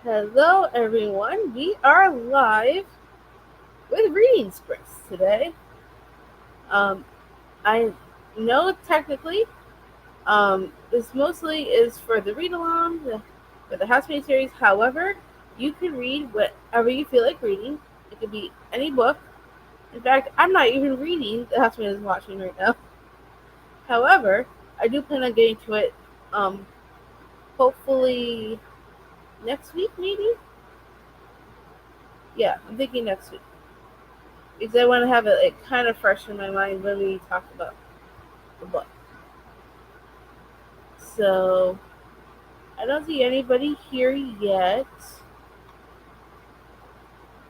Hello, everyone. We are live with reading sprints today. Um, I know technically this mostly is for the read along for the Housemaid series. However, you can read whatever you feel like reading. It could be any book. In fact, I'm not even reading the Housemaid is watching right now. However, I do plan on getting to it. Um, Hopefully next week, maybe. Yeah, I'm thinking next week because I want to have it like kind of fresh in my mind when we talk about the book. So I don't see anybody here yet.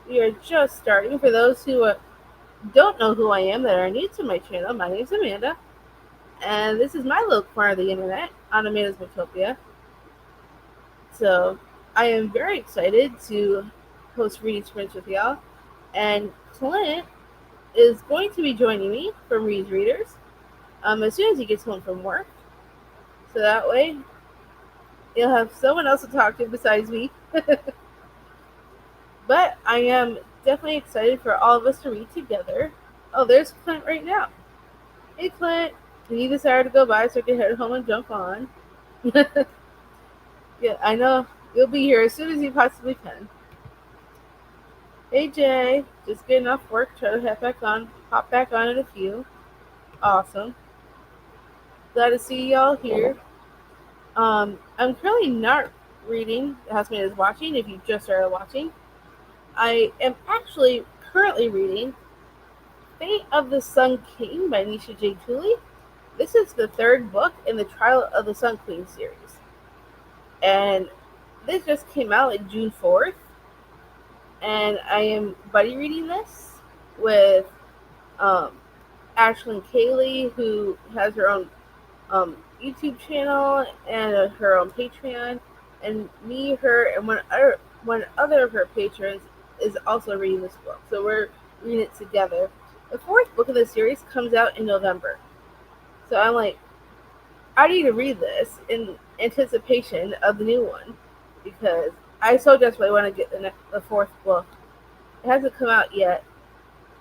We are just starting. For those who don't know who I am that are new to my channel, my name is Amanda, and this is my little corner of the internet on Amanda's Booktopia. So I am very excited to host reading sprints with y'all, and Clint is going to be joining me from Reed's Readers as soon as he gets home from work. So that way you'll have someone else to talk to besides me. But I am definitely excited for all of us to read together. Oh, there's Clint right now. Hey, Clint. Can you decide to go by so I can head home and jump on? Yeah, I know you'll be here as soon as you possibly can. Hey, Jay. Just getting off work. Try to hop back on in a few. Awesome. Glad to see y'all here. I'm currently not reading The Housemaid is Watching. If you just started watching, I am actually currently reading Fate of the Sun King by Nisha J. Tooley. This is the third book in the Trial of the Sun Queen series. And this just came out like June 4th. And I am buddy reading this with um, Ashlyn Kaylee, who has her own YouTube channel and her own Patreon. And me, her, and one other of her patrons is also reading this book. So we're reading it together. The fourth book of the series comes out in November. So I'm like, I need to read this in anticipation of the new one because I so desperately want to get the fourth book. It hasn't come out yet,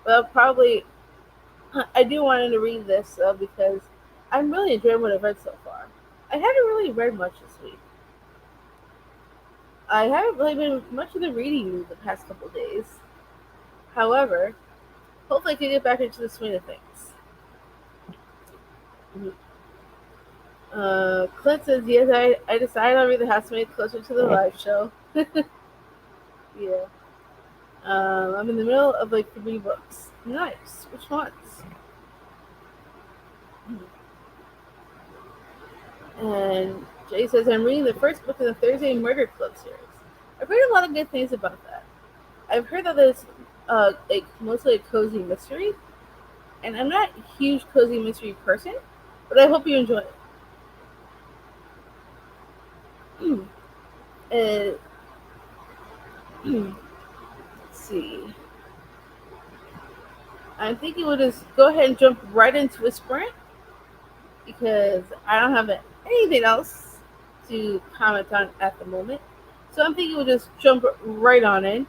but probably I do want to read this because I'm really enjoying what I've read so far. I haven't really read much this week. I haven't really been much of the reading mood the past couple of days. However, hopefully I can get back into the swing of things. Clint says, yes, I decided I'll read The Housemaid closer to the live show. Yeah. I'm in the middle of like 3 books. Nice. Which ones? And Jay says, I'm reading the first book in the Thursday Murder Club series. I've heard a lot of good things about that. I've heard that it's like mostly a cozy mystery, and I'm not a huge cozy mystery person, but I hope you enjoy it. And let's see. I'm thinking we'll just go ahead and jump right into a sprint because I don't have anything else to comment on at the moment. So I'm thinking we'll just jump right on in.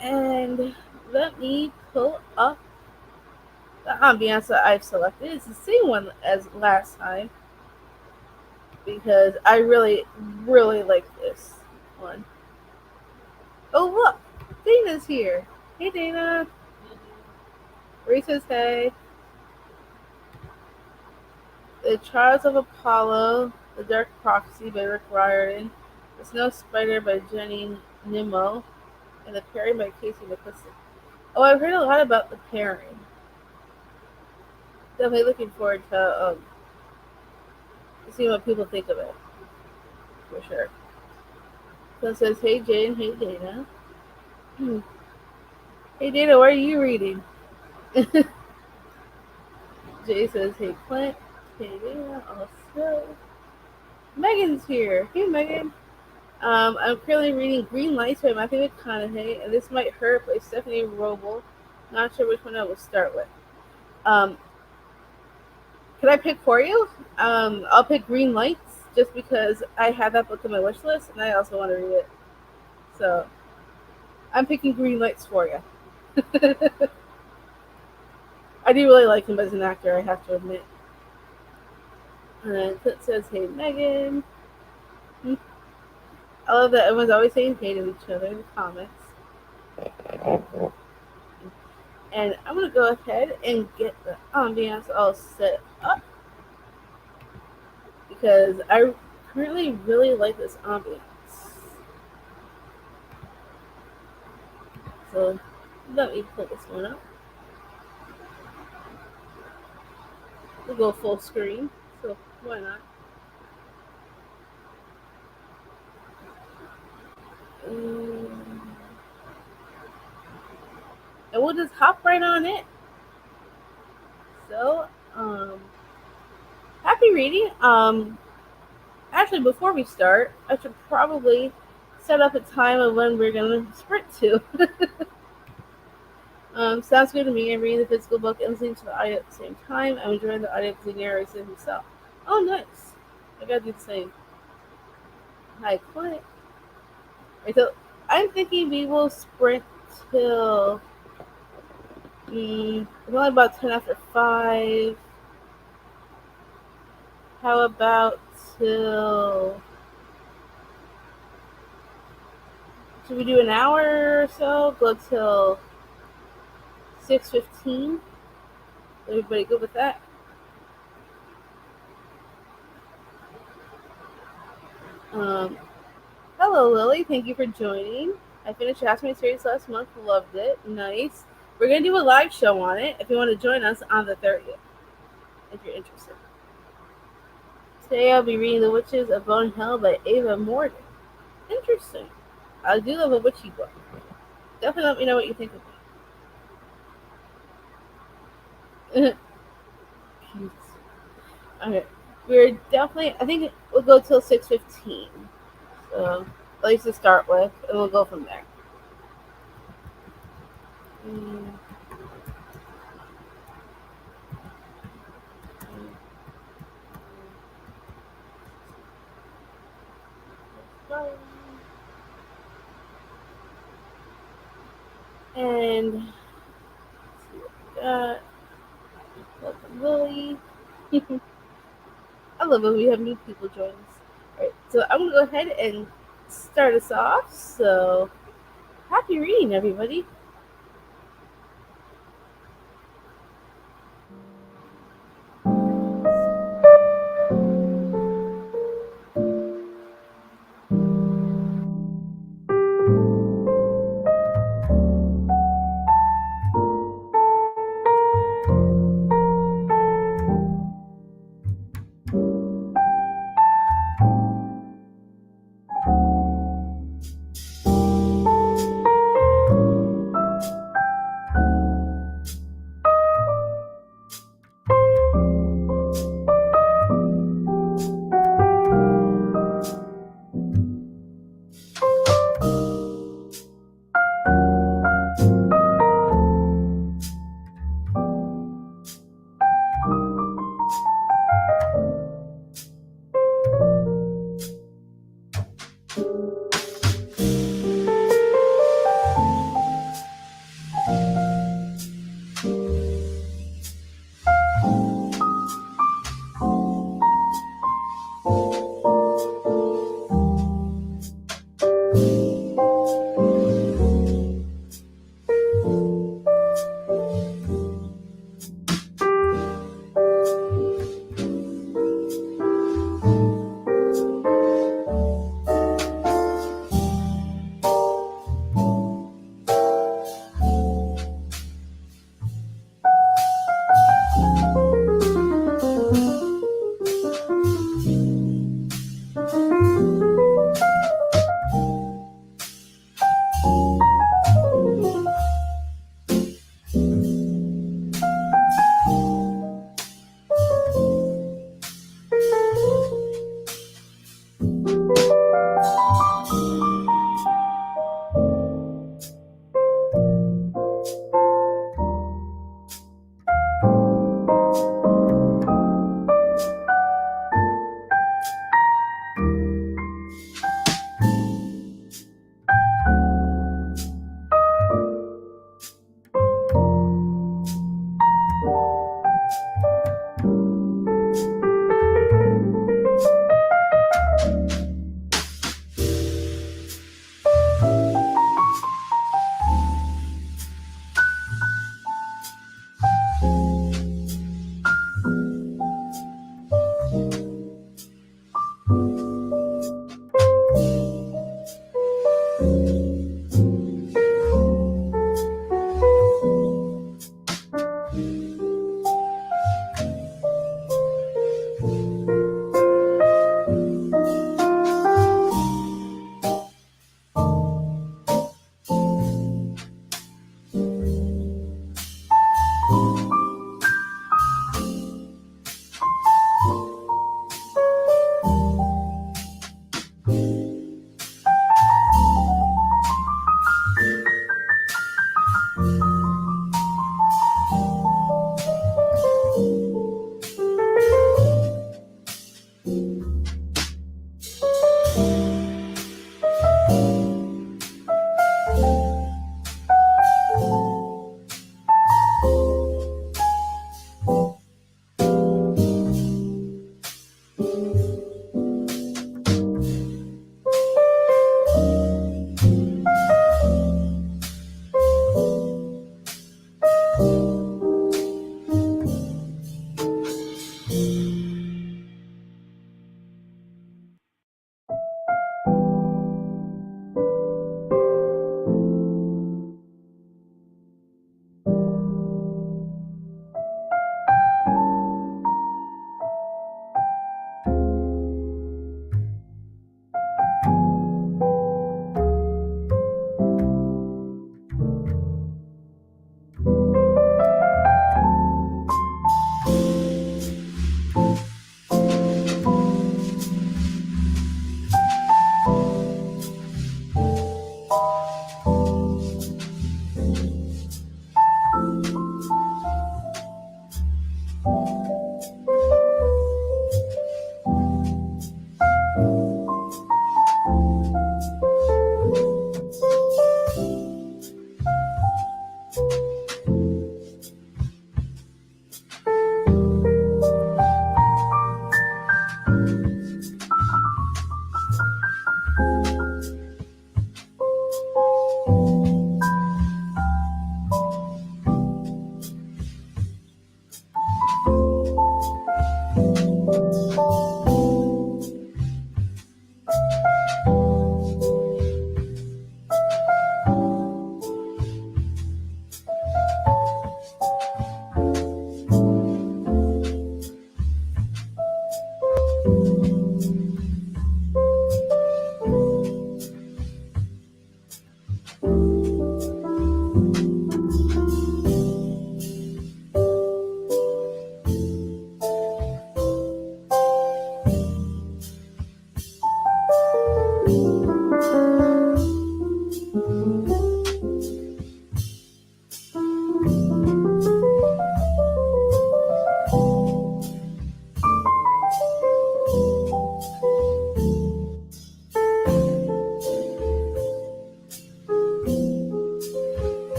And let me pull up the ambiance that I've selected. It's the same one as last time because I really, really like this one. Oh, look! Dana's here. Hey, Dana. Ray says hey. The Trials of Apollo, The Dark Prophecy by Rick Riordan, The Snow Spider by Jenny Nimmo, and The Pairing by Casey McCliskey. Oh, I've heard a lot about The Pairing. Definitely looking forward to seeing what people think of it, for sure. So it says, hey Jane, hey Dana. Hey Dana, what are you reading? Jay says, hey Clint. Hey Dana, also. Megan's here. Hey Megan. I'm currently reading Green Lights by Matthew McConaughey, and This Might Hurt by Stephanie Roble. Not sure which one I will start with. Um, can I pick for you? I'll pick Green Lights. just because I had that book on my wish list and I also want to read it. So I'm picking green lights for you. I do really like him as an actor, I have to admit. And then Clint says, "Hey, Megan." I love that everyone's always saying hey to each other in the comments. And I'm going to go ahead and get the ambiance all set up because I currently really like this ambiance. So let me pull this one up. We'll go full screen. So why not? Um, and we'll just hop right on it. So, happy reading. Actually, before we start, I should probably set up a time of when we're gonna sprint to. Sounds good to me. I'm reading the physical book and listening to the audio at the same time. I'm enjoying the audio because the narrator himself. Oh, nice. I gotta do the same. Hi, Clint. Right, so I'm thinking we will sprint till it's only about 10 after 5. How about till, should we do an hour or so? Go till 6:15. Everybody good with that? Um, Hello, Lily. Thank you for joining. I finished Housemaid series last month. Loved it. Nice. We're gonna do a live show on it. If you want to join us on the 30th, if you're interested. Today I'll be reading The Witches of Bone Hill by Ava Morgan. Interesting. I do love a witchy book. Definitely let me know what you think of it. Okay. We're definitely. I think we'll go till 6:15. So at least to start with, and we'll go from there. Mm, and uh, welcome Lily. I love it when we have new people join us. Alright, so I'm gonna go ahead and start us off. So happy reading, everybody.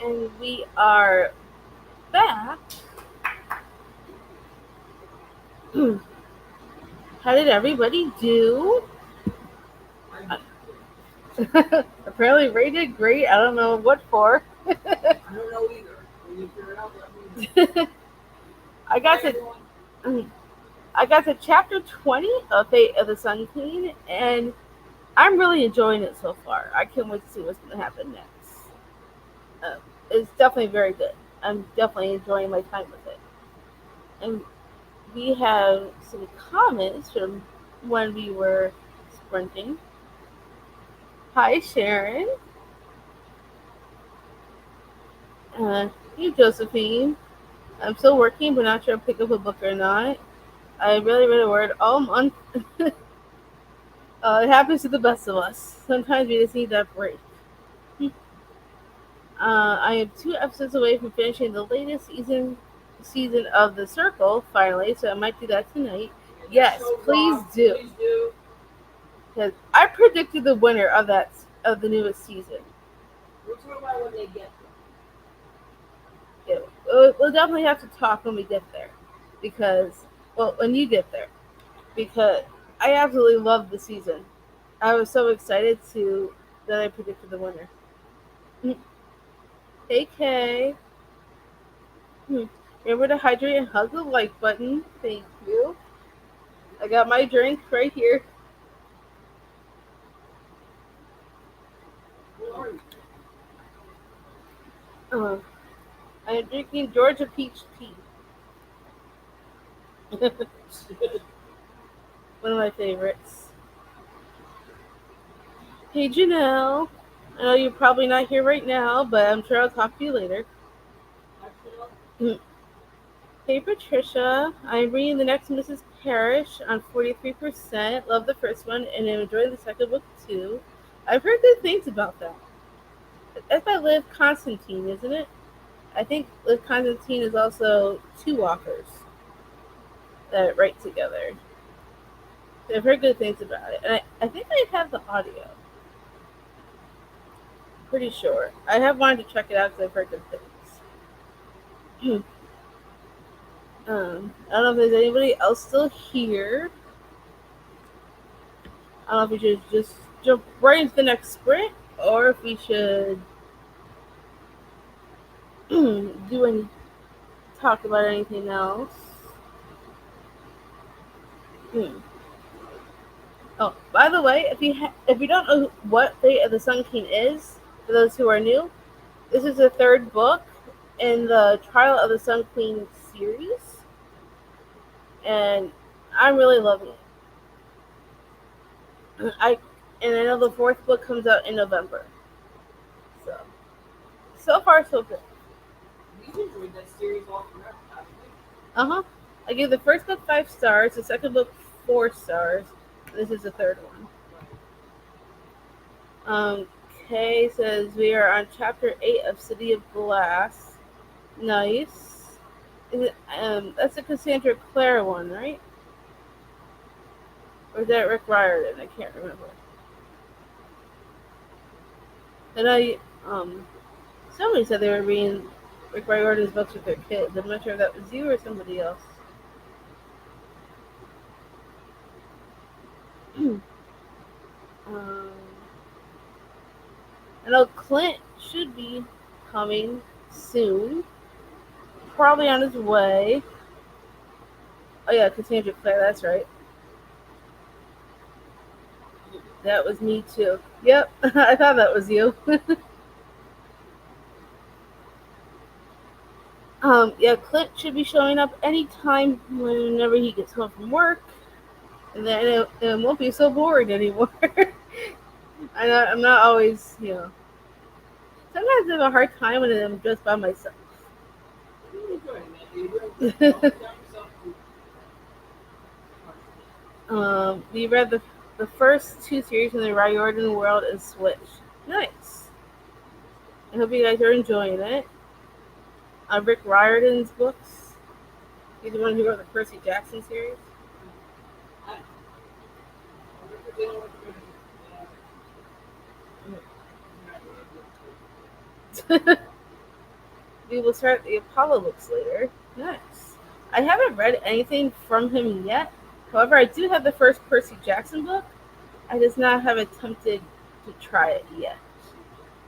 And we are back. How did everybody do? Apparently, Ray did great. I don't know what for. I don't know either. When you figure it out, let me know. I got to. I got to chapter 20 of Fate of the Sun Queen, and I'm really enjoying it so far. I can't wait to see what's going to happen next. It's definitely very good. I'm definitely enjoying my time with it. And we have some comments from when we were sprinting. Hi, Sharon. Hey, Josephine. I'm still working, but not sure I'll pick up a book or not. I really read a word all month. It happens to the best of us. Sometimes we just need that break. I am 2 episodes away from finishing the latest season of The Circle, finally, so I might do that tonight. Yes, please do. Because I predicted the winner of the newest season. We'll talk about when they get there. Yeah, we'll definitely have to talk when we get there. Because, well, when you get there. Because I absolutely loved the season. I was so excited that I predicted the winner. Hey, Kay. Remember to hydrate and hug the like button. Thank you. I got my drink right here. Uh, I'm drinking Georgia peach tea. One of my favorites. Hey, Janelle. I know you're probably not here right now, but I'm sure I'll talk to you later. Hey, Patricia. I'm reading the next Mrs. Parrish on 43%. Love the first one, and I'm enjoying the second book too. I've heard good things about that. That's by Liv Constantine, isn't it? I think Liv Constantine is also two authors that write together. I've heard good things about it, and I think I have the audio. Pretty sure. I have wanted to check it out because I've heard good things. I don't know if there's anybody else still here. I don't know if we should just jump right into the next sprint, or if we should do any talk about anything else. Hmm. Oh, by the way, if you don't know what Fate of the Sun King is, for those who are new, this is the third book in the Trial of the Sun Queen series, and I'm really loving it. I know the fourth book comes out in November, so far so good. We've enjoyed that series all forever, haven't we? Uh huh. I gave the first book 5 stars, the second book 4 stars. This is the third one. Kay says we are on chapter 8 of City of Glass. Nice. That's the Cassandra Clare one, right? Or is that Rick Riordan? I can't remember. And somebody said they were reading Rick Riordan's books with their kids. I'm not sure if that was you or somebody else. um, I know Clint should be coming soon. Probably on his way. Oh yeah, Cassandra Clare, that's right. That was me too. Yep, I thought that was you. Yeah, Clint should be showing up anytime whenever he gets home from work, and then it won't be so boring anymore. I'm not always, Sometimes I have a hard time when I'm just by myself. We read the first 2 series in the Riordan world and Switch. Nice. I hope you guys are enjoying it. Rick Riordan's books. He's the one who wrote the Percy Jackson series. We will start the Apollo books later. Nice. I haven't read anything from him yet. However, I do have the first Percy Jackson book. I just not have attempted to try it yet.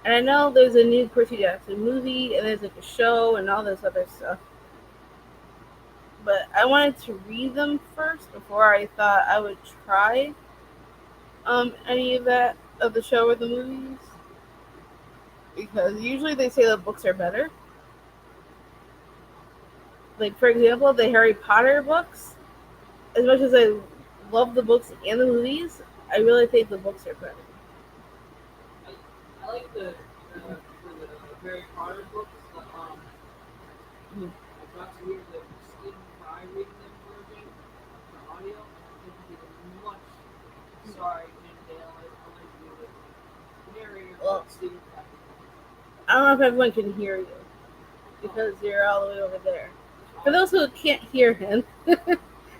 And I know there's a new Percy Jackson movie, and there's like a show and all this other stuff. But I wanted to read them first before I thought I would try any of that of the show or the movies, because usually they say the books are better. Like for example, the Harry Potter books. As much as I love the books and the movies, I really think the books are better. I like the Harry Potter books. Mhm. I got to hear the Stephen Fry reading them version, the audio. I think he did a much. Sorry, Jim Dale. I like you, the narrator, Well, Stephen Fry. I don't know if everyone can hear you because you're all the way over there. For those who can't hear him,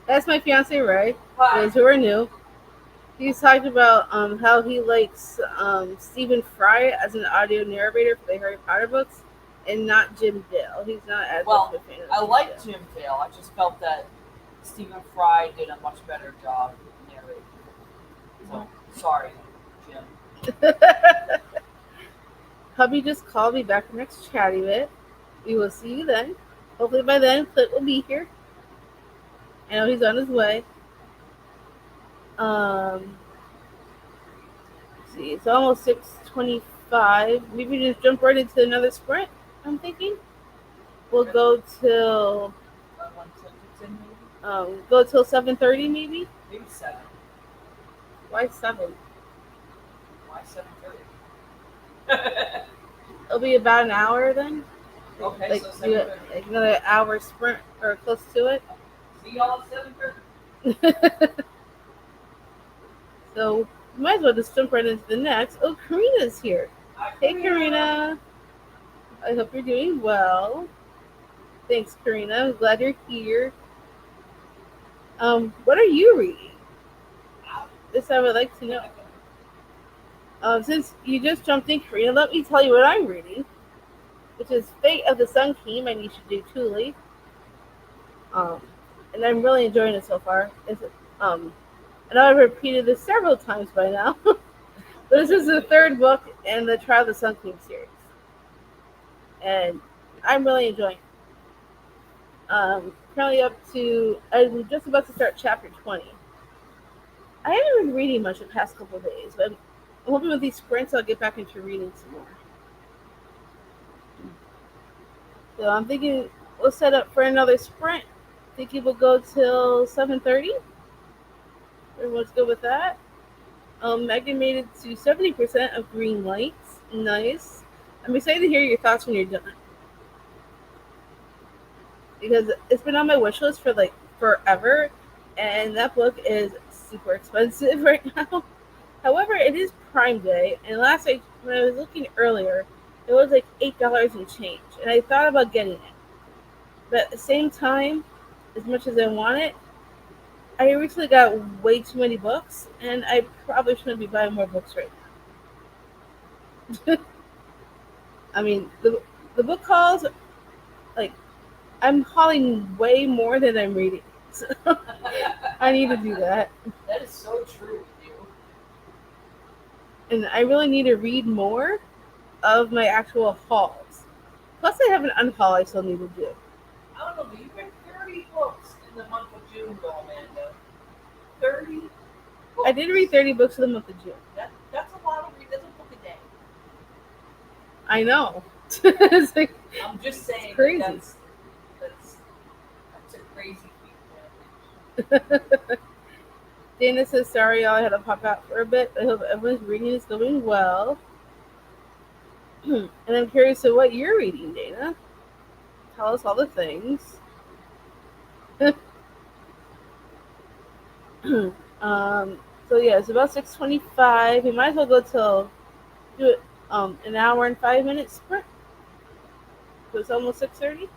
that's my fiance Ray. For Hi. those who are new, he's talked about how he likes Stephen Fry as an audio narrator for the Harry Potter books, and not Jim Dale. He's not as much of Well, a fan I of like Jim Jim Dale. I just felt that Stephen Fry did a much better job narrating. So sorry, Jim. Dale. Hubby just called me back from next chatty bit. We will see you then. Hopefully by then Clint will be here. I know he's on his way. Um, let's see, it's almost 6:25. Maybe just jump right into another sprint. I'm thinking we'll One sentence in maybe, go till 7:30 maybe. maybe seven. Why 7? Why 7:30? It'll be about an hour then. Okay, Like so do 7:30. like another hour sprint or close to it. See y'all at 7:30. So might as well just jump right into the next. Oh, Karina's here. Hi, Hey, Karina. Karina. I hope you're doing well. Thanks, Karina. I'm glad you're here. What are you reading? This I would like to know. Since you just jumped in, Karina, let me tell you what I'm reading, which is Fate of the Sun King by Nisha J. Tooley. Um, and I'm really enjoying it so far. I know I've repeated this several times by now, but this is the third book in the Trial of the Sun King series, and I'm really enjoying it. Currently up to, I'm just about to start chapter 20. I haven't been reading much the past couple of days, but I'm hoping with these sprints I'll get back into reading some more. So I'm thinking we'll set up for another sprint. Thinking we'll go till 7:30. Everyone's good with that. Megan made it to 70% of green lights. Nice. I'm excited to hear your thoughts when you're done, because it's been on my wish list for like forever, and that book is super expensive right now. However, it is Prime Day, and last night when I was looking earlier, it was like $8 and change, and I thought about getting it. But at the same time, as much as I want it, I recently got way too many books, and I probably shouldn't be buying more books right now. I mean, the book hauls, like, I'm hauling way more than I'm reading. So I need to do that. That is so true with you. And I really need to read more of my actual hauls. Plus, I have an unhaul I still need to do. I don't know, but you read 30 books in the month of June, though, Amanda. 30 books. I did read 30 books in the month of June. That's a lot of reading. That's a book a day. I know. It's like, I'm just saying crazy. That's a crazy feat. Dana says, sorry, I had to pop out for a bit. I hope everyone's reading is going well. And I'm curious to what you're reading, Dana. Tell us all the things. So yeah, it's about 6:25. We might as well go till do it an hour and 5 minutes sprint. So it's almost 6:30.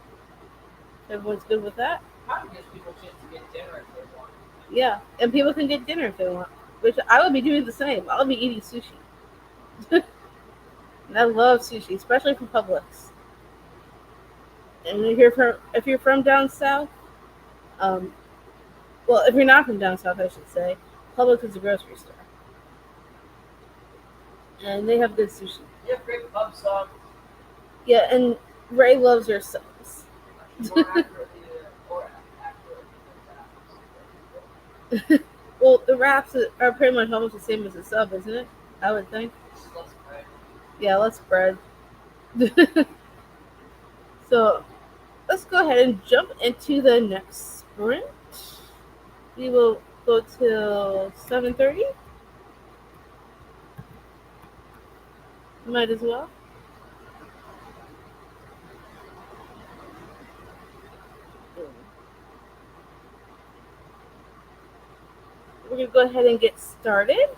Everyone's good with that. Probably gives people a chance to get dinner if they want. Yeah, and people can get dinner if they want, which I will be doing the same. I'll be eating sushi. And I love sushi, especially from Publix. And if you're from down south, um, well, if you're not from down south, I should say, Publix is a grocery store, and they have good sushi. You have great pub sub. Yeah, and Ray loves your subs. More accurately, or accurately Well, the wraps are pretty much almost the same as a sub, isn't it? I would think. Just less bread. Yeah, less bread. So let's go ahead and jump into the next sprint. We will go till 7:30. Might as well. We're gonna go ahead and get started,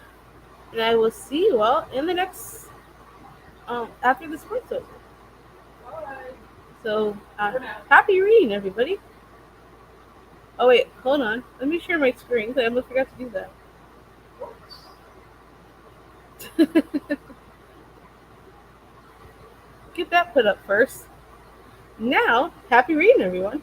and I will see you all in the next after the sprint's over. Alright. So For now. happy reading, everybody. Oh wait, hold on. Let me share my screen because I almost forgot to do that. Get that put up first. Now, happy reading, everyone.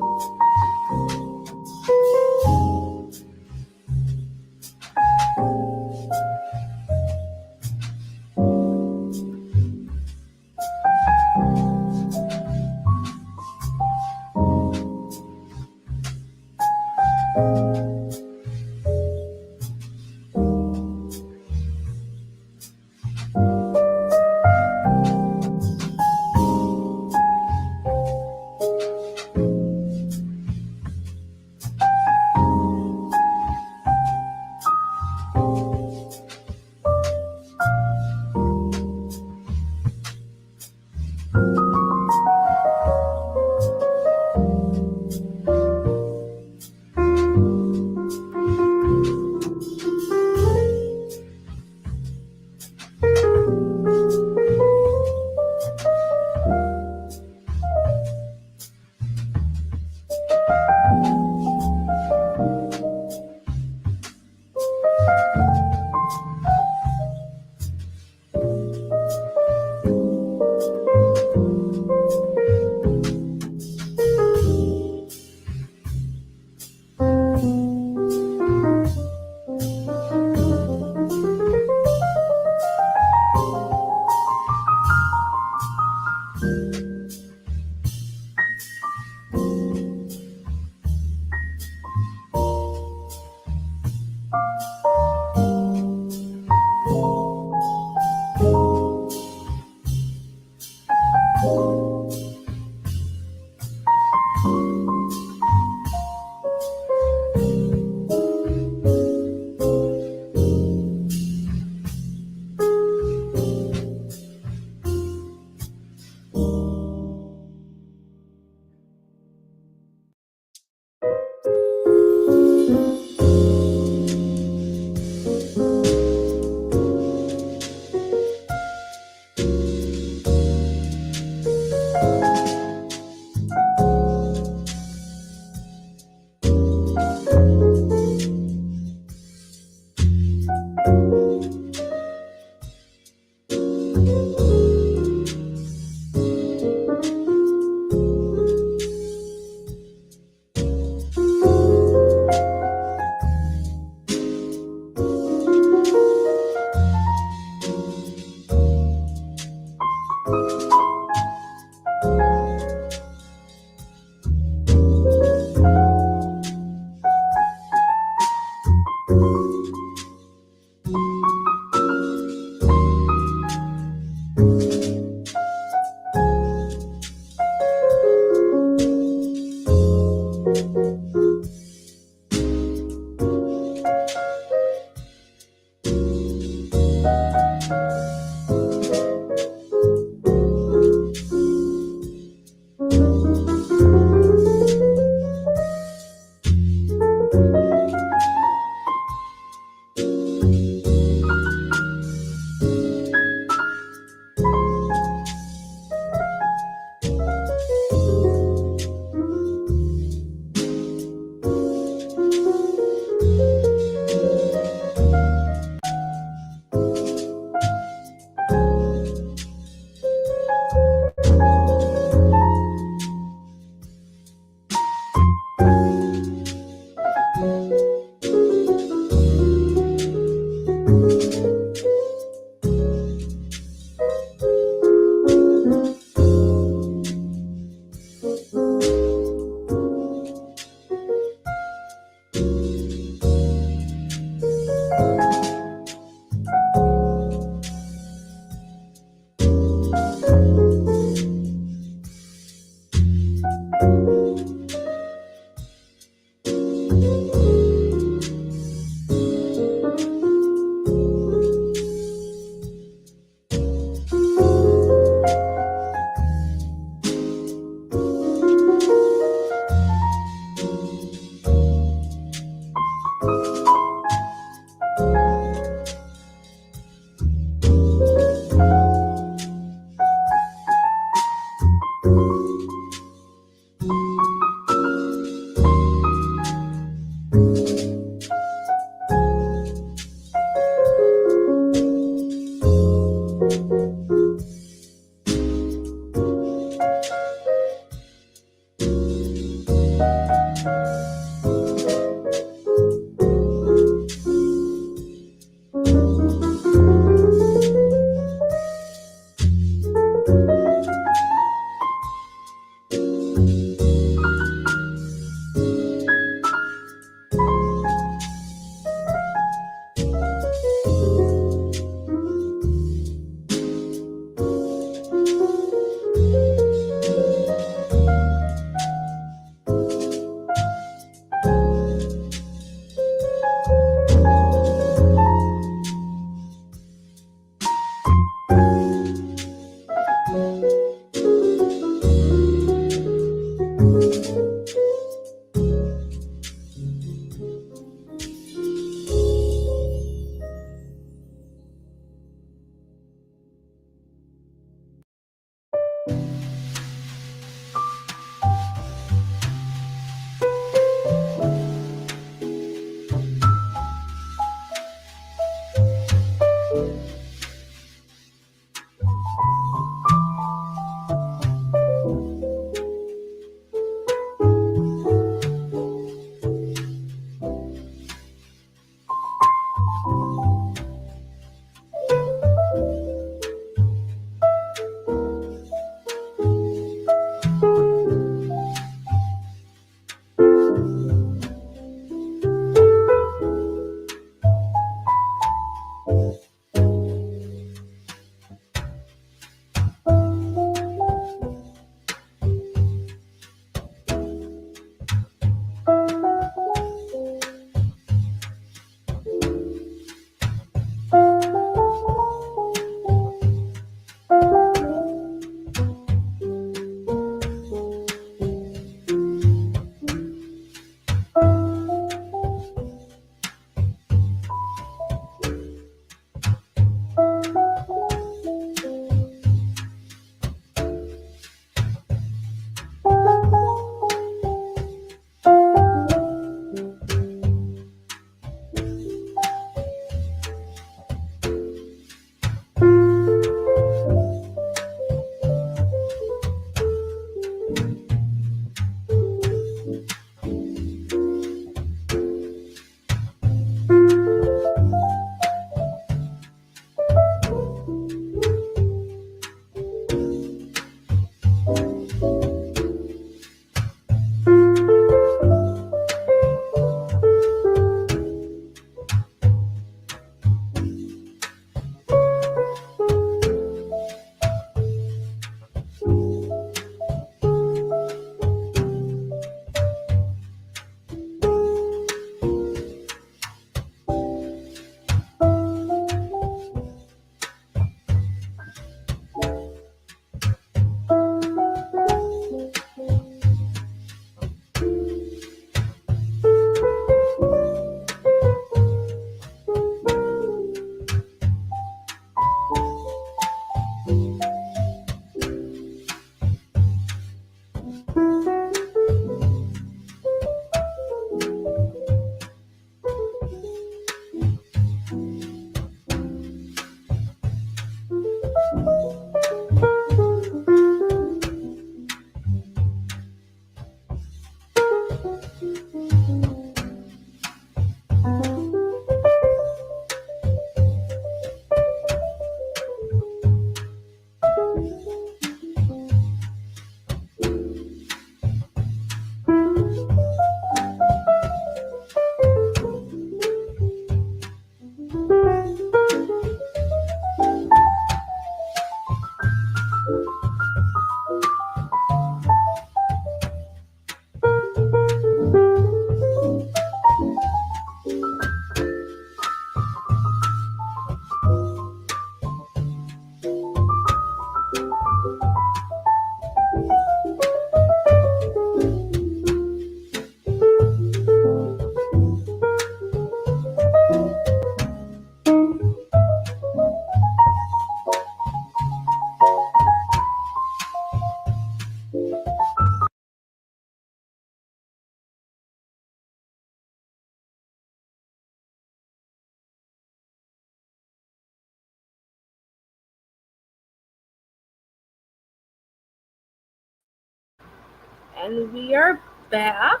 And we are back.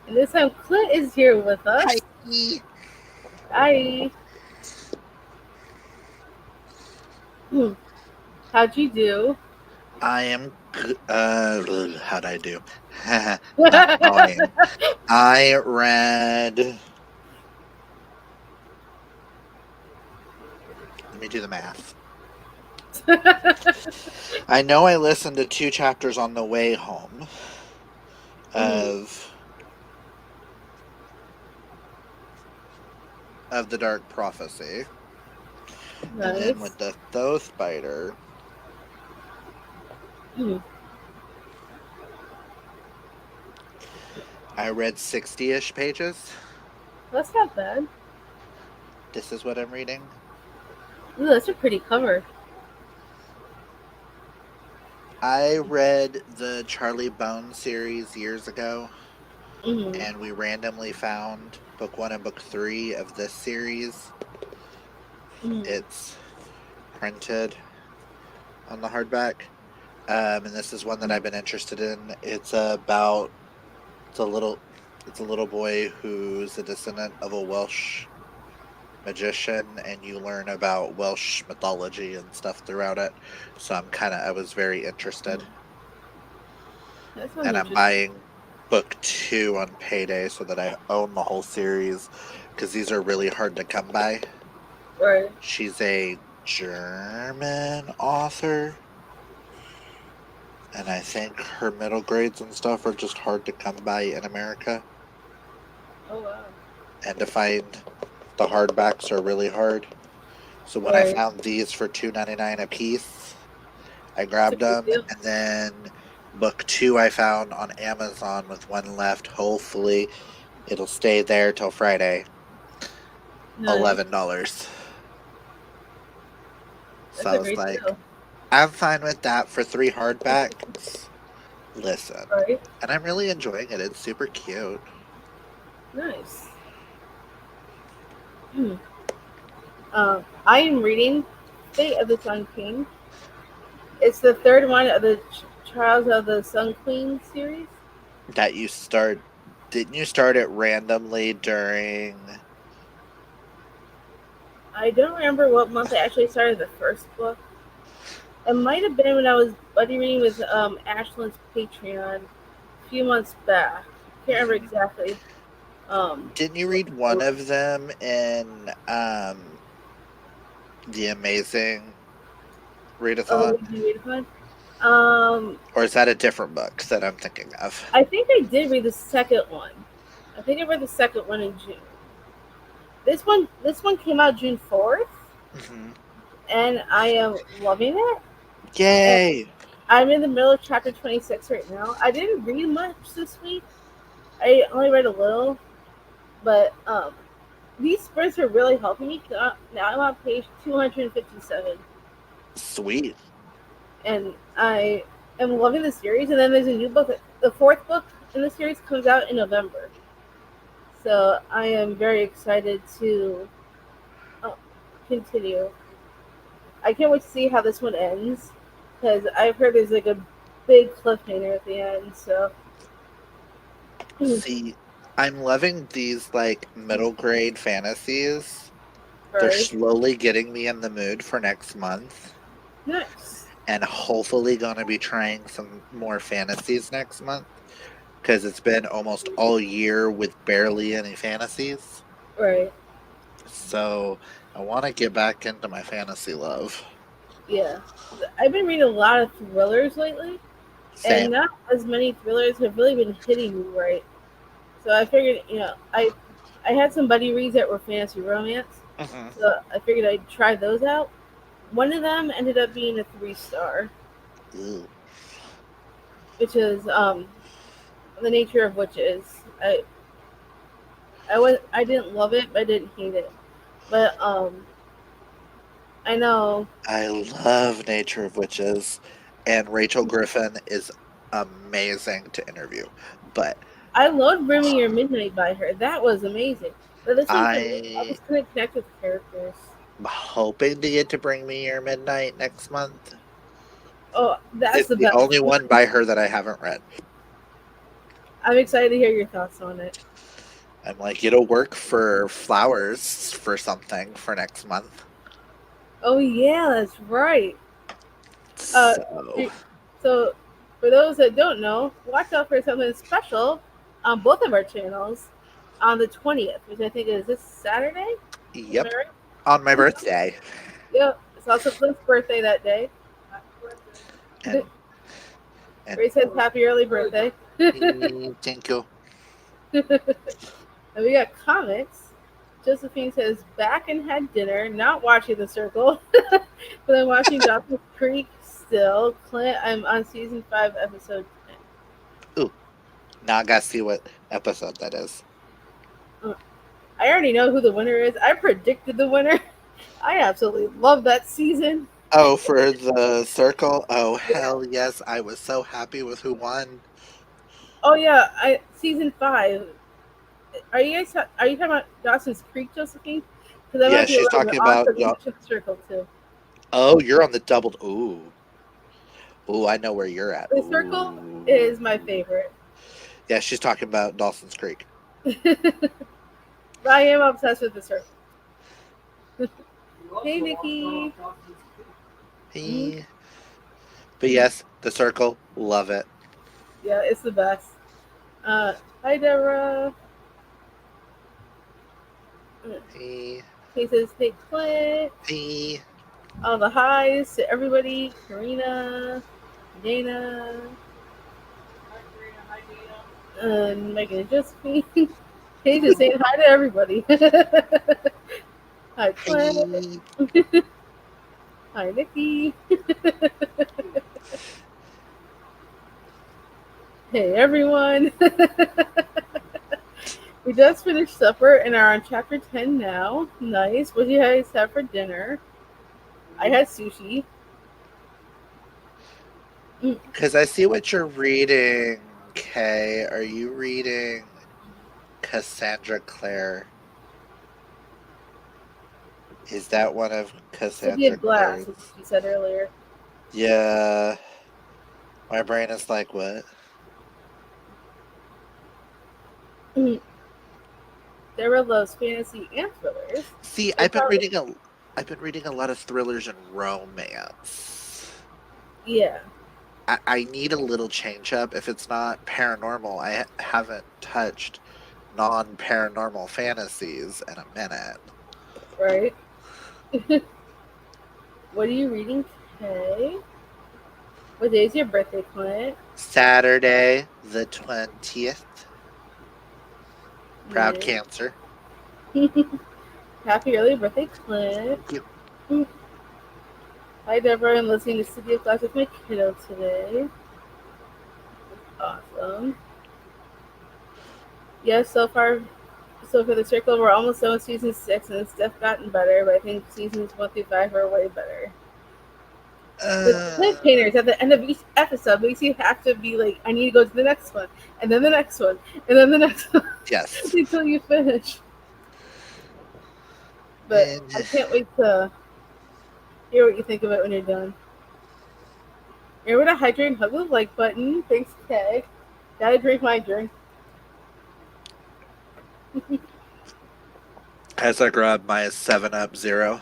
And this time Clint is here with us. Hi. Hi. How'd you do? I am. How'd I do? Not knowing. I read. Let me do the math. I know I listened to 2 chapters on the way home of the Dark Prophecy, and then Nice. with the Thoth Biter, I read 60-ish pages. That's not bad. This is what I'm reading. Ooh, that's a pretty cover. I read the Charlie Bone series years ago, Mm-hmm. and we randomly found book 1 and book 3 of this series. Mm-hmm. It's printed on the hardback, and this is one that I've been interested in. It's a little it's a little boy who's a descendant of a Welsh magician, and you learn about Welsh mythology and stuff throughout it. So I was very interested, That sounds and I'm interesting. buying book 2 on payday so that I own the whole series because these are really hard to come by. Right. She's a German author, and I think her middle grades and stuff are just hard to come by in America. Oh wow. And to find the hardbacks are really hard. So when I Right. found these for $2.99 a piece, I That's a grabbed good them. deal. And then book 2 I found on Amazon with one left. Hopefully it'll stay there till Friday. Nice. $11. So That's I a was great like, deal. I'm fine with that for 3 hardbacks. Listen. Right. And I'm really enjoying it. It's super cute. Nice. I am reading Fate of the Sun King. It's the third one of the Trials of the Sun Queen series. That you start Didn't you start it randomly during I don't remember what month I actually started the first book. It might have been when I was buddy reading with Ashlyn's Patreon a few months back. Can't remember Mhm. exactly. Didn't you What read it one was. of them in the Amazing Oh, readathon? we do read one. Um, Or is that a different book that I'm thinking of? I think I did read the second one. I think I read the second one in June. This one came out June 4th, Hmm. and I am loving it. And Yay! I'm in the middle of chapter 26 right now. I didn't read much this week. I only read a little, but these sprints are really helping me. Now I'm on page 257, Sweet. and I am loving the series. And then there's a new book. The fourth book in the series comes out in November, so I am very excited to uh, continue. I can't wait to see how this one ends because I've heard there's like a big cliffhanger at the end. So, See, I'm loving these like middle grade fantasies. They're right, slowly getting me in the mood for next month. nice, And hopefully gonna be trying some more fantasies next month. Because it's been almost all year with barely any fantasies. right, So I want to get back into my fantasy love. yeah. I've been reading a lot of thrillers lately, and Same. not as many thrillers have really been hitting me right. So I figured, I had some buddy reads that were fantasy romance, Hmm. so I figured I'd try those out. One of them ended up being a 3 star, Ooh. which is the nature of witches. I didn't love it, but I didn't hate it. But I know I love Nature of Witches, and Rachel Griffin is amazing to interview. But I loved Bring Your Midnight by her. That was amazing. But this one, I I'm just couldn't connect with the characters. hoping to get to Bring Me Your Midnight next month. Oh, that's It's the the best. only one by her that I haven't read. I'm excited to hear your thoughts on it. I'm like, it'll work for flowers for something for next month. Oh yeah, that's right. Uh, So, y- so for those that don't know, watch out for something special on both of our channels on the 20th, which I think is this Saturday. Am I yep, right? on my birthday. Yep. It's also Clint's birthday that day. And and Ray says happy early birthday. thank you. And we got comics. Josephine says back and had dinner, not watching The Circle, but I'm watching Dawson's Creek still. Clint, I'm on season 5, episode Ooh, now I gotta see what episode that is. 10. I already know who the winner is. I predicted the winner. I absolutely love that season. Oh, for the circle. Oh, hell yes! I was so happy with who won. Oh yeah, I season 5. Are you talking about Dawson's Creek, Josephine? Because I Yeah, might be a she's little bit talking off about. because I'm watching The Circle too. Oh, you're on the doubled. Ooh, I know where you're at. The Circle Ooh, is my favorite. yeah, she's talking about Dawson's Creek. But I am obsessed with The Circle. You Hey, also watched Nikki. Dawson's Creek. Mhm. Eh. But yes, the circle, love it. Yeah, it's the best. Uh, Hi, Deborah. Eh, He says, hey, Clint. eh. All the highs to everybody. Karina, Dana, Hi, Karina. Hi, Dana. and Megan and Josephine. Hey, just saying hi to everybody. Hi, Clint. Eh. Hi, Nikki. Hey, everyone. We just finished supper and are on chapter 10 now. Nice. What did you guys have for dinner? I had sushi. Mm, Because I see what you're reading, Kay. Are you reading Cassandra Clare? Is that one of City Cassandra of Glass, Clare's? as you said earlier. Yeah. My brain is like, what? Mm, Deborah loves fantasy and thrillers. See, They probably, I've been reading a lot of thrillers and romance. yeah, I need a little change up. If it's not paranormal, haven't touched non paranormal fantasies in a minute. right. What are you reading, Kay? What day is your birthday, Clint? Saturday the 20th. Proud Nice. Cancer. Happy early birthday, Clint. Thank you. Mm. Hi, Deborah. I'm listening to City of Glass with my kiddo today. Awesome. Yes, so far, so for the circle, we're almost done with season 6, and it's definitely gotten better. But I think seasons 1 through 5 are way better. The Uh, cliffhangers at the end of each episode makes you have to be like, I need to go to the next one, and then the next one, and then the next one yes. until you finish. But And I can't wait to hear what you think of it when you're done. Remember to hydrate and hug the like button. Thanks, Kay. Gotta drink my drink. as I grab my 7 Up Zero.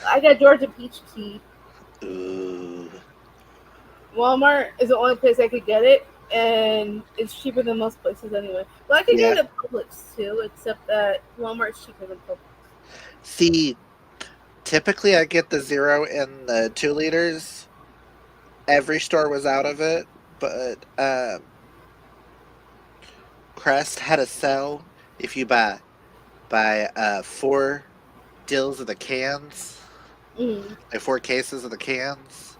I got Georgia peach tea. Ooh. Walmart is the only place I could get it, and it's cheaper than most places anyway. Well, I could get Yeah. it at Publix too, except that Walmart's cheaper than Publix. See, typically I get the zero in the 2 liters. Every store was out of it, but Crest had a sell if you buy 4 deals of the cans, Mm, like 4 cases of the cans.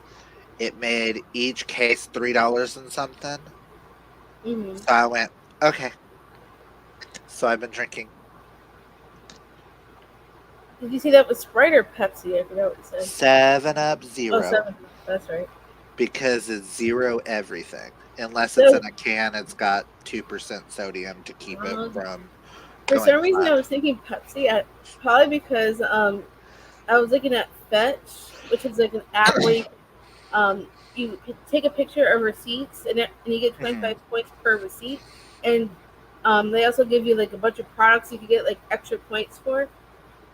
It made each case $3 and something. mm. So I went, okay. So I've been drinking Did you see that with Sprite or Pepsi? I forgot what you said. 7 Up Oh, Zero 7. That's right. because it's zero everything. Unless it's in So, a can, it's got 2% sodium to keep it um, from for going some reason, flat. I was thinking Pepsi. Probably because I was looking at Fetch, which is like an app where you You take a picture of receipts, and you get Mhm. 25 points per receipt. And they also give you like a bunch of products you can get like extra points for.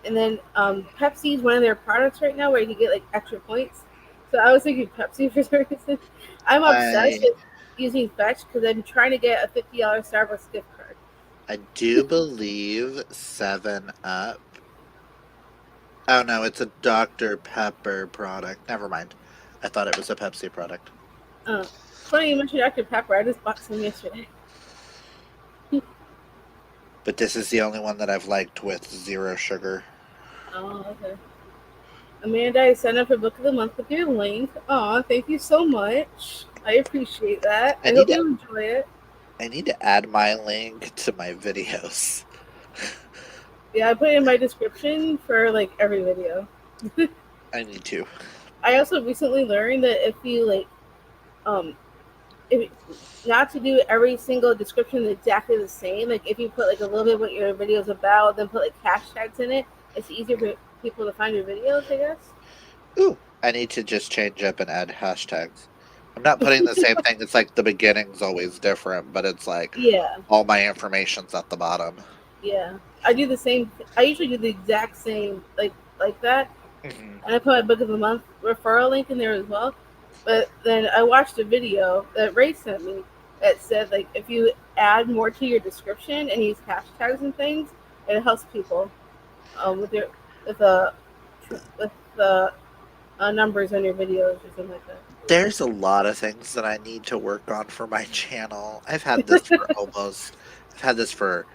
And then Pepsi is one of their products right now where you can get like extra points. So I was thinking Pepsi for some reason. I'm obsessed I with using Fetch because I'm trying to get a $50 Starbucks gift card. I do believe 7 Up. Oh no, it's a Dr. Pepper product. Never mind. I thought it was a Pepsi product. Uh, Funny you mentioned Dr. Pepper. I just bought some yesterday. But this is the only one that I've liked with zero sugar. Oh, okay. Amanda, I signed up for Book of the Month with your link. Aw, thank you so much. I appreciate that. I I need hope to you enjoy it. I need to add my link to my videos. Yeah, I put it in my description for like every video. I need to. I also recently learned that if you like, um, if not to do every single description exactly the same. Like if you put like a little bit what your video is about, then put like hashtags in it, it's easier for people to find your videos. I guess. Ooh, I need to just change up and add hashtags. I'm not putting the same thing. It's like the beginning's always different, but it's like Yeah, all my information's at the bottom. yeah. I do the same. I usually do the exact same like that, Mhm. and I put my book of the month referral link in there as well. But then I watched a video that Ray sent me that said like if you add more to your description and use hashtags and things, it helps people with your with the with the numbers on your videos or something like that. There's a lot of things that I need to work on for my channel. I've had this for,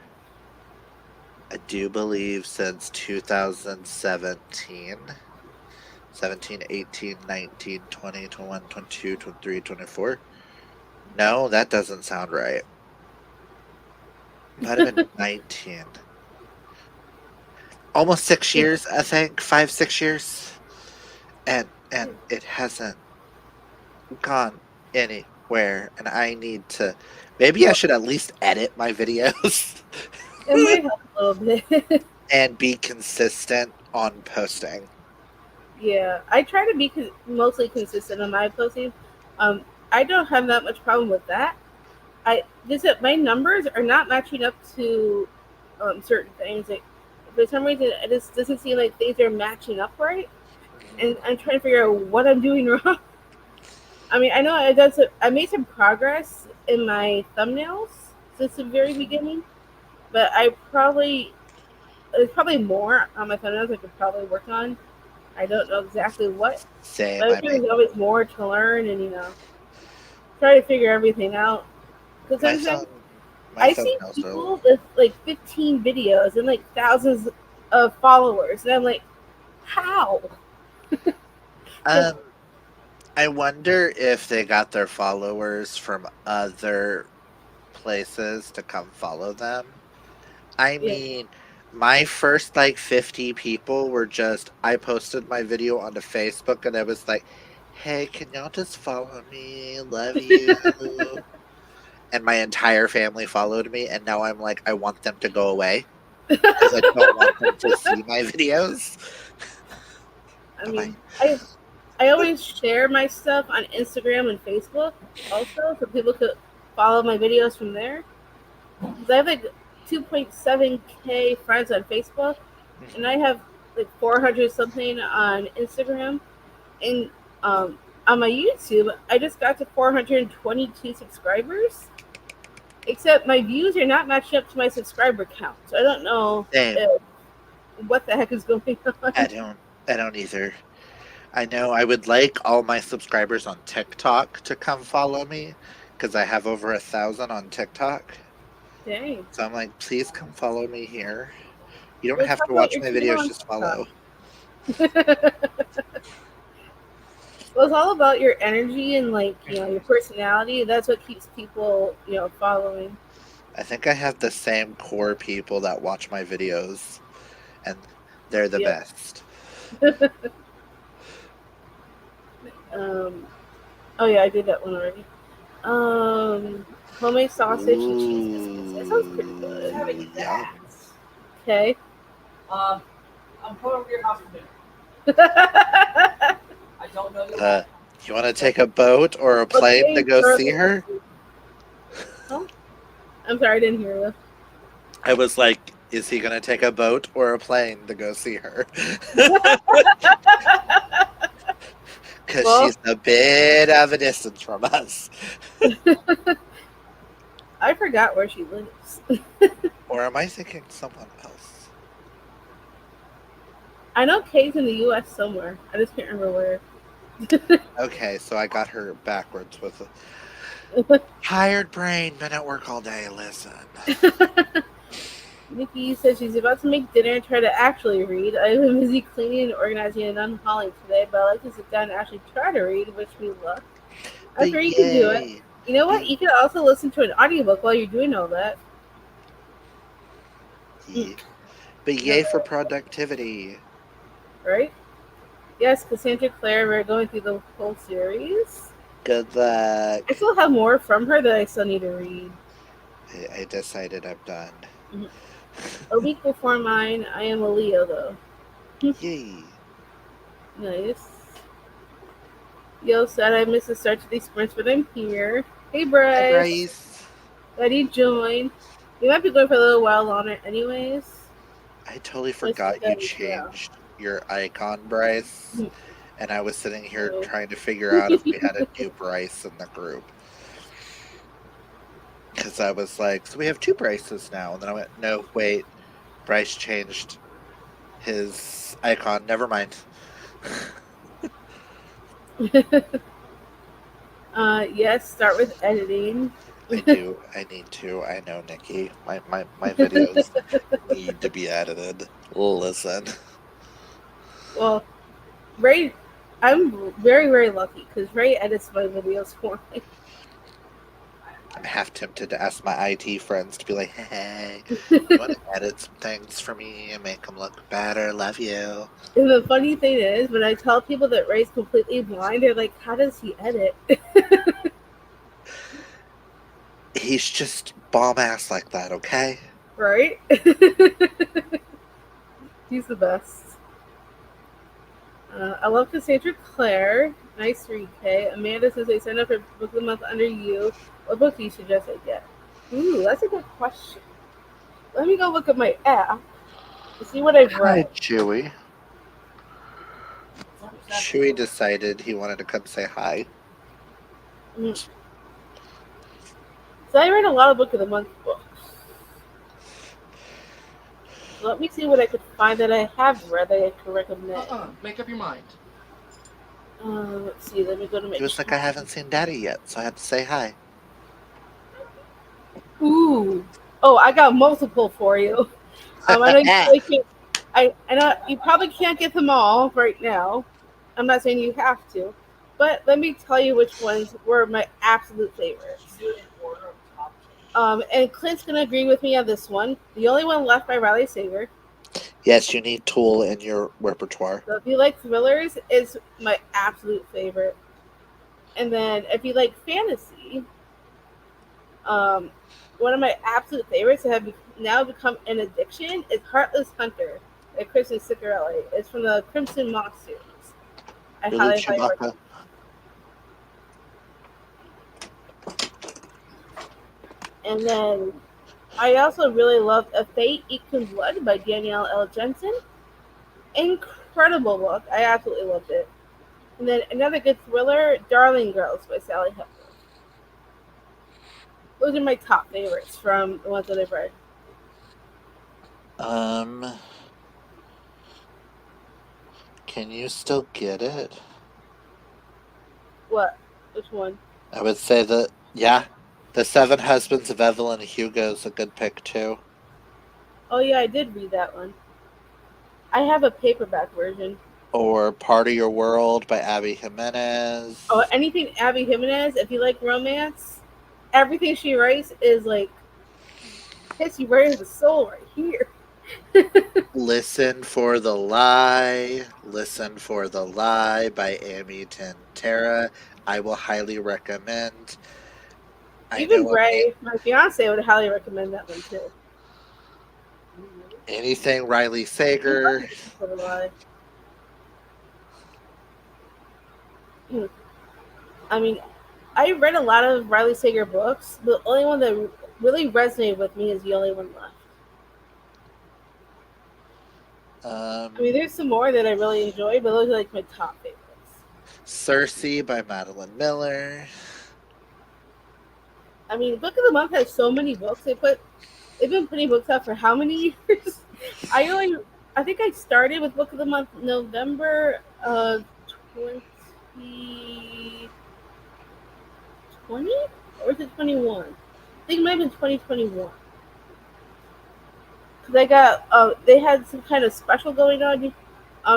I do believe, since 2017. 17, 18, 19, 20, 21, 22, 23, 24. No, that doesn't sound right. Might have been 19. Almost 6 years, I think. 5, 6 years. And it hasn't gone anywhere. And I need to, maybe I Well, should at least edit my videos it might help a little bit. and be consistent on posting. Yeah, I try to be mostly consistent on my posting. Um, I don't have that much problem with that. I just that my numbers are not matching up to certain things. Like for some reason, it just doesn't seem like things are matching up right, Mhm. and I'm trying to figure out what I'm doing wrong. I mean, I know I done some, I made some progress in my thumbnails since the very Mhm. beginning, but I probably there's probably more on my thumbnails I could probably work on. I don't know exactly what, Same. but I'm sure there's always more to learn and try to figure everything out. Because My sometimes thumb my I see thumbnails are. people with like 15 videos and like thousands of followers, and I'm like, how? Because Um, I wonder if they got their followers from other places to come follow them. I yeah, mean, my first like 50 people were just, I posted my video onto Facebook and I was like, "Hey, can y'all just follow me? Love you." And my entire family followed me, and now I'm like, I want them to go away because I don't want them to see my videos. I I'm like, mean, I always share my stuff on Instagram and Facebook also, so people could follow my videos from there. Because I have like 2.7K friends on Facebook, and I mhm. have like 400 something on Instagram. And on my YouTube, I just got to 422 subscribers. Except my views are not matching up to my subscriber count, so I don't know Same. if, what the heck is going I on. don't. I don't either. I know I would like all my subscribers on TikTok to come follow me because I have over 1,000 on TikTok. Dang. So I'm like, please come follow me here. You don't Let's have talk to about watch your my channel videos, on just TikTok. follow. Well, it's all about your energy and like your personality. That's what keeps people following. I think I have the same core people that watch my videos, and they're the Yep. best. um. Oh yeah, I did that one already. Homemade sausage and cheese biscuits. That sounds pretty good. Ooh, yum. Okay. Uh, I'm coming over to your house for dinner. I don't know you Uh, all. You want to take a boat or a plane to Okay, go see Charlie. her? Huh? I'm sorry, I didn't hear you. I was like, is he going to take a boat or a plane to go see her? Because Well, she's a bit of a distance from us. I forgot where she lives. Or am I thinking someone else? I know Kay's in the U.S. somewhere. I just can't remember where. Okay, so I got her backwards with a tired brain, been at work all day. Listen. Nikki says she's about to make dinner and try to actually read. I've been busy cleaning and organizing and unhauling today, but I like to sit down and actually try to read, which we love. I'm But sure you can do it. yay. You know what? But, You can also listen to an audiobook while you're doing all that. Mm, yay. But no, yay for productivity. right? Yes, Cassandra Clare, we're going through the whole series. Good I luck. still have more from her that I still need to read. I decided I'm done. Mhm. A week before mine, I am a Leo, though. Yay. Nice. Yo said I missed the start to these sprints, but I'm here. Hey Hi, Bryce, Bryce. glad you joined. We might be going for a little while on it anyways. I totally Just forgot you because, yeah. changed your icon, Bryce. And I was sitting here So, trying to figure out if we had a new Bryce in the group. Because I was like, so we have two Bryces now. And then I went, no, wait. Bryce changed his icon. Never mind. yes, start with editing. I do. I need to. I know, Nikki. My videos need to be edited. Listen. Well, Ray, I'm very, very lucky because Ray edits my videos for me. I'm half tempted to ask my IT friends to be like, hey, you want to edit some things for me and make them look better? Love you. And the funny thing is, when I tell people that Ray's completely blind, they're like, how does he edit? He's just bomb ass like that, okay? Right? He's the best. I love Cassandra Clare. Nice read, Kay. Amanda says they signed up for Book of the Month under you. What book do you suggest I get? Ooh, that's a good question. Let me go look at my app to see what I've Hi, read. Chewy. Chewy decided he wanted to come say hi. Mm. So I read a lot of Book of the Month books. So let me see what I could find that I have read that I could recommend. Make up your mind. Let's see. Let me go to my. He was like, I haven't seen Daddy yet, so I had to say hi. Ooh. Oh, I got multiple for you. I know you probably can't. I know you probably can't get them all right now. I'm not saying you have to, but let me tell you which ones were my absolute favorites. Do it in order of top. And Clint's gonna agree with me on this one. The only one left by Riley Sager. Yes, you need Tool in your repertoire. So if you like thrillers, is my absolute favorite. And then if you like fantasy, um, one of my absolute favorites that have now become an addiction is Heartless Hunter by Kristen Ciccarelli. It's from the Crimson Moss series. I Really, highly, highly recommend. Chewbacca? And then I also really loved A Fate Equals Blood by Danielle L. Jensen. Incredible book. I absolutely loved it. And then another good thriller, Darling Girls by Sally Hepworth. Those are my top favorites from the ones that I've read. Um, can you still get it? What? Which one? I would say that, yeah, The Seven Husbands of Evelyn Hugo is a good pick, too. Oh yeah, I did read that one. I have a paperback version. Or Part of Your World by Abby Jimenez. Oh, anything Abby Jimenez, if you like romance, everything she writes is like hits you right in the soul right here. Listen for the Lie. Listen for the Lie by Amy Tantera. I will highly recommend. I Even know Bray, my fiance, would highly recommend that one too. anything Riley He loves Sager. Listen for the Lie. I mean, I read a lot of Riley Sager books. The only one that really resonated with me is The Only One Left. I mean, Um, there's some more that I really enjoy, but those are like my top favorites. Circe by Madeline Miller. I mean, Book of the Month has so many books. They've been putting books out for how many years? I only I think I started with Book of the Month November of 2020, or is it 21? I think it might have been 2021. Because I got they had some kind of special going on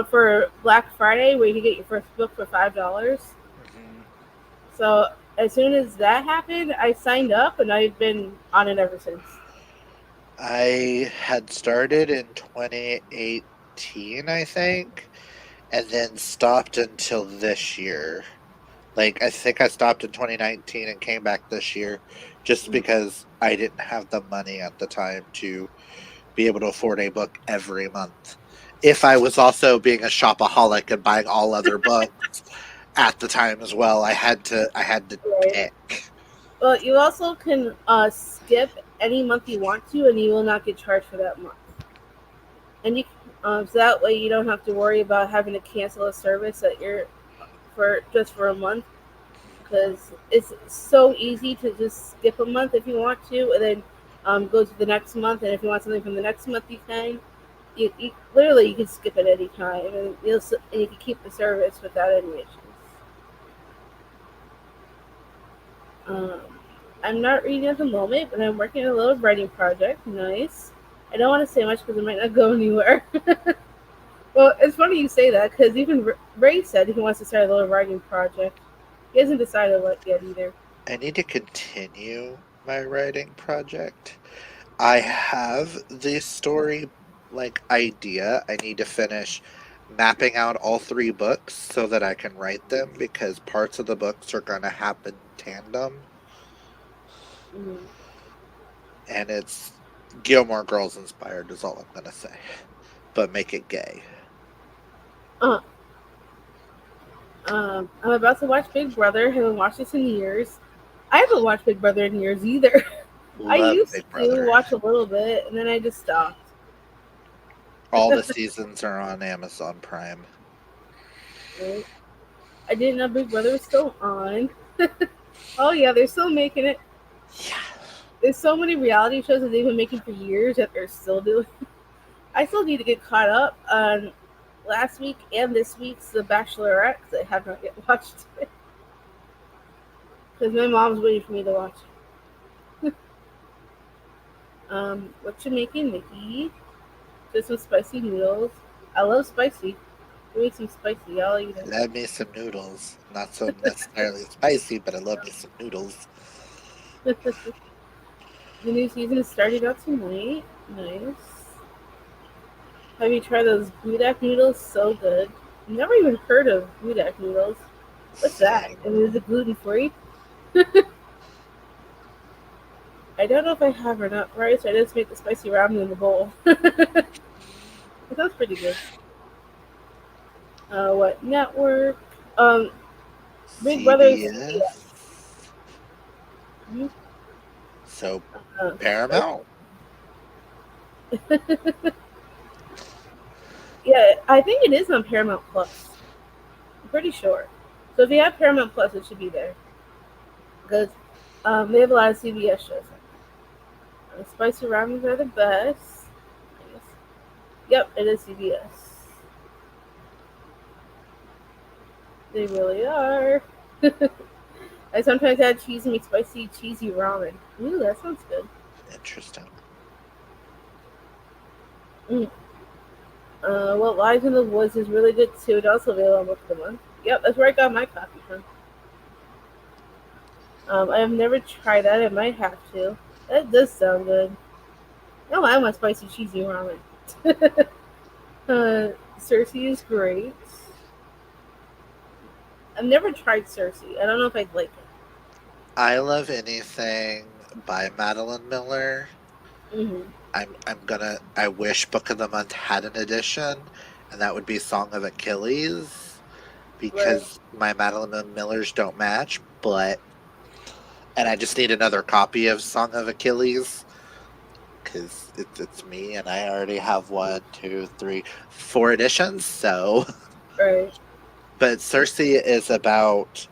for Black Friday where you could get your first book for $5. Mhm. So as soon as that happened, I signed up and I've been on it ever since. I had started in 2018, I think, and then stopped until this year. Like, I think I stopped in 2019 and came back this year just because I didn't have the money at the time to be able to afford a book every month. If I was also being a shopaholic and buying all other books at the time as well, I had to Right. pick. Well, you also can skip any month you want to, and you will not get charged for that month. And so that way you don't have to worry about having to cancel a service that you're for just for a month, because it's so easy to just skip a month if you want to, and then go to the next month. And if you want something from the next month, you can. You literally you can skip it any time, and and you can keep the service without any issues. Um, I'm not reading at the moment, but I'm working on a little writing project. Nice. I don't want to say much because it might not go anywhere. Well, it's funny you say that because even Ray said he wants to start a little writing project. He hasn't decided what yet either. I need to continue my writing project. I have the story like idea. I need to finish mapping out all three books so that I can write them because parts of the books are going to happen tandem, Mm. and it's Gilmore Girls inspired is all I'm going to say. But make it gay. Uh, I'm about to watch Big Brother. Haven't watched this in years. I haven't watched Big Brother in years either. I Love used Big to Brother. watch a little bit, and then I just stopped. All the seasons are on Amazon Prime. Right? I didn't know Big Brother was still on. Oh yeah, they're still making it. Yeah. There's so many reality shows that they've been making for years that they're still doing. I still need to get caught up on last week and this week's The Bachelorette because I have not yet watched it because my mom's waiting for me to watch. What you making, Nikki? Just some spicy noodles. I love spicy. Give me some spicy. I'll eat I love me some noodles. Not so necessarily spicy, but I love me some noodles. it. The new season is starting out tonight. Nice. Have you tried those Budak noodles? So good. Never even heard of Budak noodles. What's that? Same. And is it gluten free? I don't know if I have or not rice. I just make the spicy ramen in the bowl. It sounds pretty good. What network? Um, Big Brother is CBS. CBS. Mhm. So Spicy. Paramount. Yeah, I think it is on Paramount Plus. I'm pretty sure. So if you have Paramount Plus, it should be there because they have a lot of CBS shows. Spicy ramens are the best. Nice. Yep, it is CBS. They really are. I sometimes add cheese and make spicy cheesy ramen. Ooh, that sounds good. Interesting. Mm. What Lies in the Woods is really good too. It's also available on Book of the Month. Yep, that's where I got my copy from. I have never tried that. I might have to. That does sound good. No, I want spicy cheesy ramen. Cersei is great. I've never tried Cersei. I don't know if I'd like I love anything by Madeline Miller. it. I wish Book of the Month had an edition, and that would be Song of Achilles. Right. because my Madeline Millers don't match, and I just need another copy of Song of Achilles because it's me and I already have one, two, three, four editions. So, Right. but Cersei is about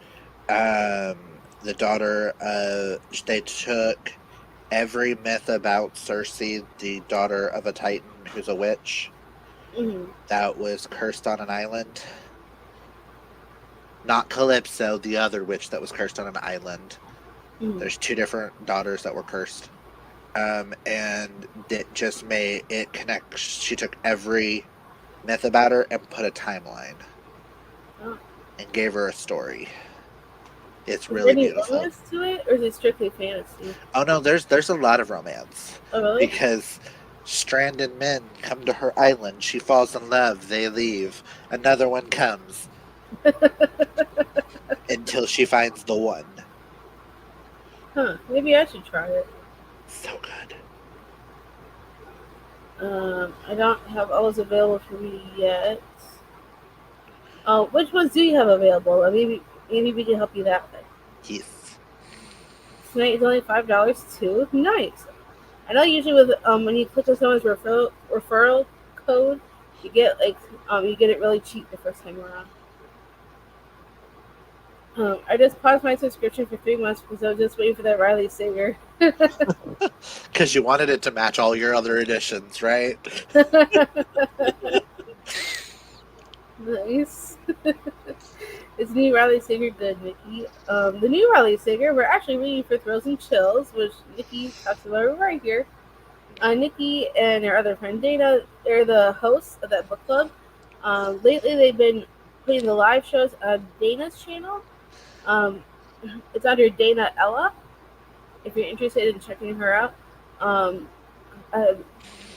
the daughter. They took every myth about Cersei, the daughter of a Titan who's a witch Mm-hmm. that was cursed on an island. Not Calypso, the other witch that was cursed on an island. Mm-hmm. There's two different daughters that were cursed. And it just made it connect. She took every myth about her and put a timeline Oh. and gave her a story. It's Is there really any beautiful. romance to it, or is it strictly fantasy? Oh no, there's a lot of romance Oh, really? because stranded men come to her island. She falls in love. They leave. Another one comes until she finds the one. Huh. Maybe I should try it. So good. I don't have all those available for me yet. Which ones do you have available? Maybe we can help you that way. Yes. Tonight is only $5 too. Nice. I know usually with when you click on someone's referral code, you get you get it really cheap the first time around. I just paused my subscription for 3 months because I was just waiting for that Riley Sager. Because you wanted it to match all your other editions, right? Nice. Is new Riley Sager good, Nikki? The new Riley Sager, we're actually reading for Thrills and Chills, which Nikki talks about right here. Nikki and her other friend Dana, they're the hosts of that book club. Lately, they've been putting the live shows on Dana's channel. Um, it's under Dana Ella, if you're interested in checking her out. Um, uh,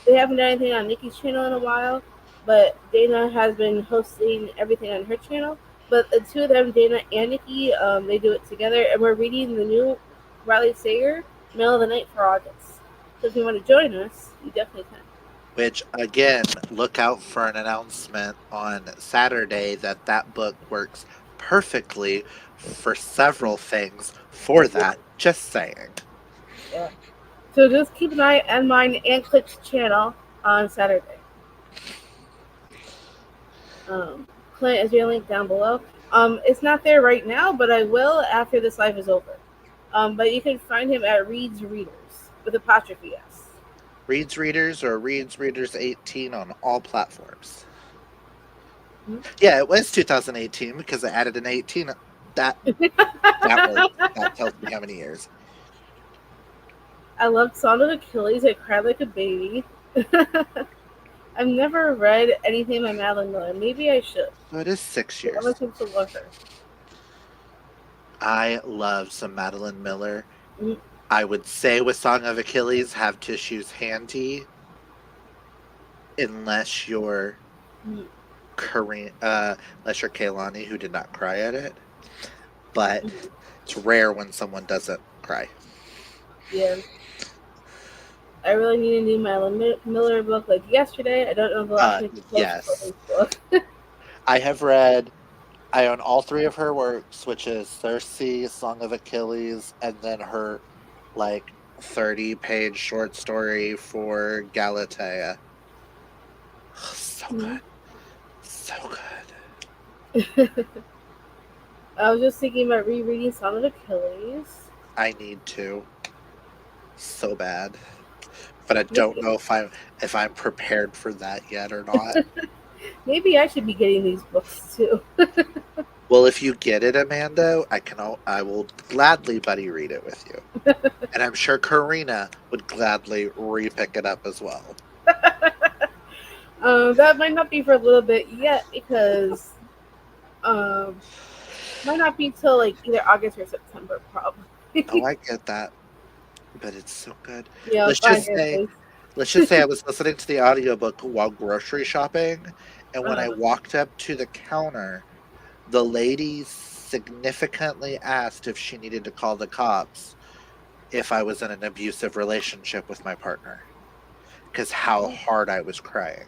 they haven't done anything on Nikki's channel in a while, but Dana has been hosting everything on her channel. But the two of them, Dana and Nikki, they do it together, and we're reading the new Riley Sager, Middle of the Night for August. So if you want to join us, you definitely can. Which again, look out for an announcement on Saturday that book works perfectly for several things for that. Just saying. Yeah. So just keep an eye on mine and Clint's channel on Saturday. Um, Clint is your link down below. It's not there right now, but I will after this live is over. But you can find him at Reed's Readers with apostrophe S. Reads Readers or Reads Readers 18 on all platforms. Mhm. Yeah, it was 2018 because I added an 18. That that works. That tells me how many years. I loved Song of Achilles. I cried like a baby. I've never read anything by Madeline Miller. Maybe I should. So it is 6 years. I'm to love her. I love some Madeline Miller. Mhm. I would say with Song of Achilles, have tissues handy unless you're Mhm. Korean, unless you're Kaylani who did not cry at it. But Mhm. it's rare when someone doesn't cry. Yeah. I really need a new Madeline Miller book like yesterday. I don't know the last time she posted Yes, children's book. I have read. I own all three of her works, which is Circe, Song of Achilles, and then her like 30-page short story for Galatea. So Mhm. good, so good. I was just thinking about rereading Song of Achilles. I need to so bad, but I don't Maybe, know if I'm prepared for that yet or not. maybe I should be getting these books too. Well, if you get it, Amanda, I will gladly buddy read it with you, and I'm sure Karina would gladly re-pick it up as well. That might not be for a little bit yet because um, might not be till like either August or September, probably. Oh, I get that, but it's so good. Yeah, Let's fine, just here, say, please. let's just say I was listening to the audiobook while grocery shopping, and when I Uh, walked up to the counter, the lady significantly asked if she needed to call the cops if I was in an abusive relationship with my partner, because how hard I was crying.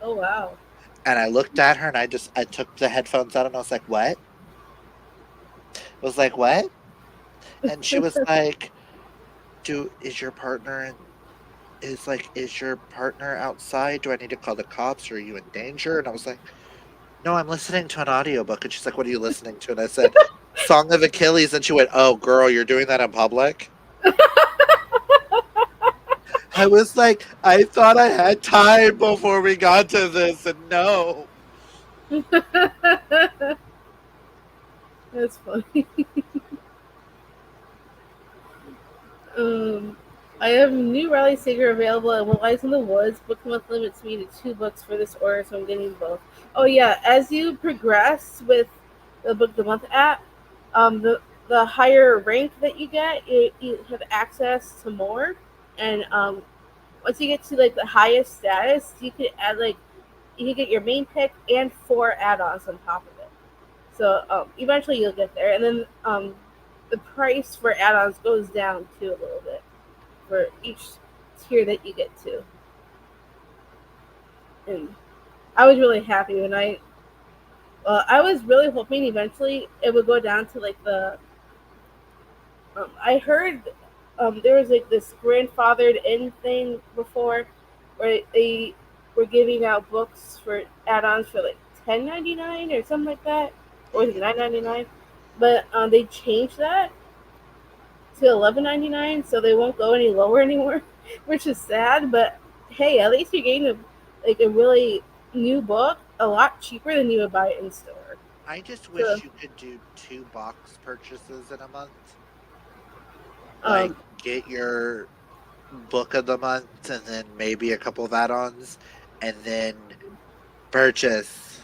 oh wow. And I looked at her and I took the headphones out and I was like, "What?" I was like, "What?" And she was like, "Do is your partner is your partner outside? Do I need to call the cops? Or are you in danger?" And I was like, "No, I'm listening to an audiobook." And she's like, "What are you listening to?" And I said, "Song of Achilles." And she went, "Oh, girl, you're doing that in public?" I was like, "I thought I had time before we got to this, and no." That's funny. Um, I have new Raleigh Sager available at What Lies in the Woods. Book month limits me to 2 books for this order, so I'm getting both. Oh yeah, as you progress with the Book of the Month app, the higher rank that you get, you have access to more. And once you get to like the highest status, you could add like you can get your main pick and 4 add-ons on top of it. So eventually you'll get there, and then the price for add-ons goes down too a little bit for each tier that you get to. And I was really happy when I was really hoping eventually it would go down to like the. I heard there was like this grandfathered in thing before, where they were giving out books for add-ons for like 10.99 or something like that, or was it Mhm. 9.99? But they changed that to 11.99, so they won't go any lower anymore, which is sad. But hey, at least you're getting like a really new book a lot cheaper than you would buy it in store. I just So wish you could do 2 box purchases in a month. Like, um, get your book of the month and then maybe a couple of add-ons, and then purchase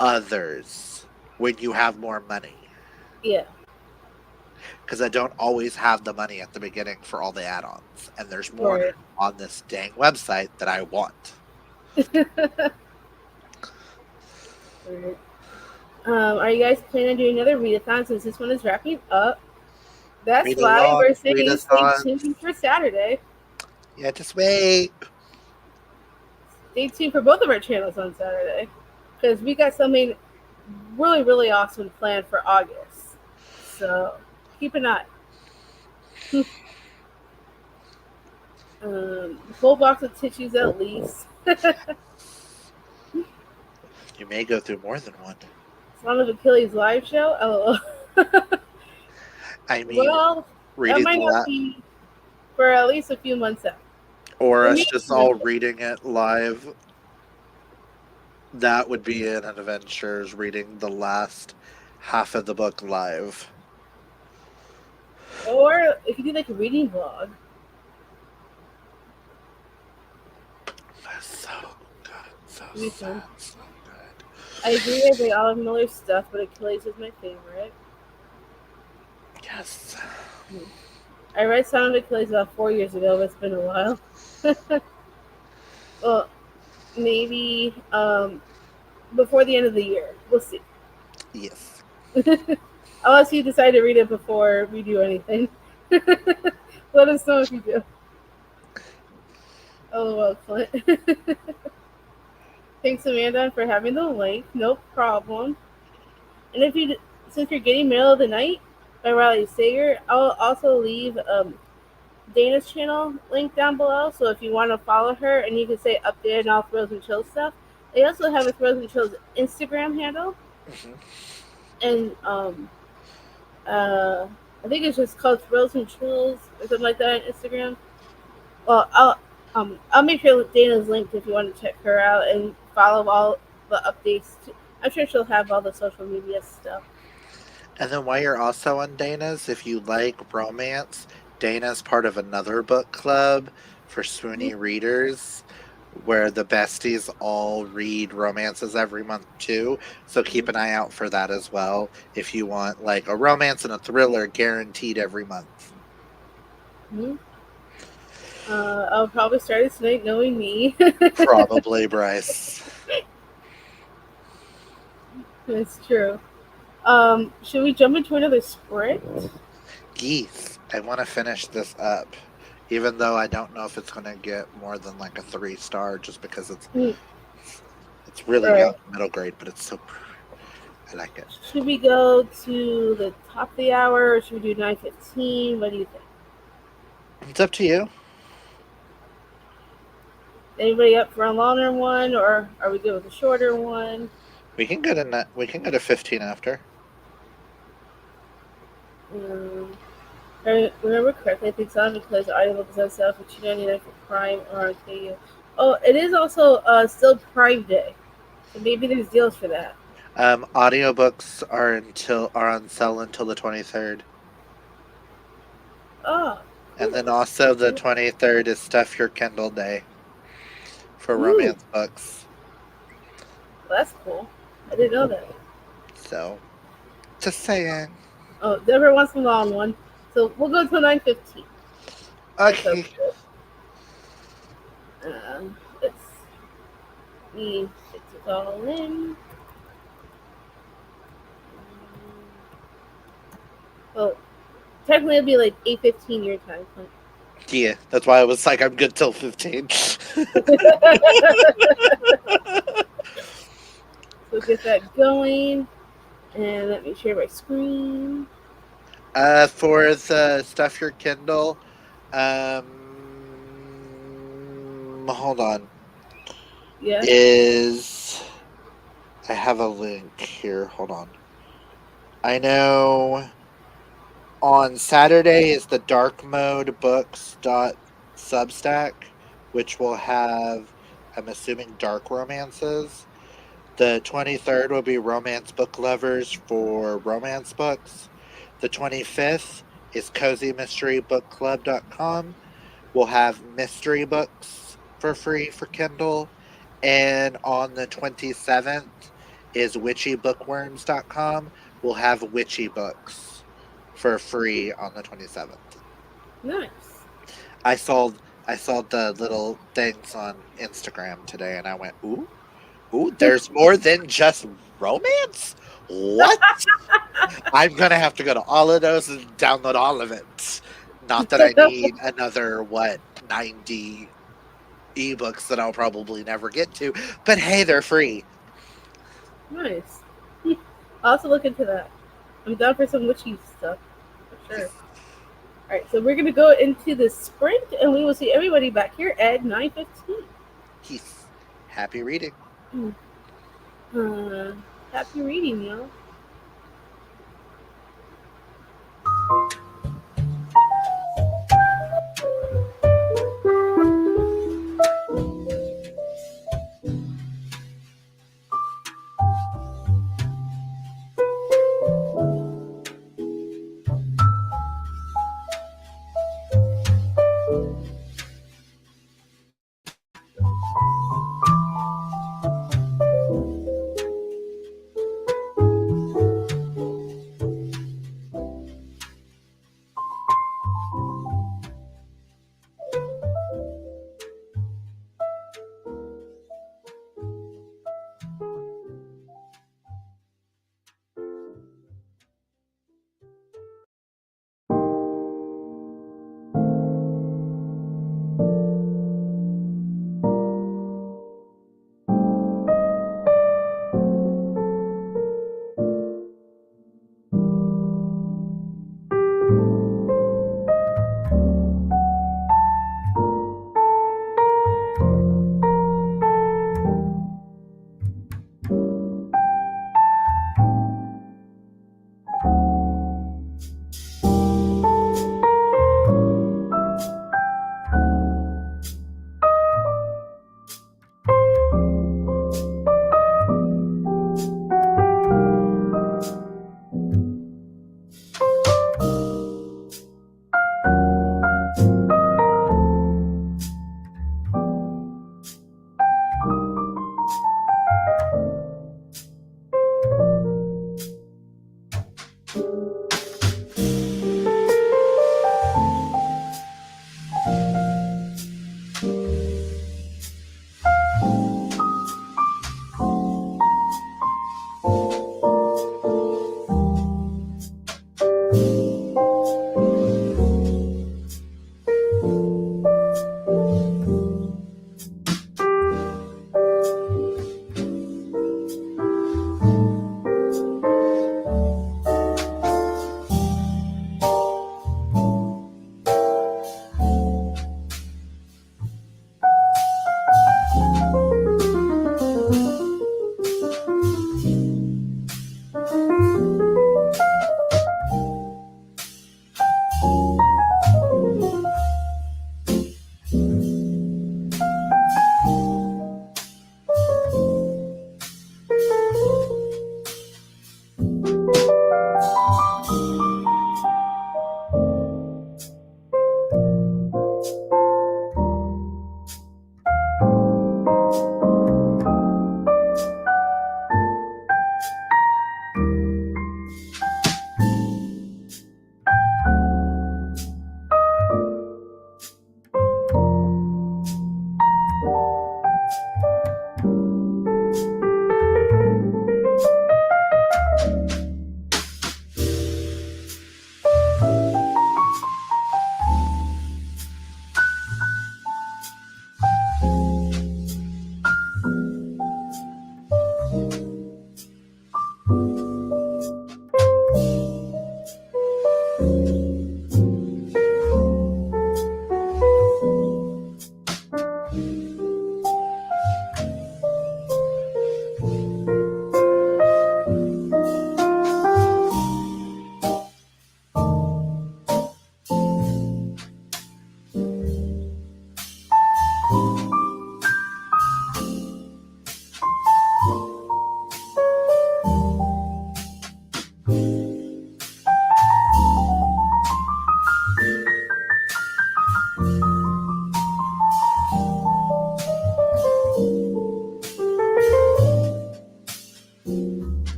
others when you have more money. yeah, Because I don't always have the money at the beginning for all the add-ons, and there's more right. on this dang website that I want. Right. Are you guys planning on doing another readathon since this one is wrapping up? That's Read why along, we're saying stay tuned readathons. for Saturday. Yeah, just wait. Stay tuned for both of our channels on Saturday because we got something really, really awesome planned for August. So keep an eye. Full box of tissues at least. You may go through more than one. Son of Achilles live show. Oh, I mean, well, that reading might the not be for at least a few months out. or Or us maybe just months all out. reading it live. That would be an adventure, is reading the last half of the book live. Or if you do like a reading vlog, That's so good. So it'd be fun. sad. So good. I agree. I read all of Miller's stuff, but Achilles is my favorite. Yes. I read Sound of Achilles about 4 years ago, but it's been a while. Well, maybe before the end of the year. We'll see. Yes. Unless you decide to read it before we do anything. Let us know if you do. Oh, well, Clint. Thanks, Amanda, for having the link. No problem. And if you, since you're getting Middle of the Night by Riley Sager, I'll also leave Dana's channel link down below. So if you want to follow her and you can say updated and all Thrills and Chills stuff, they also have a Thrills and Chills Instagram handle. Hmm. And uh, I think it's just called Thrills and Chills or something like that on Instagram. Well, I'll make sure Dana's linked if you want to check her out and follow all the updates. I'm sure she'll have all the social media stuff. And then while you're also on Dana's, if you like romance, Dana's part of another book club for swoony readers where the besties all read romances every month too. So keep an eye out for that as well if you want like a romance and a thriller guaranteed every month. Mm-hmm. I'll probably start it tonight, knowing me. Probably, Bryce. It's true. Should we jump into another sprint? Geese. I want to finish this up. Even though I don't know if it's going to get more than like a 3 star just because it's Mm, It's really young, Right. middle grade, but it's I like it. Should we go to the top of the hour or should we do 9:15? What do you think? It's up to you. Anybody up for a longer one or are we good with a shorter one? We can go to 15 after. Um, if I remember correctly, I think it's on because audiobooks on sale for $2.99 for Prime or on KU. Oh, it is also still Prime Day, so maybe there's deals for that. Audiobooks are on sale until the 23rd. Oh, And then cool. also the 23rd is Stuff Your Kindle Day for Ooh, romance books. that's cool. I didn't know that. So, just saying. Oh, Deborah wants a long one, so we'll go till 9:15. That sounds Okay. good. Let's me fix it all in. Well, technically it'll be like 8:15 your time. Yeah, that's why I was like, I'm good till 15. So get that going, and let me share my screen. For the Stuff Your Kindle, hold on. Yeah, Is I have a link here. Hold on. I know on Saturday is the dark mode books dot substack, which will have, I'm assuming, dark romances. The 23rd will be romance book lovers for romance books. The 25th is cozymysterybookclub.com. We'll have mystery books for free for Kindle. And on the 27th is witchybookworms.com. We'll have witchy books for free on the 27th. nice. I saw the little things on Instagram today and I went, "Ooh, ooh, there's more than just romance? What? I'm gonna have to go to all of those and download all of it. Not that I need another 90 ebooks that I'll probably never get to, but hey, they're free. Nice. I'll also look into that. I'm down for some witchy stuff for sure. All right, so we're gonna go into the sprint, and we will see everybody back here at 9:15. Heath. Happy reading. Uh, happy reading, y'all.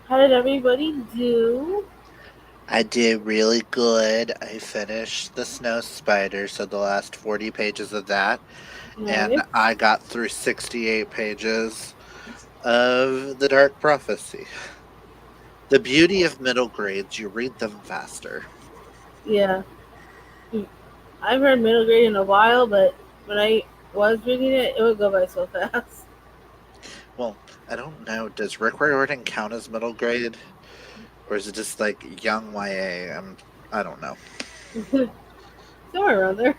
How did everybody do? I did really good. I finished The Snow Spider, so the last 40 pages of that, and Nice. I got through 68 pages of The Dark Prophecy. The beauty of middle grades, you read them faster. Yeah. Mm. I haven't read middle grade in a while, but when I was reading it, it would go by so fast. Well, I don't know. Does Rick Riordan count as middle grade? Or is it just like young YA? I don't know. Somewhere around there.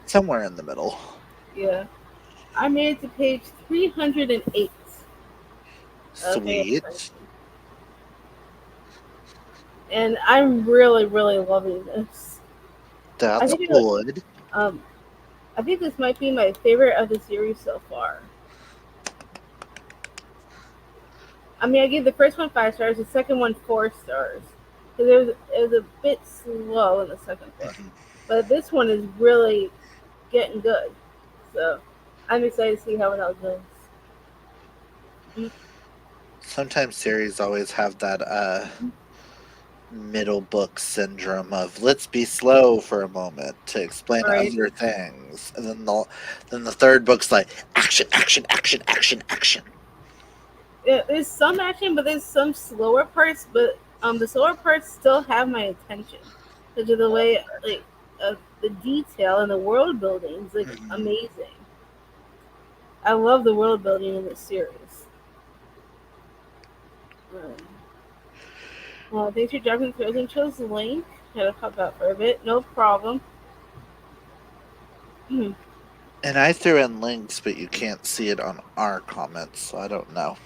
Somewhere in the middle. Yeah. I made it to page 308 of Hey Sweet. Expansion. And I'm really, really loving this. I That's think it, good. um, I think this might be my favorite of the series so far. I mean, I gave the first one 5 stars, the second one 4 stars, because it was a bit slow in the second book, Mhm. but this one is really getting good. So I'm excited to see how it all goes. Mm. Sometimes series always have that middle book syndrome of let's be slow for a moment to explain Right. other things. And then the third book's like action, action, action, action, action. Yeah, there's some action, but there's some slower parts. But the slower parts still have my attention because of the way the detail and the world building is like Mhm. amazing. I love the world building in this series. Um, well, thanks for dropping the Frozen Chills link. Had to pop out for a bit. No problem. And I threw in links, but you can't see it on our comments, so I don't know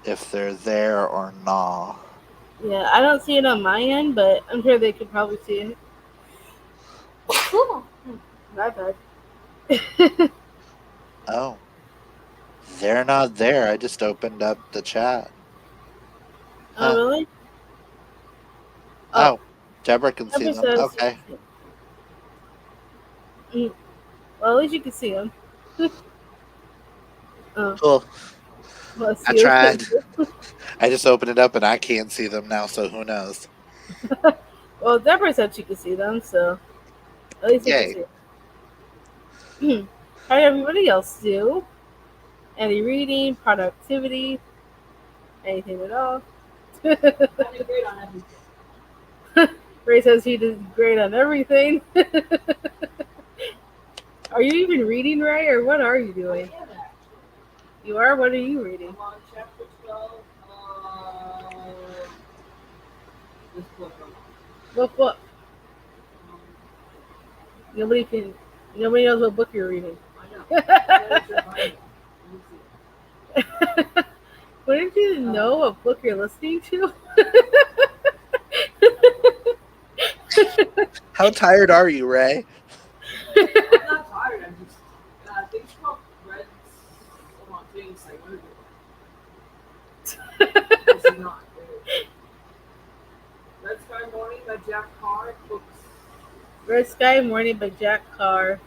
if they're there or not. Yeah, I don't see it on my end, but I'm sure they could probably see it. My bad. Oh, they're not there. I just opened up the chat. Oh, Huh. really? Oh, Oh, Deborah can see Pepper them. says you can Okay, see it. Well, at least you can see them. Oh, cool. well, I see those tried. pages. I just opened it up and I can't see them now, so who knows? Well, Deborah said she could see them, so at least they can Yay. see them. How did everybody else do? Any reading, productivity, anything at all? I did great on everything. Ray says he did great on everything. Are you even reading, Ray, or what are you I doing? am actually. You are? What are you reading? I'm on chapter 12 of this book I'm on. What book? Um, Nobody can. Nobody knows what book you're reading. I know. I should find it. Let me see Wouldn't you it. know what book you're listening to? How tired are you, Ray? I'm not tired. I'm just. I think it's called Red. Hold on, things like what is it? This is not. Red Sky Morning by Jack Carr. Books. Red Sky Morning by Jack Carr.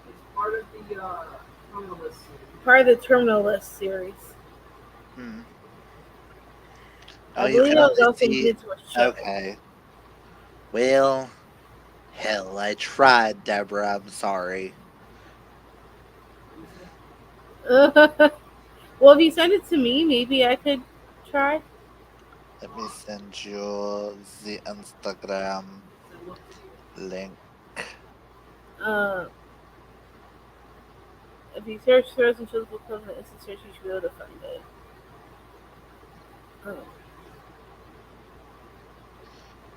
It's part of the Terminalist series. Part of the Terminal List series. Hmm. I Oh, you believe can that was only also made see. into a show. Okay. Well, hell, I tried, Deborah. I'm sorry. What do you say? Well, if you send it to me, maybe I could try. Let me send you the Instagram Does it look to you? link. Uh, if you search Frozen Children's Book Club in the instant search, you should be able to find it. Uh,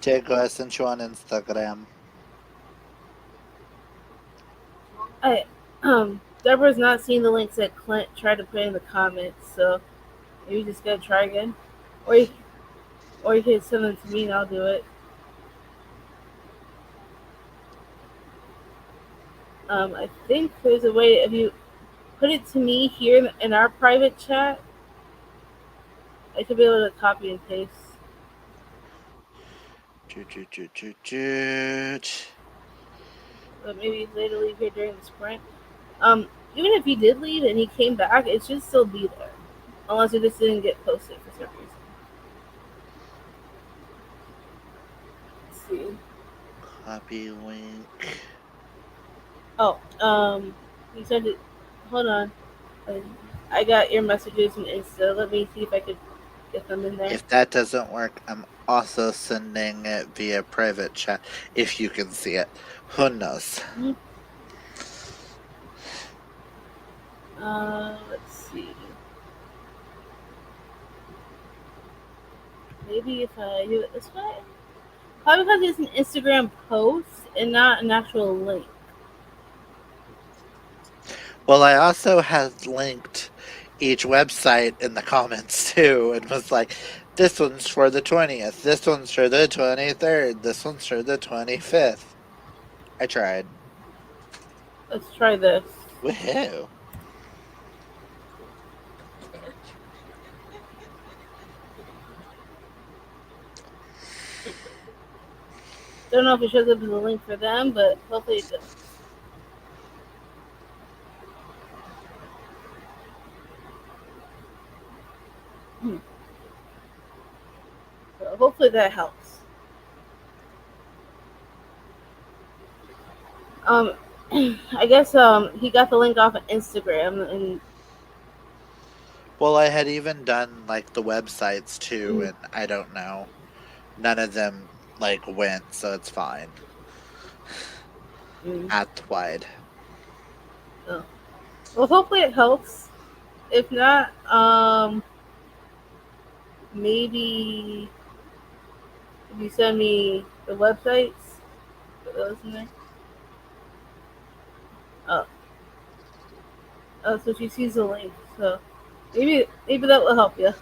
Diego, I sent you on Instagram. What's wrong? Deborah's not seeing the links that Clint tried to put in the comments, so maybe you just gotta try again, or you can send them to me and I'll do it. I think there's a way if you put it to me here in our private chat, I should be able to copy and paste. Doot, doot, doot, doot, doot. But maybe he's later leave here during the sprint. Even if he did leave and he came back, it should still be there, unless it just didn't get posted for some reason. Let's see. Copy link. Oh, you sent it. Hold on. I got your messages and Insta. Let me see if I could get them in there. If that doesn't work, I'm also sending it via private chat if you can see it. Who knows? Mhm. Let's see. Maybe if I do it this way. Probably because it's an Instagram post and not an actual link. Well, I also had linked each website in the comments too and was like, this one's for the 20th, this one's for the 23rd, this one's for the 25th. I tried. Let's try this. Woohoo. Don't know if it shows up as a link for them, but hopefully it does. Hmm. So hopefully that helps. Um, I guess he got the link off of Instagram and Well, I had even done like the websites too, mm, and I don't know. None of them like went, so it's fine. mm, At wide. oh. Well, hopefully it helps. If not, maybe if you send me the websites, put those in there. Oh, oh, so she sees the link. So maybe that will help you.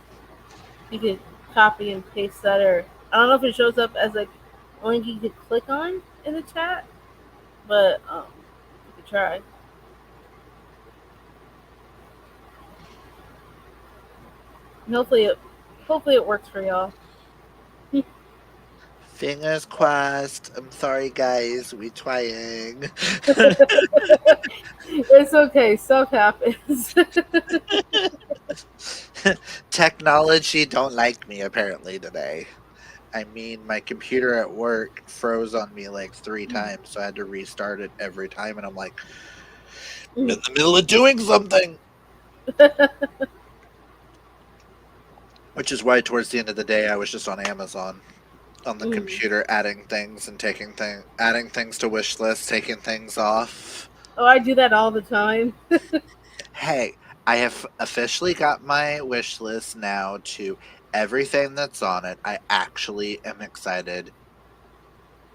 You could copy and paste that, or I don't know if it shows up as like a link you could click on in the chat, but you could try. And hopefully it works for y'all. Fingers crossed. I'm sorry, guys. We trying. It's okay. Stuff happens. Technology don't like me apparently today. I mean, my computer at work froze on me like 3 times, so I had to restart it every time. And I'm like, I'm in the middle of doing something. Which is why, towards the end of the day, I was just on Amazon on the Mm. computer, adding things and adding things to wish lists, taking things off. Oh, I do that all the time. Hey, I have officially got my wish list now to everything that's on it. I actually am excited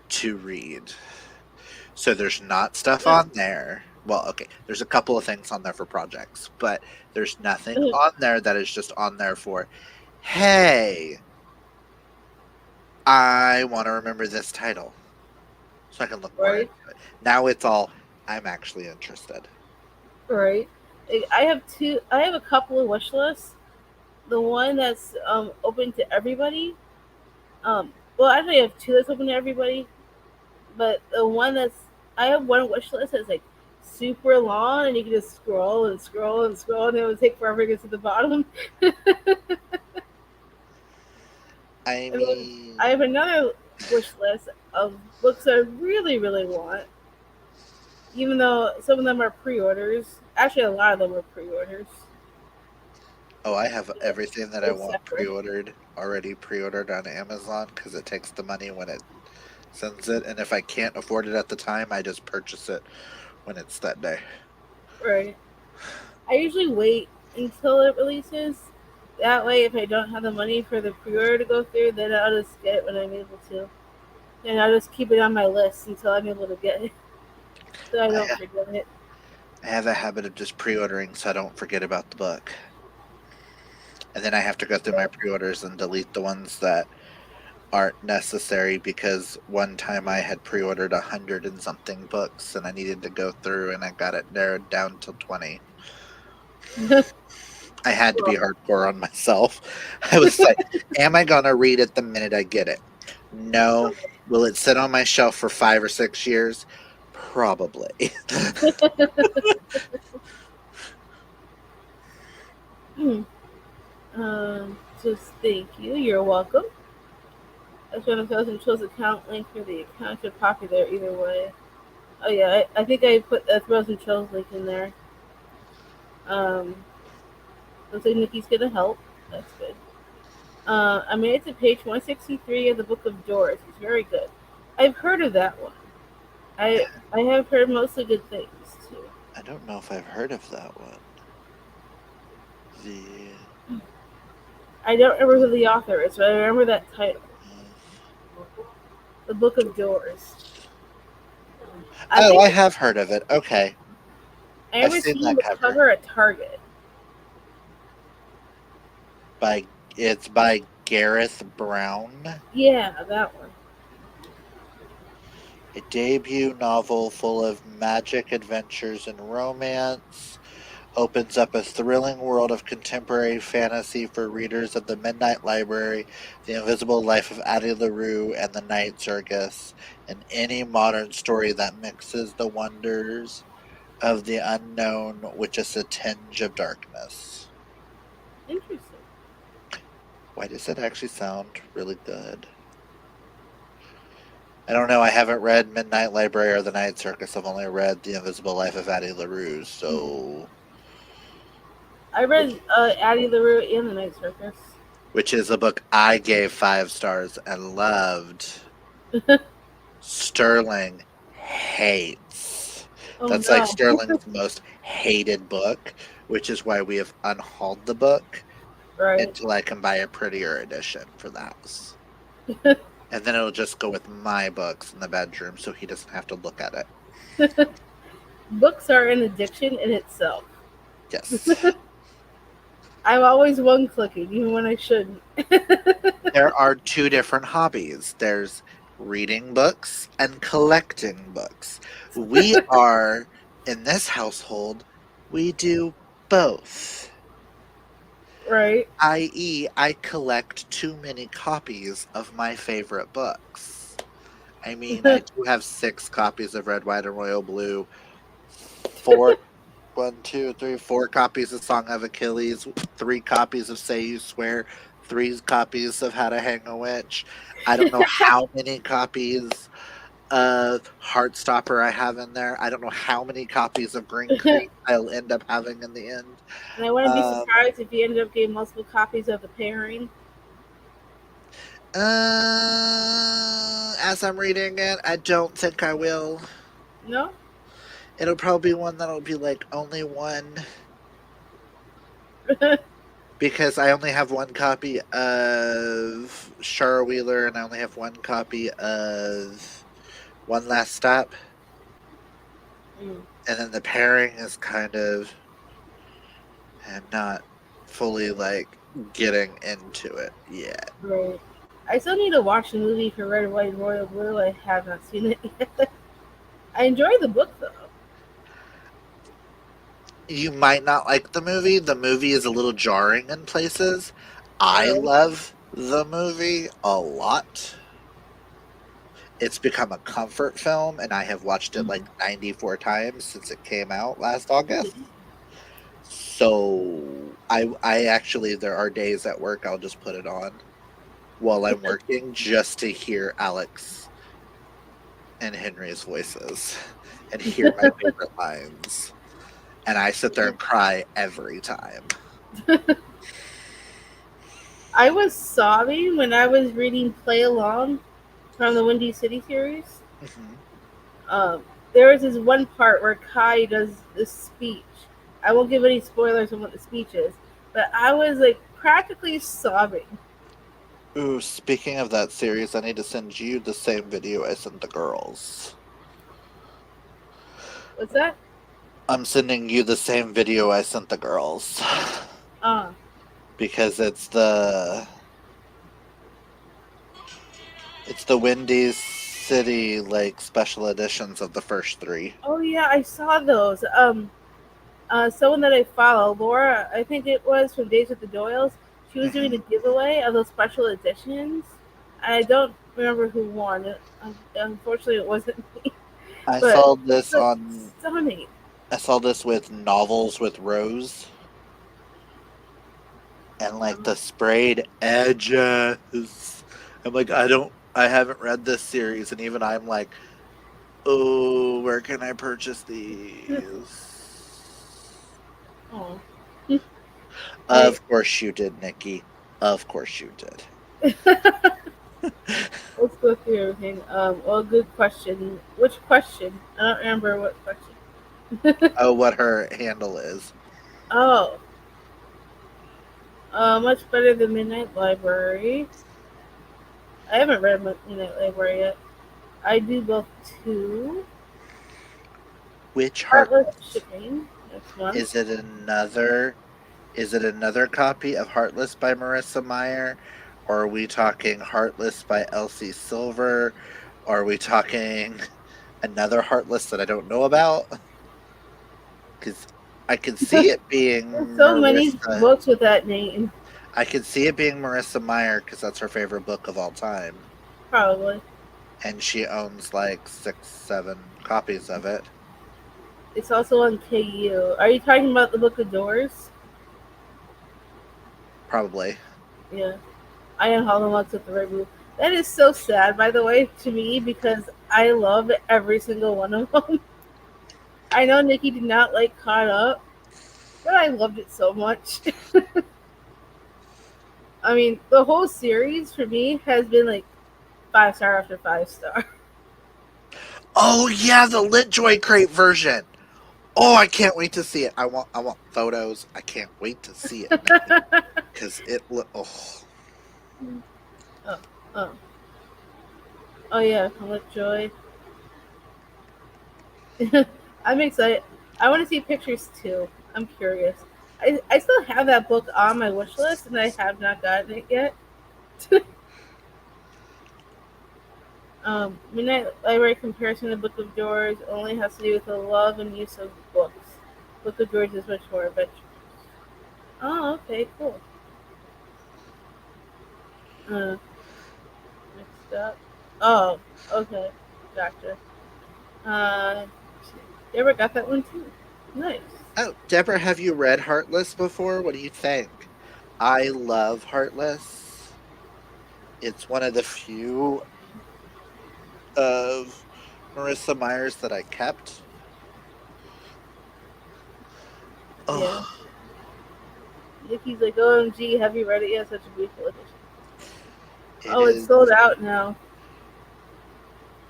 to read. So there's not stuff on there. Well, okay, there's a couple of things on there for projects, but there's nothing on there that is just on there for, hey, I want to remember this title so I can look more Right, into it. Now it's all, I'm actually interested. right. I have two. I have a couple of wish lists. The one that's open to everybody. Well, actually, I have two that's open to everybody. but the one that's I have one wish list that's like super long, and you can just scroll and scroll and scroll, and it would take forever to get to the bottom. And I then I have mean, another wish list of books I really, really want, even though some of them are pre-orders. Actually, a lot of them are pre-orders. oh, I have Yeah, everything that I they're want separate. already pre-ordered on Amazon because it takes the money when it sends it, and if I can't afford it at the time, I just purchase it when it's that day. Right. I usually wait until it releases. That way, if I don't have the money for the pre-order to go through, then I'll just get it when I'm able to. And I'll just keep it on my list until I'm able to get it, so I I don't ha- forget it. I have a habit of just pre-ordering so I don't forget about the book, and then I have to go through my pre-orders and delete the ones that aren't necessary because one time I had pre-ordered 100 and something books and I needed to go through and I got it narrowed down to 20. I had to be Well, hardcore on myself. I was like, am I going to read it the minute I get it? No. Will it sit on my shelf for 5 or 6 years? Probably. just thank you. You're welcome. I was trying to tell some Chill's account link for the account should pop you there either way. Oh yeah, I think I put a Throws and Chills link in there. Um, looks like Nikki's gonna help. That's good. I made it to page 163 of the Book of Doors. It's very good. I've heard of that one. I have heard mostly good things too. I don't know if I've heard of that one. The I don't remember who the author is, but I remember that title, uh, The Book of Doors. I Oh, think I have heard of it. Okay. I I've remember seen seeing that the cover. cover at Target. By It's by Gareth Brown. Yeah, that one. A debut novel full of magic, adventures, and romance. Opens up a thrilling world of contemporary fantasy for readers of The Midnight Library, The Invisible Life of Addie LaRue, and The Night Circus, and any modern story that mixes the wonders of the unknown with just a tinge of darkness. Interesting. Why does it actually sound really good? I don't know. I haven't read Midnight Library or The Night Circus. I've only read The Invisible Life of Addie LaRue. So, I which read Addie LaRue and the Night Circus. which is a book I gave 5 stars and loved. Sterling hates. Oh That's like no. Sterling's most hated book, which is why we have unhauled the book Right. until I can buy a prettier edition for the house. And then it'll just go with my books in the bedroom so he doesn't have to look at it. Books are an addiction in itself. Yes. I'm always one clicking, even when I shouldn't. There are two different hobbies. There's reading books and collecting books. We are in this household, we do both. Right. I.e., I collect too many copies of my favorite books. I mean, I do have 6 copies of Red, White, and Royal Blue, four, 4 copies of Song of Achilles, 3 copies of Say You Swear, 3 copies of How to Hang a Witch. I don't know how many copies of Heartstopper I have in there. I don't know how many copies of Green And Creek I'll end up having in the end. I wouldn't be Um, surprised if you ended up getting multiple copies of The Pairing. as I'm reading it, I don't think I will. No? It'll probably be one that'll be like only one because I only have 1 copy of Shara Wheeler and I only have 1 copy of One Last Stop. Mm, And then the pairing is kind of, I'm not fully like getting into it yet. right. I still need to watch the movie for Red, White, and Royal Blue. I have not seen it yet. I enjoy the book though. You might not like the movie. The movie is a little jarring in places. I Right. love the movie a lot. it's become a comfort film, and I have watched it like 94 times since it came out last August. So I actually there are days at work I'll just put it on while I'm working just to hear Alex and Henry's voices and hear my favorite lines. And I sit there and cry every time. I was sobbing when I was reading Play Along from the Windy City series. Mhm. Um, there was this one part where Kai does this speech. I won't give any spoilers on what the speech is, but I was like practically sobbing. Ooh, speaking of that series, I need to send you the same video I sent the girls. What's that? I'm sending you the same video I sent the girls. Uh, Because it's the Windy City like special editions of the first three. oh yeah, I saw those. Someone that I follow, Laura, I think it was from Days with the Doyles. She was doing a Mhm. giveaway of those special editions. I don't remember who won. Unfortunately, it wasn't me, I but saw it this was on stunning. I saw this with Novels with Rose and like Um, the sprayed edges. I'm like, I haven't read this series, and even I'm like, oh, where can I purchase these? oh, I Of course you did, Nikki. Of course you did. let's go through everything. Well, good question. Which question? I don't remember what question. Oh, what her handle is. Oh, much better than Midnight Library. I haven't read Midnight Library yet. I do both too. Which Heartless Heartless? Shipping. That's one. Is it another is it another copy of Heartless by Marissa Meyer? Or are we talking Heartless by Elsie Silver? Or are we talking another Heartless that I don't know about? Because I could see it being There's so many Marissa. books with that name. I could see it being Marissa Meyer because that's her favorite book of all time. Probably. And she owns like 6, 7 copies of it. It's also on KU. Are you talking about the Book of Doors? Probably. Yeah. I am Hollow with the Red Blue. That is so sad, by the way, to me because I love every single one of them. I know Nikki did not like Caught Up, but I loved it so much. I mean, the whole series for me has been like 5 star after 5 star. Oh yeah, the Lit Joy Crate version. Oh, I can't wait to see it. I want photos. I can't wait to see it, Nikki. Because oh. oh, oh, oh yeah, how much joy! I'm excited. I want to see pictures too. I'm curious. I still have that book on my wish list, and I have not gotten it yet. Midnight Library comparison to Book of Doors only has to do with the love and use of books. Book of Doors is much more adventurous. Oh, okay, cool. Uh, Next up. Oh, okay, gotcha. Uh, Deborah got that one too. Nice. Oh, Deborah, have you read Heartless before? What do you think? I love Heartless. It's one of the few of Marissa Myers that I kept. Yeah. Oh, Nikki's like, OMG, have you read it yet? Such a beautiful edition. it Oh, it's is. sold out now.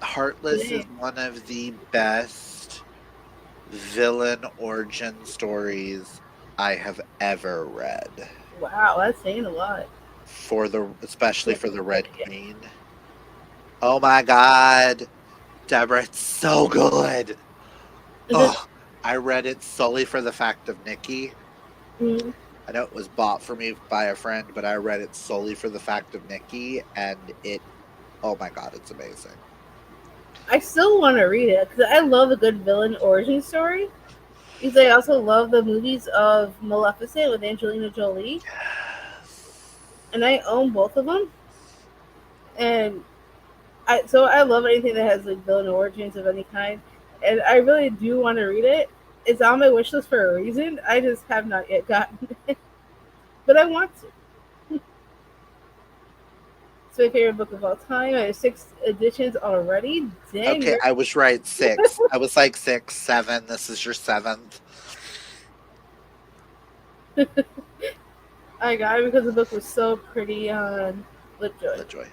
Heartless is Dang. one of the best villain origin stories I have ever read. Wow, that's saying a lot. Especially Yeah, for the read Red it Queen. Oh my god, Deborah, it's so good. yet. Oh, I read it solely for the fact of Nikki. Mm. I know it was bought for me by a friend, but I read it solely for the fact of Nikki, and oh my god, it's amazing. I still want to read it because I love a good villain origin story. Because I also love the movies of Maleficent with Angelina Jolie, Yes. and I own both of them. And I love anything that has like villain origins of any kind, and I really do want to read it. It's on my wish list for a reason. I just have not yet gotten it, but I want to. It's my favorite book of all time. I have 6 editions already. Dang, Okay, girl. I was right. 6. I was like 6, 7. This is your 7th. I got it because the book was so pretty on Lipjoy. LaJoy.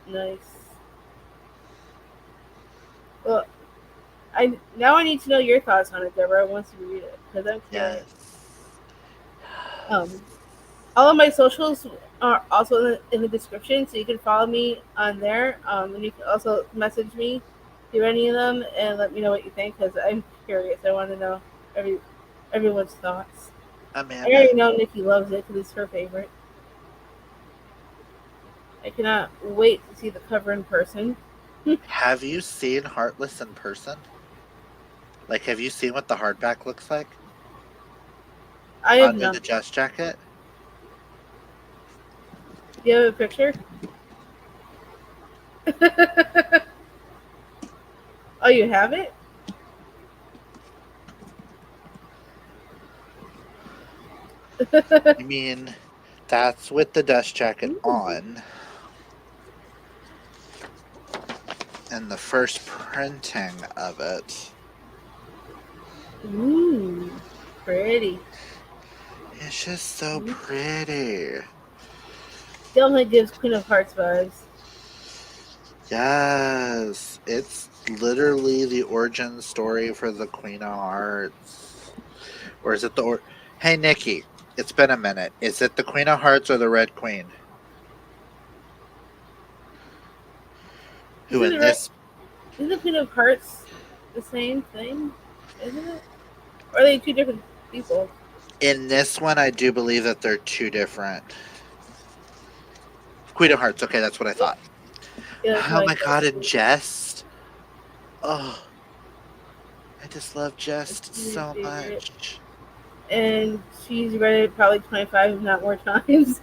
Nice. Well, I need to know your thoughts on it, Deborah. Once you read it, because I'm curious. Yes. Um, all of my socials are also in the description, so you can follow me on there. And you can also message me through any of them and let me know what you think, because I'm curious. I want to know every everyone's thoughts. I Amanda, already know Nikki loves it because it's her favorite. I cannot wait to see the cover in person. have you seen Heartless in person? Like, have you seen what the hardback looks like I have under not. the Just Jacket? Do you have a picture? Oh, you have it? I mean, that's with the Dust Jacket Ooh. on, and the first printing of it. Ooh, pretty. It's just so Ooh. pretty. Definitely gives Queen of Hearts vibes. Yes, it's literally the origin story for the Queen of Hearts. Or is it the Hey Nikki, it's been a minute. Is it the Queen of Hearts or the Red Queen? Who Isn't in the red? this Isn't the Queen of Hearts the same thing? Isn't it? Or are they two different people? one I do believe that they're two different. Queen of Hearts, okay, that's what I Yeah, thought. yeah, that's Oh my my god, and question. Jest. Oh, I just love It's Jest my so favorite. much. And she's read it probably 25, if not more times.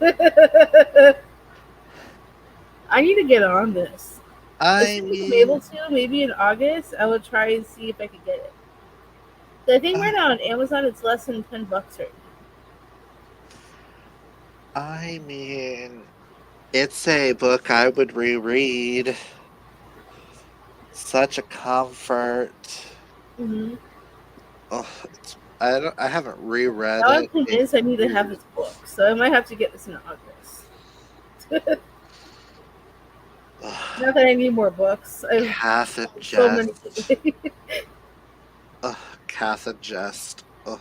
I need to get on this. As I soon as I'm able mean, to, maybe in August, I will try and see if I could get it. So I think right uh, now on Amazon it's less than $10 right I mean, it's a book I would reread. Such a comfort. now. Oh, I haven't reread Now I'm it in convinced I need to have years. this book, so I might have to get this in August. Ugh, Not that I need more books. I have Kath and so many. Jest. Ugh, Kath and Jest. Ugh.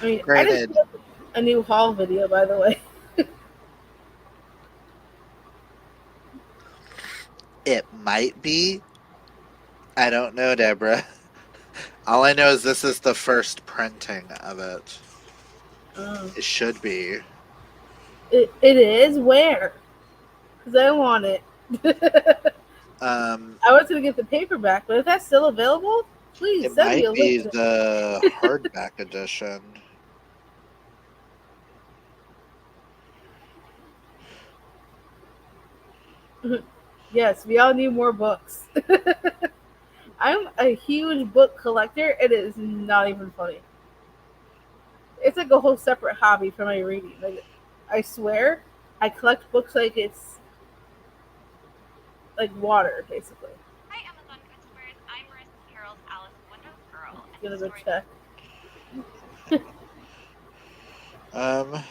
I mean, I just put Granted, up a new haul video, by the way. it might be. I don't know, Deborah. All I know is this is the first printing of it. Um, It should be. it is where because I want it. Um, I was gonna get the paperback, but if that's still available, please it send me might a link. be the hardback edition. Yes, we all need more books. I'm a huge book collector. It is not even funny. It's like a whole separate hobby from my reading. Like, I swear, I collect books like it's like water, basically. Gonna go check. Um,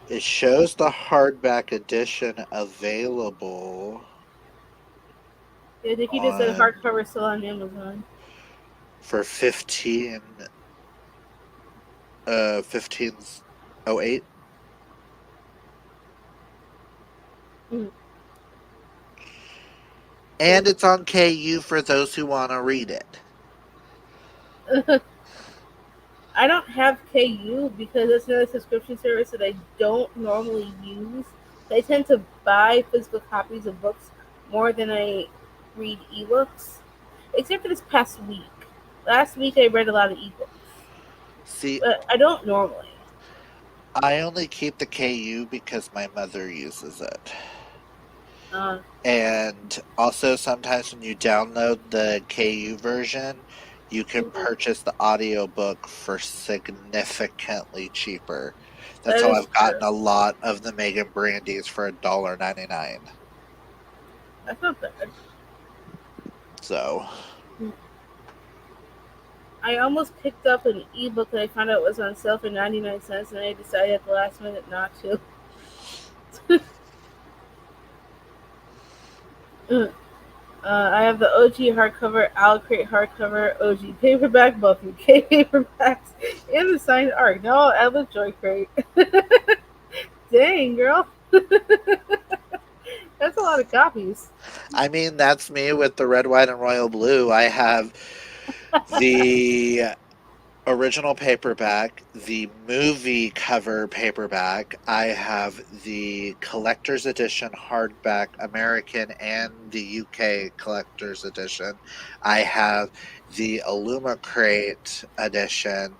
it shows the hardback edition available Yeah, Nikki just said on hardcover still on Amazon. for 1508, Mm. and it's on KU for those who want to read it. I don't have KU because it's another subscription service that I don't normally use. I tend to buy physical copies of books more than I read ebooks, except for this past week. Last week I read a lot of ebooks, See, but I don't normally. I only keep the KU because my mother uses it. Uh, And also, sometimes when you download the KU version, you can mhm. purchase the audiobook for significantly cheaper. That's That how is I've gotten true. a lot of the Megan Brandy's for $1.99. That's not bad. So, I almost picked up an ebook that I found out was on sale for 99 cents, and I decided at the last minute not to. I have the OG hardcover, Owl Crate hardcover, OG paperback, both UK paperbacks, and the signed art. No, I love Joy Crate. Dang, girl. That's a lot of copies. I mean, that's me with the red, white, and royal blue. I have the original paperback, the movie cover paperback. I have the collector's edition hardback American and the UK collector's edition. I have the Illuma Crate edition,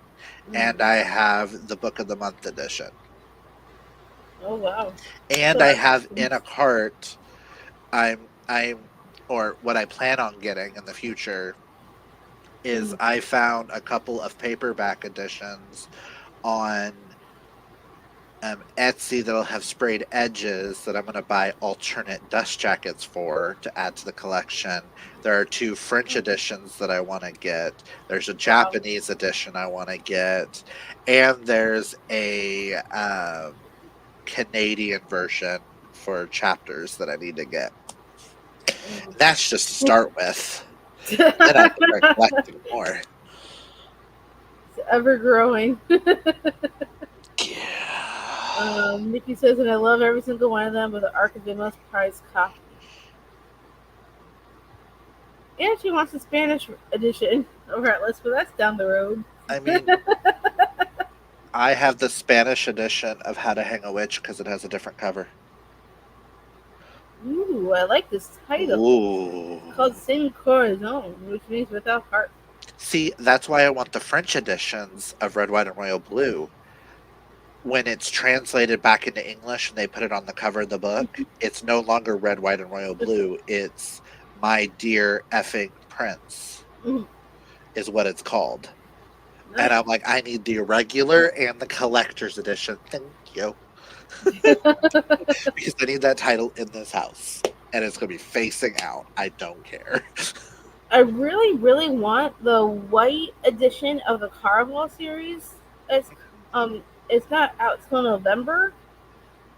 Mm. and I have the Book of the Month edition. Oh, wow. That's a And I lot have of in a cart, I'm or what I plan on getting in the future is copies. I found a couple of paperback editions on Etsy that'll have sprayed edges that I'm going to buy alternate dust jackets for to add to the collection. There are two French editions that I want to get. There's a Wow. Japanese edition I want to get, and there's a Canadian version for chapters that I need to get. And that's just to start with. Then I can start It's collecting more. ever growing. Yeah. Nikki says, and I love every single one of them, but the Ark of the most prized copy. And she wants the Spanish edition of Heartless, but that's down the road. I mean, I have the Spanish edition of How to Hang a Witch because it has a different cover. Ooh, I like this title. It's Ooh. called Sin Corazon, which means without heart. See, that's why I want the French editions of Red, White, and Royal Blue. When it's translated back into English and they put it on the cover of the book, it's no longer Red, White, and Royal Blue. It's My Dear Effing Prince, Mm, is what it's called. And nice. I'm like, I need the regular and the collector's edition. Thank you. Because I need that title in this house. And it's going to be facing out. I don't care. I really, really want the white edition of the Caraval series. It's it's not out till November.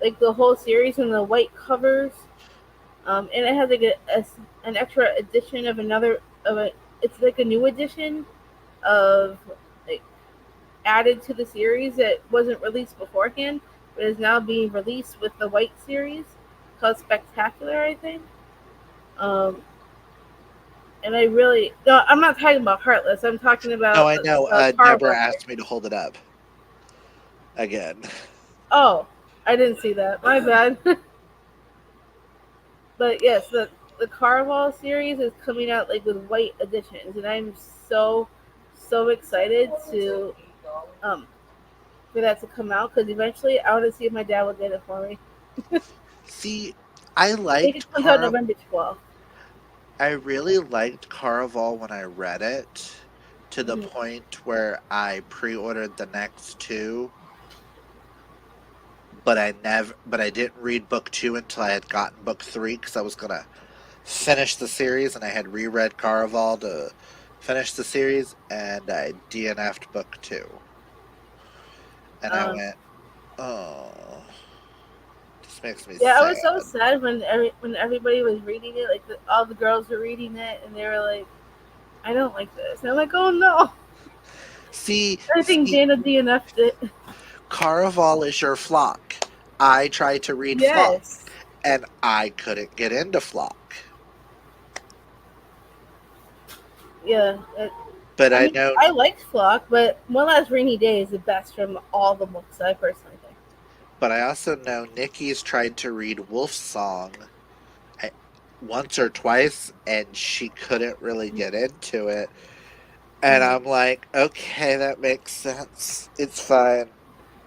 Like the whole series and the white covers. And it has like an extra edition of another of a. It's like a new edition of like added to the series that wasn't released beforehand, but is now being released with the white series called Spectacular, I think. Um, and I really no, I'm not talking about Heartless. I'm talking No, about I know. the Deborah Caraval series. asked me to hold it up again. Oh, I didn't see that. My bad. But yes, the Caraval series is coming out like with white editions, and I'm so excited to um for that to come out because eventually I want to see if my dad will get it for me. See, I I think it liked comes out Car. November 12th. I really liked Caraval when I read it, to the Mhm. point where I pre-ordered the next two, but I didn't read book two until I had gotten book three because I was gonna finish the series, and I had reread Caraval to finish the series, and I DNF'd book two, and I Um, went, oh, this makes me yeah, I sad. was so sad when when everybody was reading it. Like all the girls were reading it, and they were like, "I don't like this." And I'm like, "Oh no!" See, I think see, Dana DNF'd it. Caraval is your flock. I tried to read Flock, Yes. and I couldn't get into Flock. Yeah. But I I mean, know, I liked Flock, but One Last Rainy Day is the best from all the books. I personally think. but I also know Nikki's tried to read Wolf's Song eh, once or twice, and she couldn't really get into it. And Mm. I'm like, okay, that makes sense. It's fine.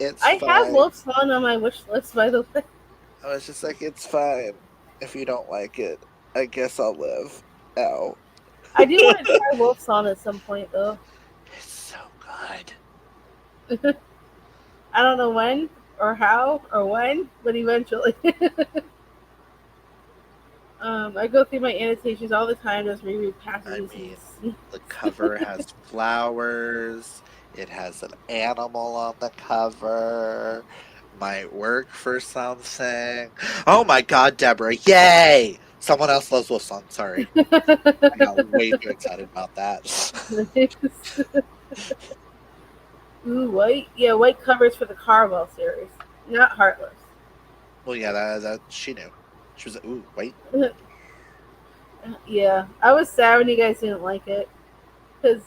It's I have fine. Wolf Song on my wish list, by the way. I was just like, it's fine. If you don't like it, I guess I'll live. Ow. I do want to try Wolf Song at some point, though. It's so good. I don't know when or how or when, but eventually. I go through my annotations all the time, just reread I passages and mean, scenes. the cover has flowers. It has an animal on the cover. Might work for something. Oh my god, Deborah. Yay! Someone else loves Wolf Song. Sorry. I got way too excited about that. Nice. Ooh, white. Yeah, white covers for the Carvel series, not Heartless. Well, yeah, that she knew. She was like, ooh, wait. Yeah, I was sad when you guys didn't like it because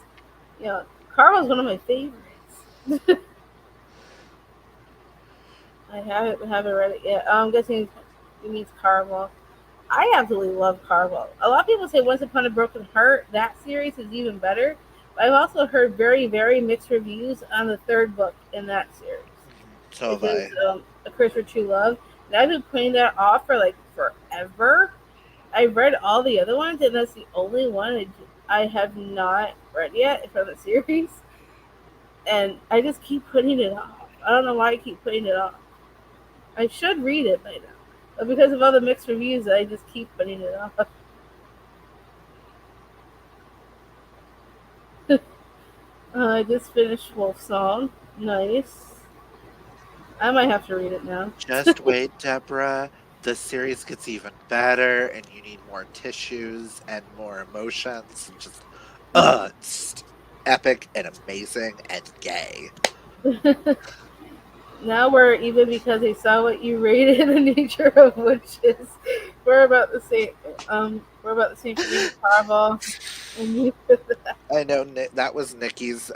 you know Carvel's one of my favorites. I haven't read it yet. I'm guessing it means Carvel. I absolutely love Carvel. A lot of people say Once Upon a Broken Heart, that series is even better. But I've also heard very, very mixed reviews on the third book in that series, So which have is I. A Curse for True Love. And I've been putting that off for like forever. I've read all the other ones, and that's the only one I have not read yet from the series. And I just keep putting it off. I don't know why I keep putting it off. I should read it by now. But because of all the mixed reviews, I just keep putting it off. I just finished Wolf Song. Nice. I might have to read it now. Just wait, Deborah. The series gets even better, and you need more tissues and more emotions, and just, it's epic and amazing and gay. Now we're even because I saw what you rated the nature of witches. We're about the same. We're about the same for me with Carvel and you. I know that was Nikki's.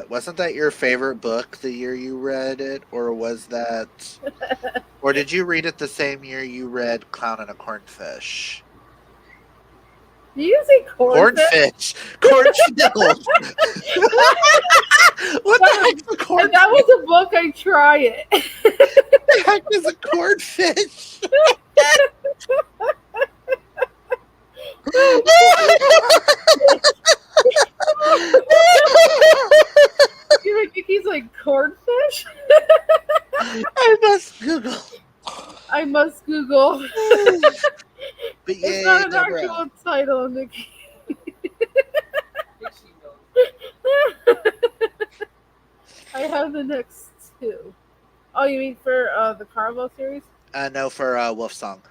Wasn't that your favorite book the year you read it, or was that, or did you read it the same year you read Clown and a Cornfish? Do you say cornfish? Cornfish, cornfield. What the But heck's a if that cornfish? was a book, I'd try it. The heck is a cornfish? You think he's like cornfish? I must Google. I must Google. But It's yay, not an Deborah. actual title, Nikki. Dixie knows. I have the next two. Oh, you mean for the Carvel series? No, for Wolf Song.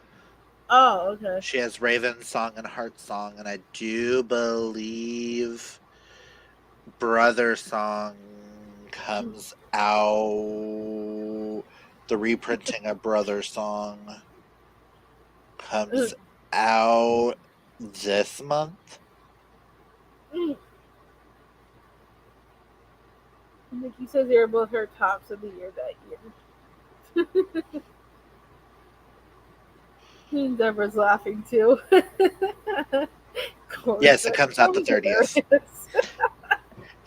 Oh, okay. She has Raven Song and Heart Song, and I do believe Brother Song comes out. The reprinting of Brother Song comes out this month. Nikki says they were both her tops of the year that year. And Deborah's laughing too. Yes, it Cornfish. comes out Oh, the 30th. hilarious.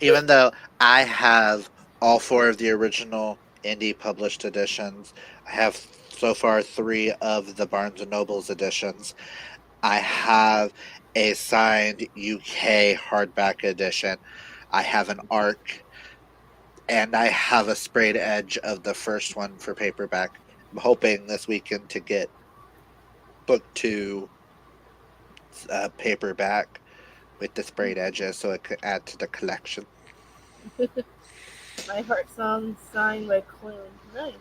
Even though I have all four of the original indie published editions, I have so far three of the Barnes and Nobles editions. I have a signed UK hardback edition. I have an ARC, and I have a sprayed edge of the first one for paperback. I'm hoping this weekend to get book two paperback with the sprayed edges so it could add to the collection. My heart song signed by Clint. Nice.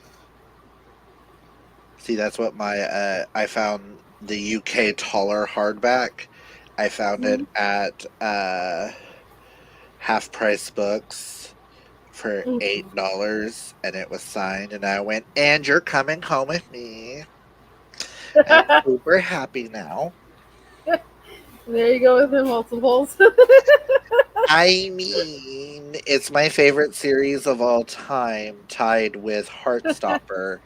See, that's what my I found the UK taller hardback. I found it at Half Price Books for $8, and it was signed. And I went, "And you're coming home with me." I'm super happy now. There you go with the multiples. I mean, it's my favorite series of all time, tied with Heartstopper,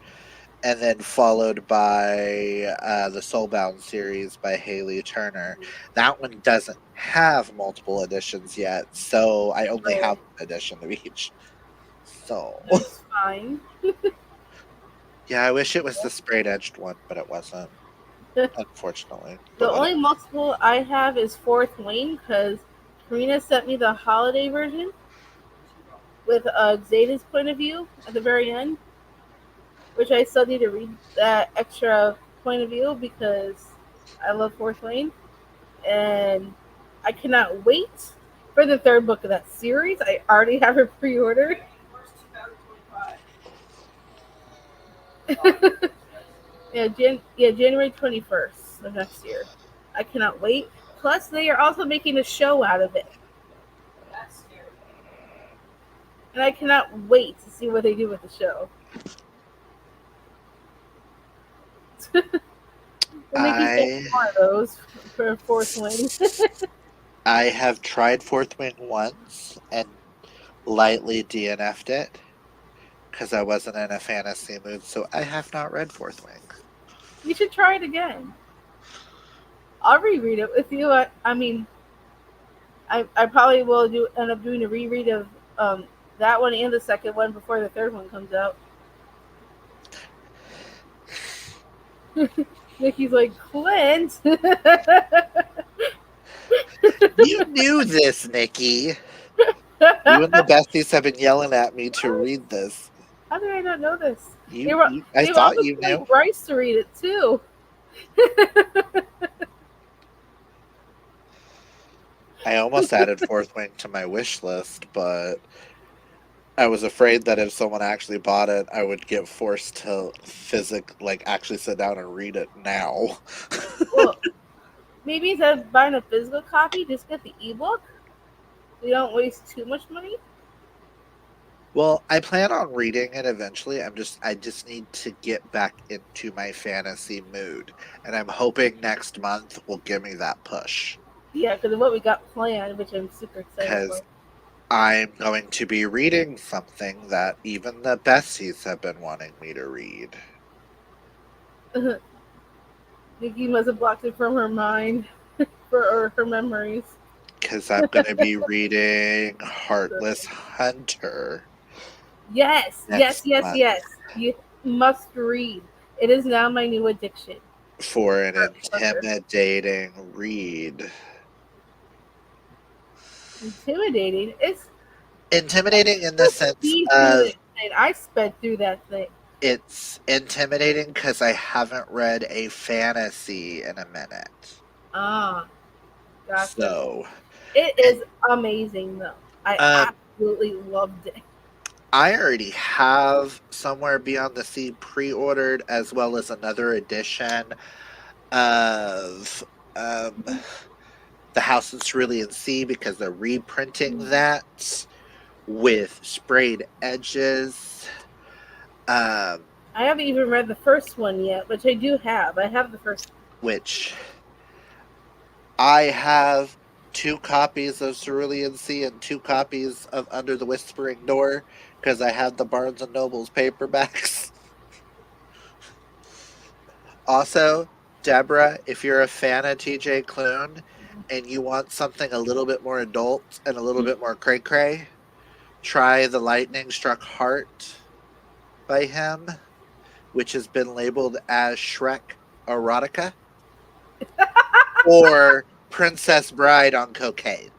and then followed by the Soulbound series by Haley Turner. That one doesn't have multiple editions yet, so I only have Right. one edition of each. So, That's fine. yeah, I wish it was the sprayed edged one, but it wasn't, The unfortunately. But only whatever. multiple I have is Fourth Wing because Karina sent me the holiday version with Zeta's point of view at the very end, which I still need to read that extra point of view because I love Fourth Wing, and I cannot wait for the third book of that series. I already have it pre-ordered. January 1st, 2025. Yeah, January 21st of next year. I cannot wait. Plus, they are also making a show out of it, That's scary. and I cannot wait to see what they do with the show. They're making so I many more of those for Fourth Wing. I have tried Fourth Wing once and lightly DNF'd it because I wasn't in a fantasy mood, so I have not read Fourth Wing. You should try it again. I'll reread it with you. I mean, I probably will end up doing a reread of um, that one and the second one before the third one comes out. Nikki's like, Clint. You knew this, Nikki. You and the besties have been yelling at me to What? read this. How did I not know this? They You, were you I they thought also you like knew. Bryce to read it too. I almost added Fourth Wing to my wish list, but I was afraid that if someone actually bought it, I would get forced to actually sit down and read it now. Well, maybe instead of buying a physical copy, just get the ebook. We don't waste too much money. Well, I plan on reading it eventually. I just need to get back into my fantasy mood, and I'm hoping next month will give me that push Yeah, because of what we got planned, which I'm super excited for. cuz I'm going to be reading something that even the besties have been wanting me to read. Nikki must have blocked it from her mind for or her memories. Cuz I'm going to be reading So, Heartless Hunter yes, yes, next yes, month yes. You must read. It is now my new addiction. for an Heartless Hunter. intimidating read. Intimidating. Intimidating in the You sense speed through of that thing. I sped through that thing. it's intimidating because I haven't read a fantasy in a minute. Ah, gotcha. So, It and is amazing though. I um, absolutely loved it. I already have Somewhere Beyond the Sea pre-ordered, as well as another edition of um, The House in Cerulean Sea because they're reprinting that with sprayed edges. Um, I haven't even read the first one yet, which I do have. I have the first. which I have two copies of Cerulean Sea and two copies of Under the Whispering Door because I had the Barnes and Nobles paperbacks. Also, Deborah, if you're a fan of TJ Klune and you want something a little bit more adult and a little bit more cray cray, try The Lightning Struck Heart by him, which has been labeled as Shrek erotica or Princess Bride on cocaine.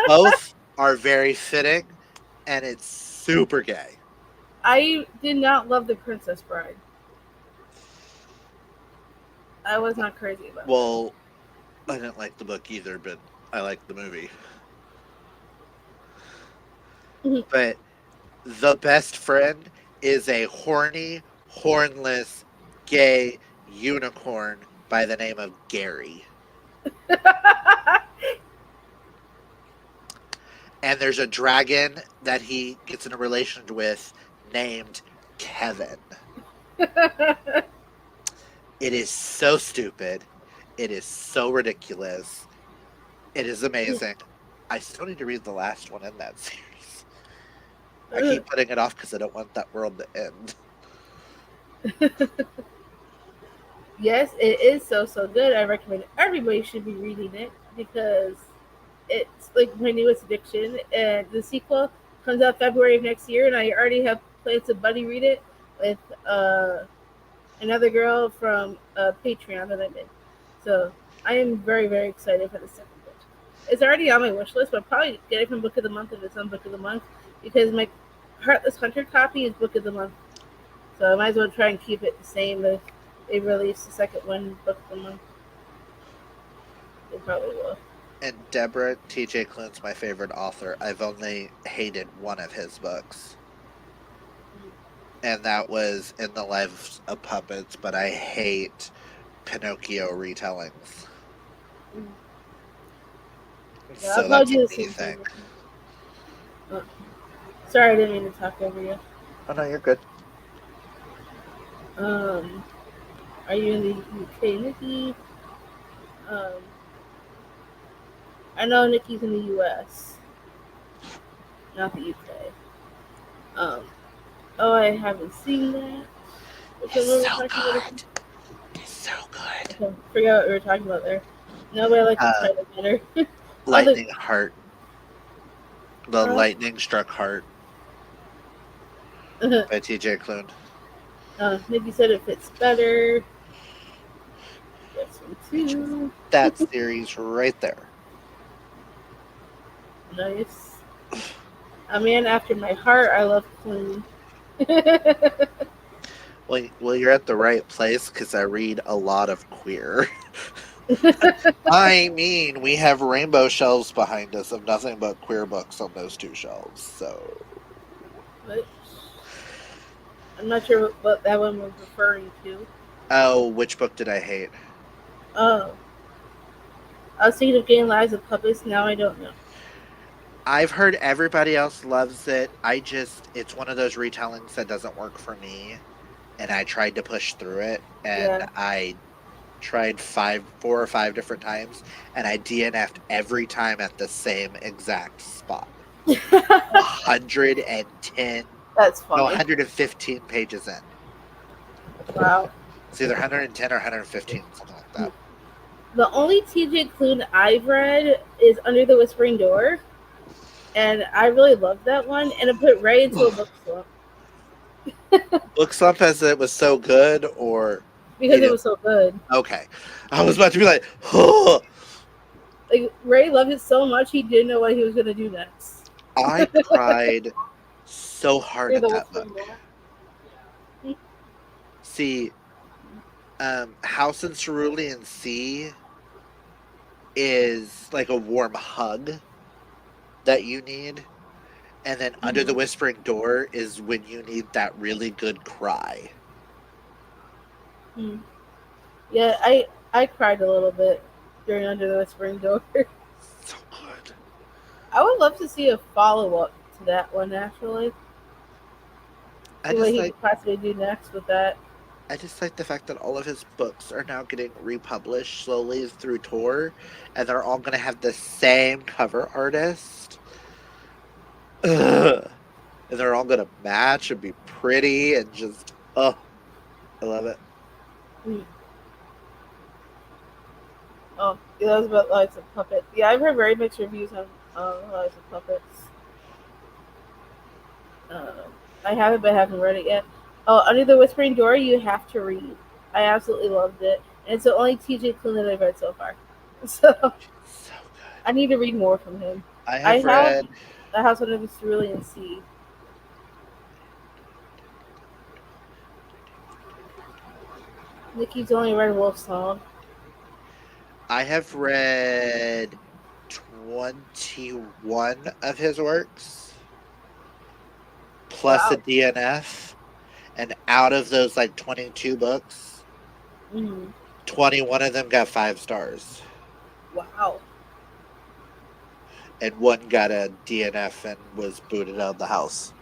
Both are very fitting, and it's super gay. I did not love the Princess Bride. I was not crazy about Well, I didn't like the book either, but I liked the movie. that. But the best friend is a horny, hornless, gay unicorn by the name of Gary. And there's a dragon that he gets in a relation with named Kevin. It is so stupid. It is so ridiculous. It is amazing. I still need to read the last one in that series. I keep putting it off because I don't want that world to end. Yes, it is so good. I recommend everybody should be reading it because it's like my newest addiction. And the sequel, Comes out February of next year, and I already have plans to buddy read it with another girl from Patreon that I'm in. So I am very, very excited for the second book. It's already on my wish list, but I'll probably get it from Book of the Month if it's on Book of the Month because my Heartless Hunter copy is Book of the Month. So I might as well try and keep it the same if they release the second one Book of the Month. They probably will. And Deborah T.J. Clint's my favorite author. I've only hated one of his books, and that was In the Lives of Puppets, but I hate Pinocchio retellings. Mm. Yeah, I'll So probably that's a do the me same thing. thing. Uh, Sorry, I didn't mean to talk over you. Oh, no, you're good. Um, are you in the UK, Nikki? Um, I know Nikki's in the US, not the UK. Um, oh, I haven't seen that. Which It's one were we so talking about? good. It's so good. Okay, forget what we were talking about there. No, but I like the Uh, title better. oh, the Lightning Heart. The uh, Lightning Struck Heart by T.J. Klune. Nikki said it fits better. This one Which too. that series right there. Nice. A man after my heart. I love Queen. Well, you're at the right place because I read a lot of queer. I mean, we have rainbow shelves behind us of nothing but queer books on those two shelves. So, But I'm not sure what that one was referring to. oh, which book did I hate? Oh, I was thinking of Getting Lives of Puppets. Now I don't know. I've heard everybody else loves it. It's one of those retellings that doesn't work for me. And I tried to push through it, and Yeah. I tried 4 or 5 different times, and I DNF'd every time at the same exact spot. 110, That's no, funny. 115 pages in. Wow. It's either 110 or 115, something like that. The only TJ Klune I've read is Under the Whispering Door, and I really loved that one. And it put Ray into a book slump Book slump as it was so good, or he because it didn't. was so good. Okay, I was about to be like, oh, Like Ray loved it so much he didn't know what he was gonna do next. I cried so hard Under at the that Whispering book. Door. See, House and Cerulean Sea is like a warm hug that you need. And then Under the Mm-hmm. Whispering Door is when you need that really good cry. Mm. Yeah, I cried a little bit during Under the Whispering Door. So good. I would love to see a follow up to that one actually. I See what just he like could possibly do next with that. I just like the fact that all of his books are now getting republished slowly through Tor, and they're all gonna have the same cover artist. Ugh. And they're all gonna match and be pretty and just I love it. Mm. Oh, yeah, that was about Lives of Puppets. Yeah, I've heard very mixed reviews on Lives of Puppets. Uh, I haven't, but haven't read it yet. Oh, Under the Whispering Door, you have to read. I absolutely loved it, and it's the only TJ Klune that I've read so far. So So I good. need to read more from him. I I have have read The House Under the Cerulean Sea. Nikki's only read Wolf Song. I have read 21 of his works plus a Wow. DNF, and out of those like 22 books, Mm. 21 of them got 5 stars, Wow. and one got a DNF and was booted out of the house.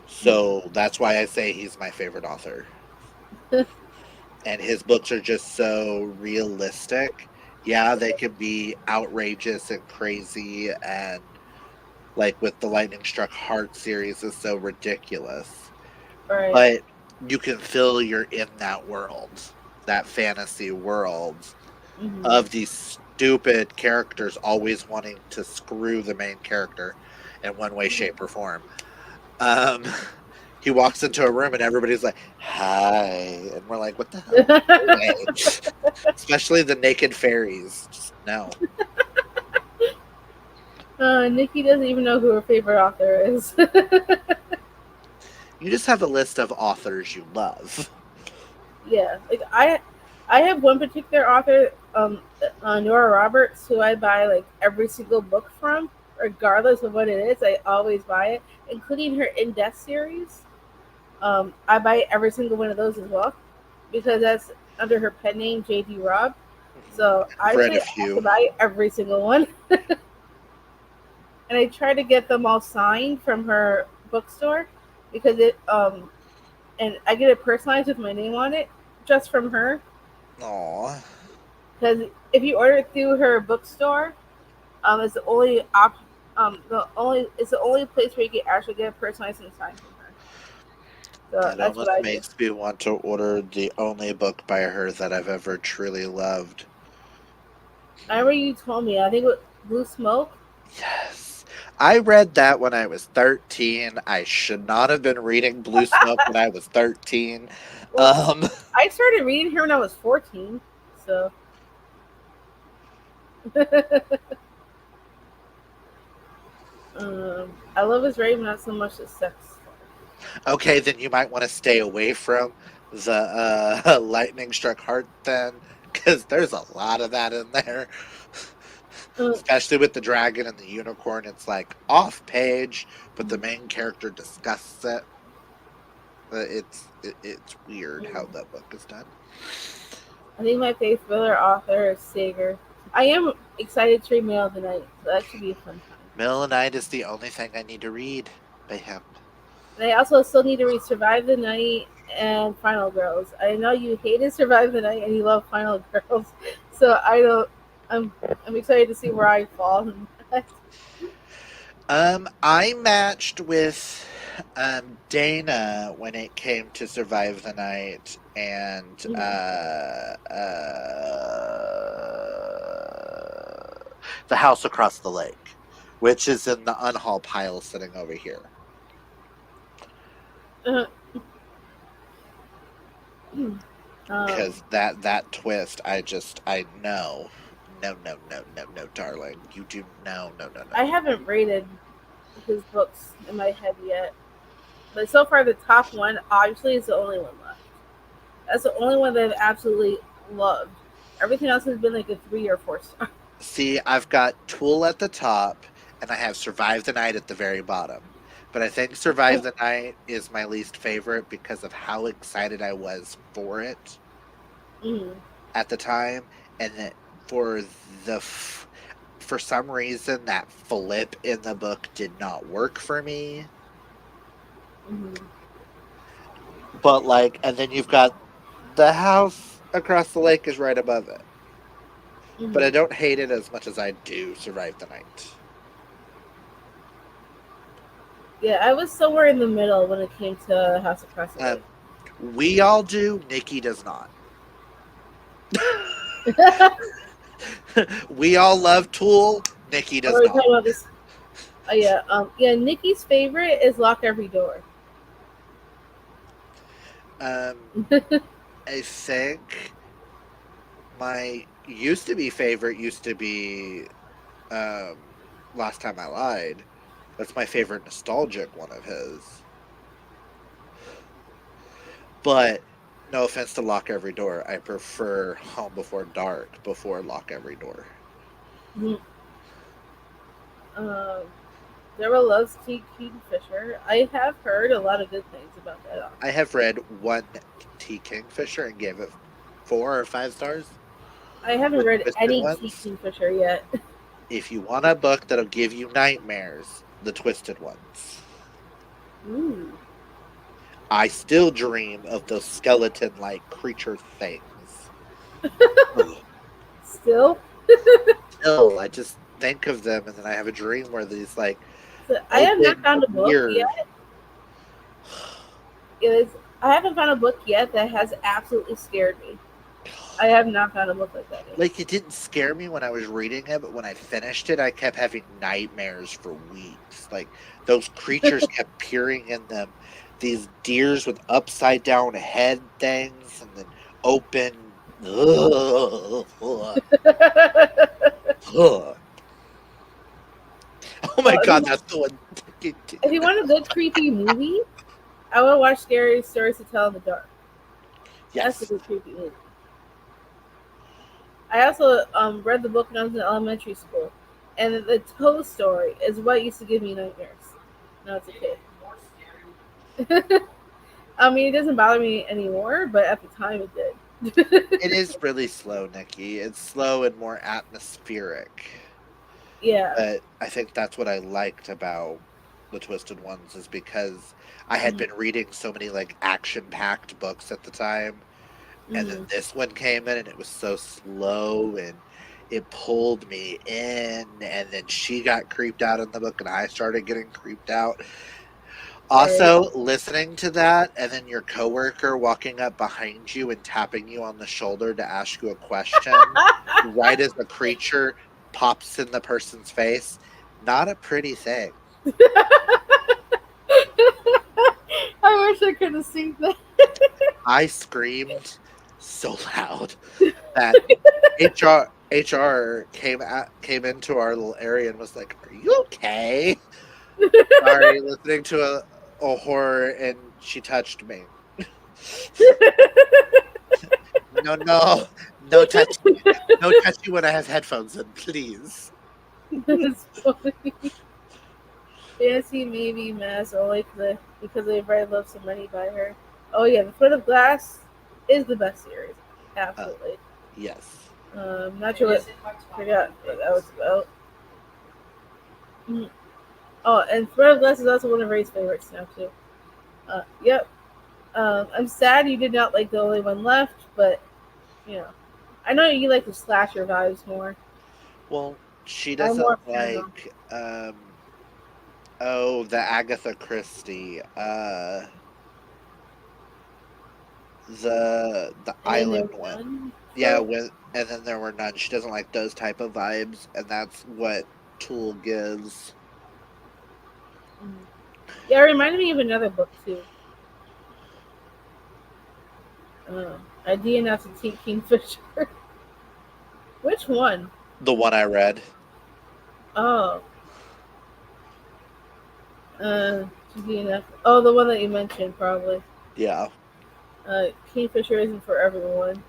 So that's why I say he's my favorite author. And his books are just so realistic. Yeah, they can be outrageous and crazy, and like with the Lightning Struck Heart series is so ridiculous. Right. But you can feel you're in that world, that fantasy world Mm-hmm. of these. stupid characters always wanting to screw the main character in one way, shape, or form. Um, he walks into a room and everybody's like, "Hi," and we're like, "What the hell?" Anyway, especially the naked fairies. Just no. Nikki doesn't even know who her favorite author is. You just have a list of authors you love. Yeah, like I have one particular author, Nora Roberts, who I buy like every single book from, regardless of what it is. I always buy it, including her in death series. I buy every single one of those as well because that's under her pen name JD Robb. So I I've read actually a have to few. buy every single one, and I try to get them all signed from her bookstore because it and I get it personalized with my name on it just from her. Aw. Because if you order it through her bookstore, it's the only it's the only place where you can actually get a personalized and signed from her. So It that's what almost I do. makes me want to order the only book by her that I've ever truly loved. I remember you told me. I think it was Blue Smoke. Yes. I read that when I was 13. I should not have been reading Blue Smoke when I was 13. Well, Um, I started reading her when I was 14. So I love his raven, not so much the sex. okay, then you might want to stay away from the Lightning Struck Heart then, because there's a lot of that in there. Uh, Especially with the dragon and the unicorn, it's like off page, but the main character discusses it. It's weird how that book is done. I think my favorite thriller author is Sager. I am excited to read Mail of the Night, so that should be a fun time. Middle of the Night is the only thing I need to read by him. And I also still need to read Survive the Night and Final Girls. I know you hated Survive the Night and you love Final Girls, so I don't. I'm excited to see where I fall. In that. I matched with Dana when it came to Survive the Night and Mhm. The House Across the Lake, which is in the unhaul pile sitting over here. Uh, um, Because that twist, I know. No, no, no, no, no, darling. You do no, I haven't rated his books in my head yet, but so far the top one obviously is the only one left. That's the only one that I've absolutely loved. Everything else has been like a 3 or 4 star. See, I've got Tool at the top, and I have Survive the Night at the very bottom. But I think Survive the Night is my least favorite because of how excited I was for it Mm-hmm. at the time, and that for the for some reason that flip in the book did not work for me. Mm-hmm. But like, and then you've got The House Across the Lake is right above it. But I Mm-hmm. don't hate it as much as I do Survive the Night. Yeah, I was somewhere in the middle when it came to House Across the Lake. Um, we all do. Nikki does not. We all love Tool. Nikki Or does are we not. talking about this? Yeah, yeah. Nikki's favorite is Lock Every Door. Um, I think my used to be favorite used to be Last Time I Lied. That's my favorite nostalgic one of his. But no offense to Lock Every Door, I prefer Home Before Dark before Lock Every Door. Mhm. um, Deborah loves T. Keaton Fisher. I have heard a lot of good things about that author. I have read one T. Kingfisher and gave it 4 or 5 stars. I haven't The read Twisted any T. Ones. Kingfisher yet. If you want a book that'll give you nightmares, The Twisted Ones. Ooh, I still dream of those skeleton like creature things. Ugh. still, Still, I just think of them and then I have a dream where these like so I have not open found a book weird. yet. It is. I haven't found a book yet that has absolutely scared me. I have not found a book like that yet. Like, it didn't scare me when I was reading it, but when I finished it, I kept having nightmares for weeks. Like, those creatures kept peering in them. These deers with upside down head things and then open. Ugh, ugh, ugh. Oh my Well, god, that's the one. if you want a good creepy movie, I want to watch Scary Stories to Tell in the Dark. That's a Yes. good creepy movie. I also read the book when I was in elementary school, and the Toe Story is what used to give me nightmares. No, it's a Maybe kid. more scary. I mean, it doesn't bother me anymore, but at the time it did. It is really slow, Nikki. It's slow and more atmospheric. Yeah. But I think that's what I liked about the Twisted Ones is because I had been reading so many like action-packed books at the time, and then Mm-hmm. this one came in and it was so slow and it pulled me in, and then she got creeped out in the book and I started getting creeped out. Right. Also, listening to that and then your coworker walking up behind you and tapping you on the shoulder to ask you a question right as the creature pops in the person's face, not a pretty thing. I wish I could have seen that. I screamed so loud that HR came into our little area and was like, "Are you okay?" Sorry, listening to a horror and she touched me. No, no, no touchy, no touchy when I have headphones in, please. That's funny. Fancy maybe mess only because they read Love So Many by her. Oh yeah, The Foot of Glass is the best series. Uh, Absolutely. yes. Not And sure what is it by forgot Twilight what that was Princess? about. Mhm. Oh, and Foot of Glass is also one of Ray's favorites now too. Yep. I'm sad you did not like the only one left, but you know, I know you like the slasher vibes more. Well, she I'm more doesn't a fan though. like oh, the Agatha Christie, the And then there island was one. none. Yeah, So with and then there were none. She doesn't like those type of vibes, and that's what Tool gives. mm. Yeah, it reminded me of another book too. Idea not to take Kingfisher. Which one? The one I read. Oh, Idea enough. Oh, the one that you mentioned probably. Yeah. Kingfisher isn't for everyone.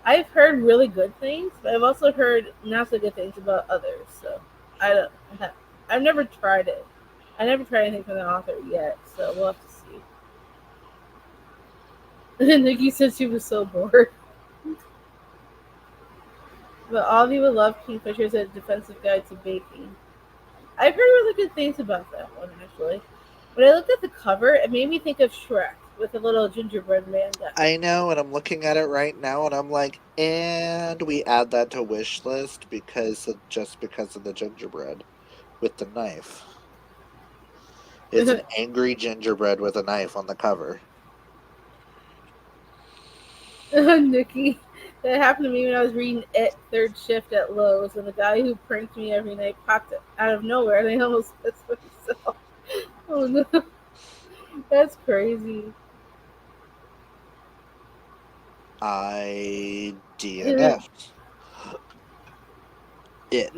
I've heard really good things, but I've also heard not so good things about others. So I don't. I've never tried it. I never tried anything from the author yet, so we'll have to see. Nikki said she was so bored. But all of you would love Kingfisher as a defensive guide to baking. I've heard really good things about that one actually. When I looked at the cover, it made me think of Shrek with a little gingerbread man guy. I know, and I'm looking at it right now, and I'm like, and we add that to wish list just because of the gingerbread with the knife. It's an angry gingerbread with a knife on the cover. Nikki, that happened to me when I was reading It Third Shift at Lowe's, and the guy who pranked me every night popped out of nowhere, and I almost pissed myself. Oh no, that's crazy. I Yeah, DNF it.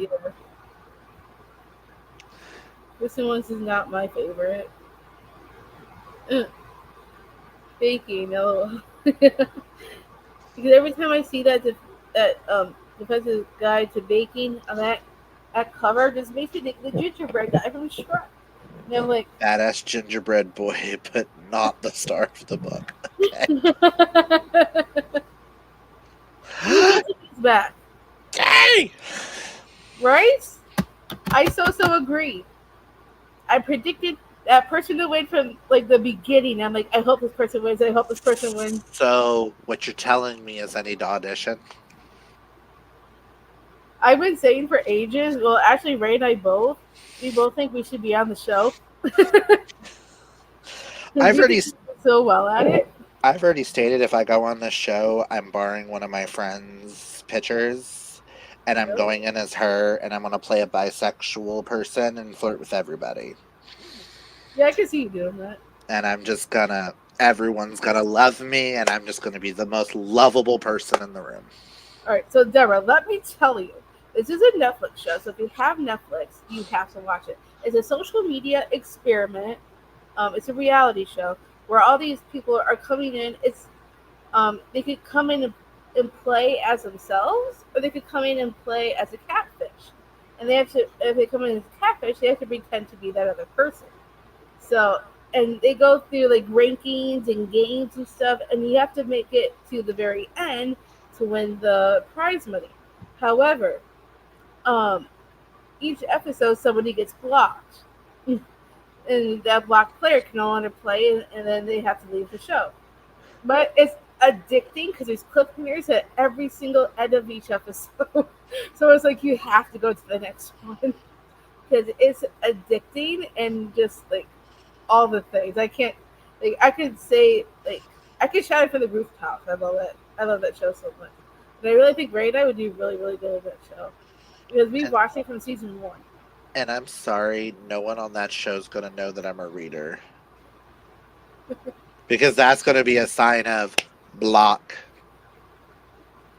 this one is not my favorite. Baking, no. Because every time I see that defensive guide to baking on that cover, just makes me think the gingerbread guy from Shrek. And I'm like, Badass gingerbread boy, but not the star of the book. Okay. who knows if he's back, Yay! right? I so agree. I predicted that person to win from like the beginning. I'm like, I hope this person wins. I hope this person wins. So, what you're telling me is I need to audition? I've been saying for ages. Well, actually, Ray and I both. We both think we should be on the show because I've we already think we do so well at it. I've already stated if I go on this show, I'm borrowing one of my friend's pictures, and I'm Really? going in as her, and I'm gonna play a bisexual person and flirt with everybody. Yeah, I can see you doing that. And I'm just gonna, everyone's gonna love me, and I'm just gonna be the most lovable person in the room. All right, so Deborah, let me tell you, this is a Netflix show. So if you have Netflix, you have to watch it. It's a social media experiment. It's a reality show where all these people are coming in. They could come in and play as themselves, or they could come in and play as a catfish. And they have to, if they come in as a catfish, they have to pretend to be that other person. So, and they go through like rankings and games and stuff, and you have to make it to the very end to win the prize money. However, um, each episode somebody gets blocked, and that blocked player can no longer play, and then they have to leave the show. But it's addicting because there's cliffhangers at every single end of each episode. So it's like you have to go to the next one because it's addicting and just like all the things. I can't like I could say like I could shout it from the rooftops. I love it. I love that show so much. And I really think Ray and I would do really, really good with that show. Because we And watched it from season one. and I'm sorry, no one on that show's gonna know that I'm a reader. Because that's gonna be a sign of block.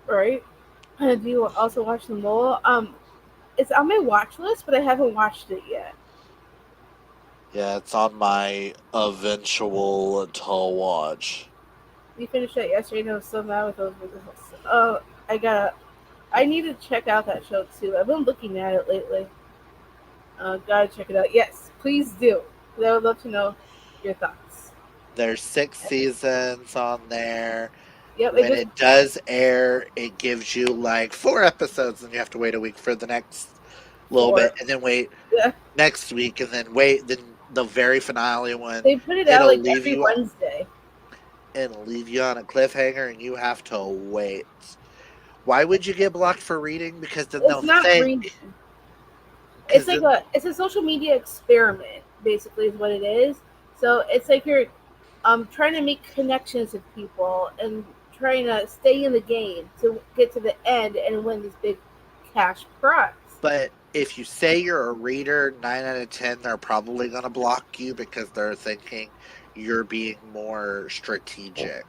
Right? And do you also watch the mole? It's on my watch list, but I haven't watched it yet. Yeah, it's on my eventual to watch. We finished that yesterday and I was so mad with those videos. I gotta I need to check out that show too. I've been looking at it lately. Gotta check it out. Yes, please do. 'Cause I would love to know your thoughts. There's 6 seasons on there. Yep, it When just it does air, it gives you like 4 episodes, and you have to wait a week for the next little bit, four. and then wait Yeah, next week, and then wait. Then the very finale one, they put it out it'll like leave every you. Wednesday. It'll leave you on a cliffhanger, and you have to wait. Why would you get blocked for reading? Because then It's they'll not reading. think. Because then, It's a social media experiment. Basically, is what it is. So it's like you're trying to make connections with people and trying to stay in the game to get to the end and win this big cash prize. but if you say you're a reader, 9 out of 10, they're probably gonna block you because they're thinking you're being more strategic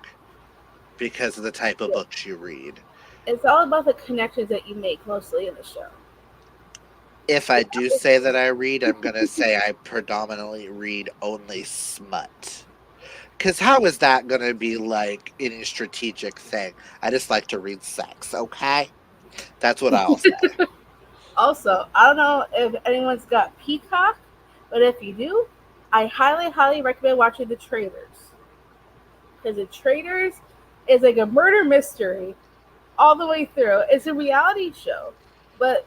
because of the type of Yeah. books you read. It's all about the connections that you make mostly in the show. If I do say that I read, I'm gonna say I predominantly read only smut. Because how is that gonna be like any strategic thing? I just like to read sex, okay? That's what I'll say. Also, I don't know if anyone's got Peacock, but if you do, I highly, highly recommend watching The Traitors. Because The Traitors is like a murder mystery all the way through. It's a reality show, but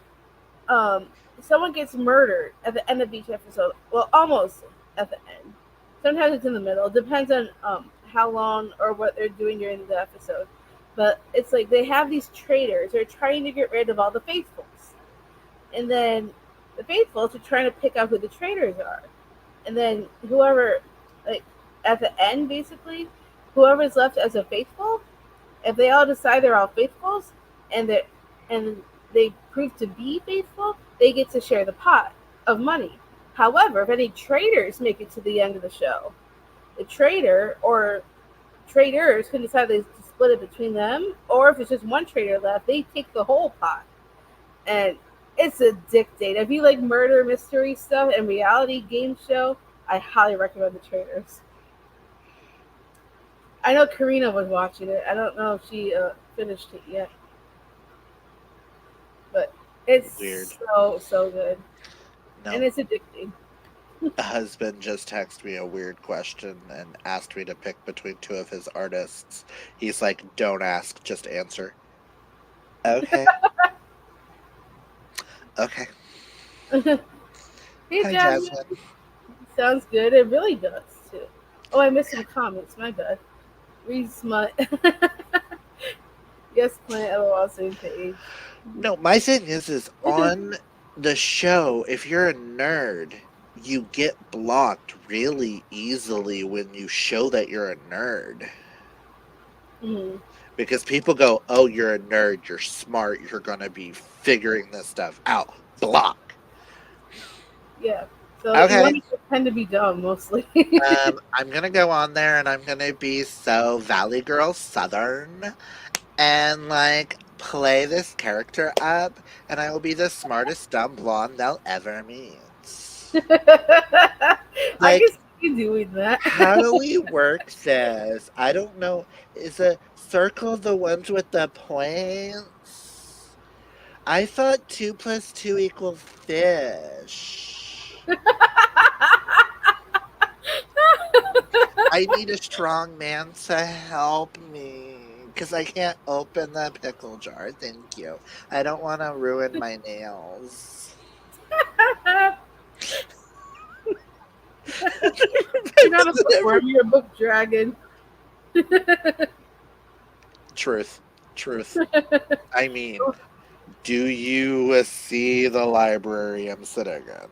um, someone gets murdered at the end of each episode. Well, almost at the end. Sometimes it's in the middle. It depends on how long or what they're doing during the episode. But it's like they have these traitors. They're trying to get rid of all the faithfuls. And then the faithfuls are trying to pick out who the traitors are. And then whoever, like, at the end, basically, whoever's left as a faithful, if they all decide they're all faithfuls and they prove to be faithful, they get to share the pot of money. However, if any traitors make it to the end of the show, the traitor or traitors can decide to split it between them, or if it's just one traitor left, they take the whole pot. And it's addicting. If you like murder mystery stuff and reality game show, I highly recommend the traitors. I know Karina was watching it. I don't know if she finished it yet, but Weird. it's so good and No. it's addicting. A husband just texted me a weird question and asked me to pick between two of his artists. He's like, don't ask, just answer. Okay. Okay. Hey Hi, Jasmine, Jasmine. sounds good. It really does too. Oh, I missed some comments. My bad. Read smut. Yes, Clint. LOL. Same page. No, my thing is on the show, if you're a nerd, you get blocked really easily when you show that you're a nerd. Mm-hmm. Because people go, "Oh, you're a nerd. You're smart. You're gonna be figuring this stuff out." Block. Yeah. So you Okay. want to pretend to be dumb mostly. I'm gonna go on there and I'm gonna be so Valley Girl Southern and like play this character up, and I will be the smartest dumb blonde they'll ever meet. I Like, can see you doing that. how do we work this? I don't know. Is a circle the ones with the points? I thought 2 plus 2 equals fish. I need a strong man to help me because I can't open the pickle jar. Thank you. I don't want to ruin my nails. You're not a bookworm. You're a book dragon. Truth. Truth. I mean, do you see the library I'm sitting in?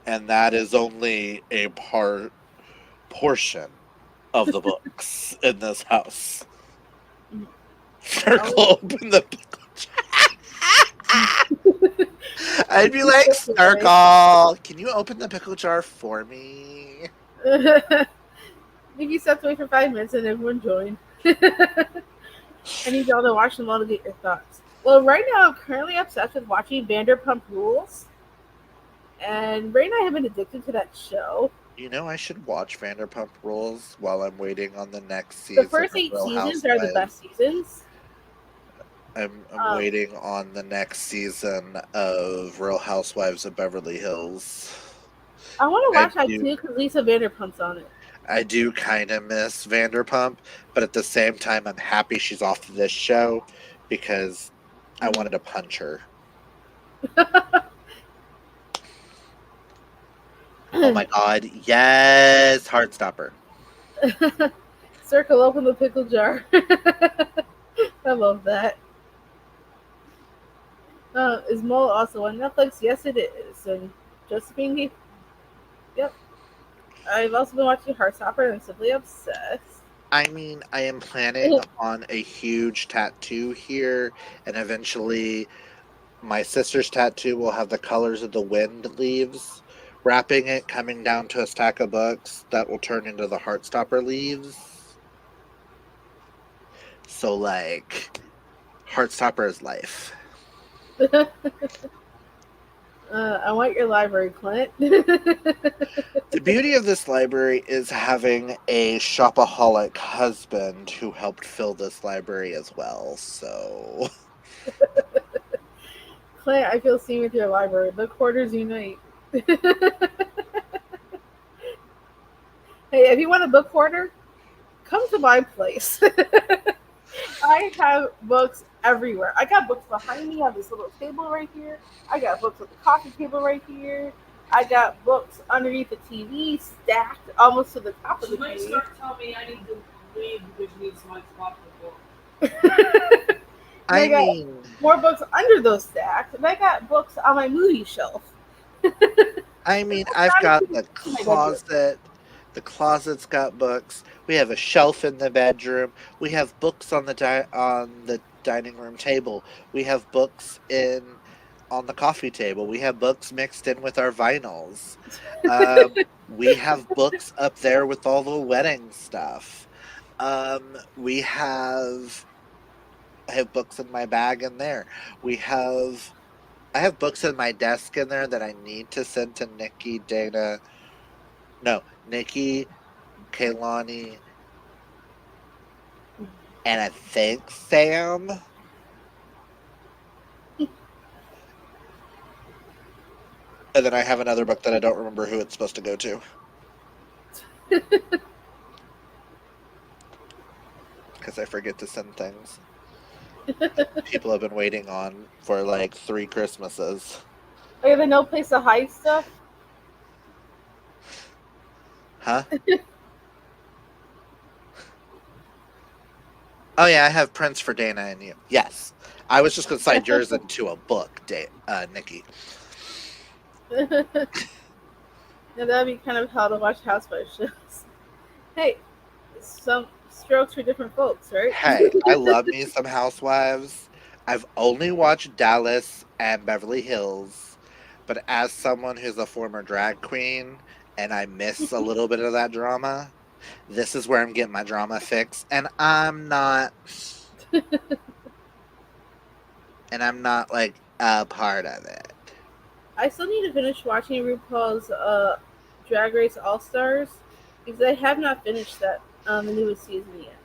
And that is only a portion of the books in this house. Circle Oh. open the pickle jar. I'd be like, Circle, can you open the pickle jar for me? Nikki stepped away for 5 minutes and everyone joined. I need y'all to watch them all to get your thoughts. Well, right now I'm currently obsessed with watching Vanderpump Rules, and Ray and I have been addicted to that show. You know, I should watch Vanderpump Rules while I'm waiting on the next The season first of eight Real seasons are the Housewives. best seasons. I'm Um, waiting on the next season of Real Housewives of Beverly Hills. I want to I watch that do too because Lisa Vanderpump's on it. I do kind of miss Vanderpump, but at the same time, I'm happy she's off of this show because I wanted to punch her. Oh my god, yes, Heartstopper. Circle open the pickle jar. I love that. Is Mole also on Netflix? Yes, it is. And Josephine, yep. I've also been watching Heartstopper and Simply Obsessed. I mean, I am planning on a huge tattoo here, and eventually my sister's tattoo will have the colors of the wind leaves, wrapping it, coming down to a stack of books that will turn into the Heartstopper leaves. So, like, Heartstopper is life. I want your library, Clint. The beauty of this library is having a shopaholic husband who helped fill this library as well. So, Clint, I feel seen with your library. Book hoarders unite. Hey, if you want a book hoarder, come to my place. I have books everywhere. I got books behind me on this little table right here. I got books at the coffee table right here. I got books underneath the TV, stacked almost to the top of She the might TV. start telling me I need to leave because she needs my spot for the book. And I I got mean, more books under those stacks, and I got books on my movie shelf. I've Not got even the in my bedroom. closet. The closet's got books. We have a shelf in the bedroom. We have books on the dining room table. We have books in on the coffee table. We have books mixed in with our vinyls. We have books up there with all the wedding stuff. We have I have books in my bag in there. We have I have books in my desk in there that I need to send to Nikki, Dana. No, Nikki, Kaylani, and I think Sam. And then I have another book that I don't remember who it's supposed to go to because I forget to send things. People have been waiting on for like 3 Christmases. I have a no place to hide stuff. Huh? Oh yeah, I have prints for Dana and you. Yes, I was just gonna slide yours into a book, Nikki. Yeah, that'd be kind of how to watch housewife shows. Hey, strokes for different folks, right? Hey, I love me some Housewives. I've only watched Dallas and Beverly Hills, but as someone who's a former drag queen and I miss a little bit of that drama, this is where I'm getting my drama fix, and I'm not like a part of it. I still need to finish watching RuPaul's Drag Race All Stars because I have not finished that the newest season yet.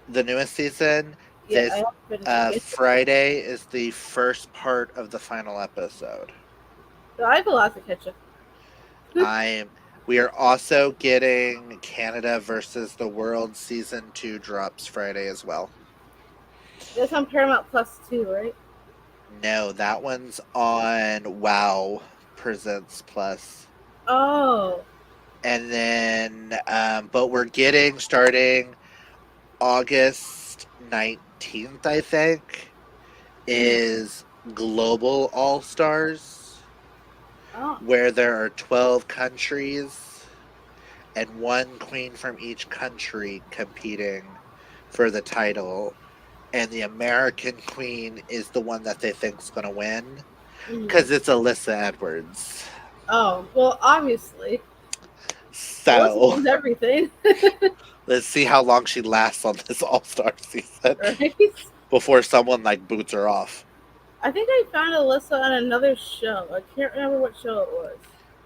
The newest season, Yeah, I this haven't finished it yet. Friday is the first part of the final episode. So I have a lot to catch up. I'm We are also getting Canada versus the World season 2 drops Friday as well. That's on Paramount Plus too, right? No, that one's on Wow Presents Plus. Oh. And then but we're getting starting August 19th, I think, Mm. is Global All Stars, Oh. where there are 12 countries and one queen from each country competing for the title. And the American queen is the one that they think's going to win Mm. because it's Alyssa Edwards. Oh. Well, obviously, Alyssa So wins everything, let's see how long she lasts on this All Star season right? before someone like boots her off. I think I found Alyssa on another show. I can't remember what show it was.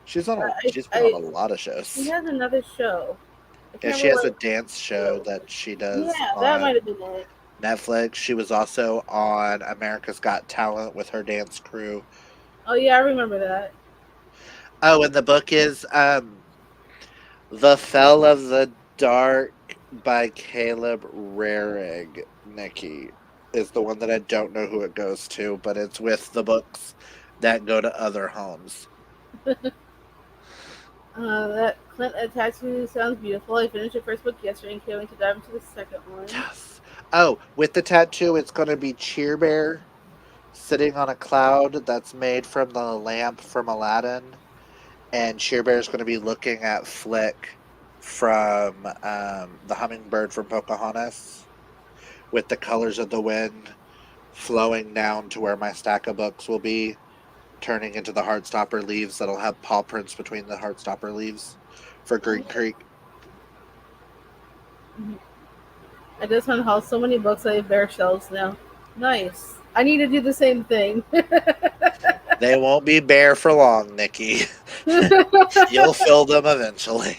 She's been on I a lot of she shows. has another show. I Yeah, can't she remember has a what dance show show. that she does Yeah, that on might have been it. Netflix. She was also on America's Got Talent with her dance crew. Oh yeah, I remember that. Oh, and the book is The Fell of the Dark by Caleb Rarig. Nikki is the one that I don't know who it goes to, but it's with the books that go to other homes. That Clint tattoo sounds beautiful. I finished the first book yesterday and can't wait to dive into the second one. Yes. Oh, with the tattoo, it's going to be Cheer Bear sitting on a cloud that's made from the lamp from Aladdin, and Cheer Bear is going to be looking at Flick from the hummingbird from Pocahontas, with the colors of the wind flowing down to where my stack of books will be, turning into the Heartstopper leaves that'll have paw prints between the Heartstopper leaves for Oh, Green Creek. mhm. I just found how so many books I have bare shelves now. Nice. I need to do the same thing. They won't be bare for long, Nikki. You'll fill them eventually.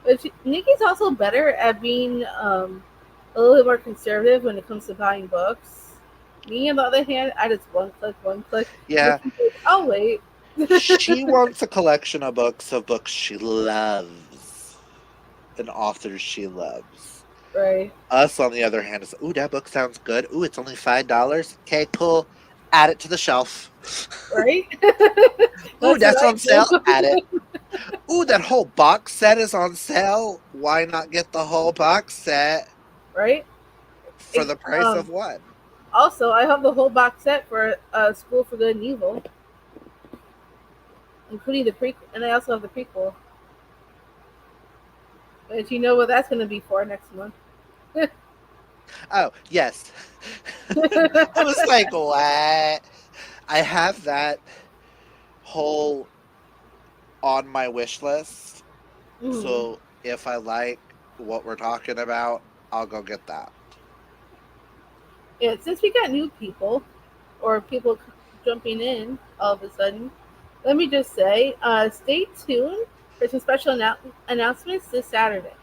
But Nikki's also better at being a little bit more conservative when it comes to buying books. Me, on the other hand, I just one click. Yeah, Nikki goes, I'll wait. she wants a collection of books she loves and authors she loves. Right, Us, on the other hand, is ooh, that book sounds good. Ooh, it's only $5. Okay, cool. Add it to the shelf. right. Ooh, That's what that's I on sale. Add it. do. Ooh, that whole box set is on sale. Why not get the whole box set Right. for It, the price of one? also, I have the whole box set for School for Good and Evil, including the prequel, and I also have the prequel. But you know what that's going to be for next month. Oh, yes. I was like, what? I have that whole on my wish list. Mm. So if I like what we're talking about, I'll go get that. Yeah, since we got new people, or people jumping in all of a sudden, let me just say, stay tuned for some special announcements this Saturday.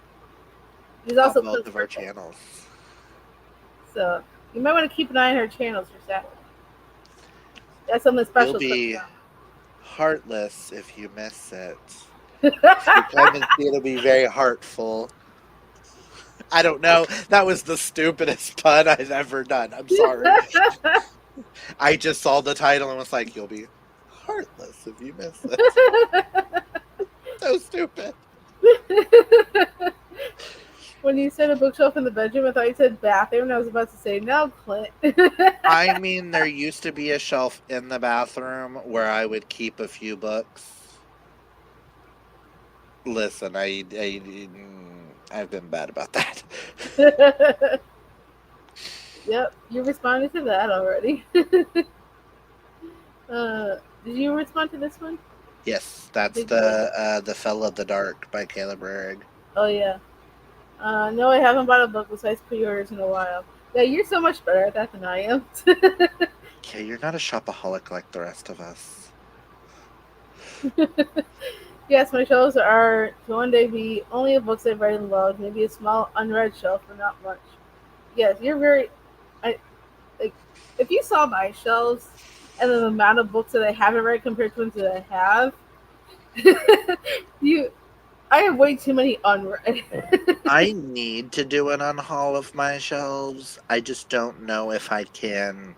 He's On also both Clint's of our birthday, channels. so you might want to keep an eye on our channels for Saturday. That's something You'll special coming be up. heartless if you miss it. If you come and see, it'll be very heartful. I don't know. That was the stupidest pun I've ever done. I'm sorry. I just saw the title and was like, you'll be heartless if you miss it. So stupid. When you said a bookshelf in the bedroom, I thought you said bathroom, and I was about to say, no, Clint. I mean, there used to be a shelf in the bathroom where I would keep a few books. Listen, I've been bad about that. Yep, you responded to that already. Did you respond to this one? Yes, that's Big boy. the Fell of the Dark by Caleb Rehrig. Oh yeah. No, I haven't bought a book besides pre-orders in a while. Yeah, you're so much better at that than I am. Okay, you're not a shopaholic like the rest of us. Yes, my shelves are to one day be only of books I've read and loved, maybe a small unread shelf, but not much. Yes, you're very. I like. If you saw my shelves and the amount of books that I haven't read compared to ones that I have, you, I have way too many unread. I need to do an unhaul of my shelves. I just don't know if I can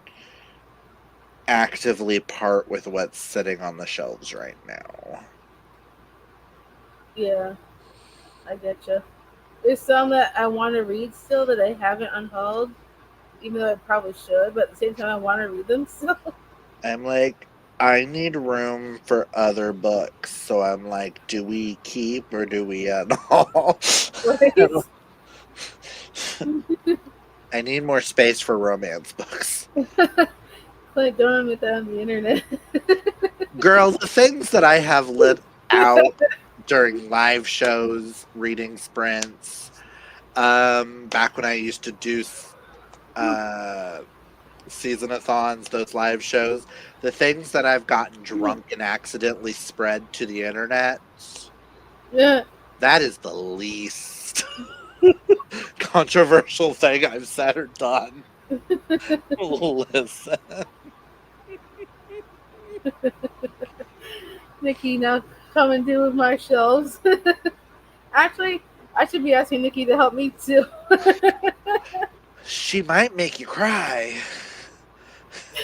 actively part with what's sitting on the shelves right now. Yeah, I get you. There's some that I want to read still that I haven't unhauled, even though I probably should. But at the same time, I want to read them still. I'm like, I need room for other books. So I'm like, do we keep or do we unhaul? Right? I need more space for romance books. Like, don't admit that on the internet. Girl, the things that I have lit out during live shows, reading sprints, back when I used to do uh seasonathons, those live shows, the things that I've gotten drunk and accidentally spread to the internet, Yeah. that is the least controversial thing I've said or done. Listen. Nikki, now come and deal with my shelves. Actually, I should be asking Nikki to help me too. She might make you cry.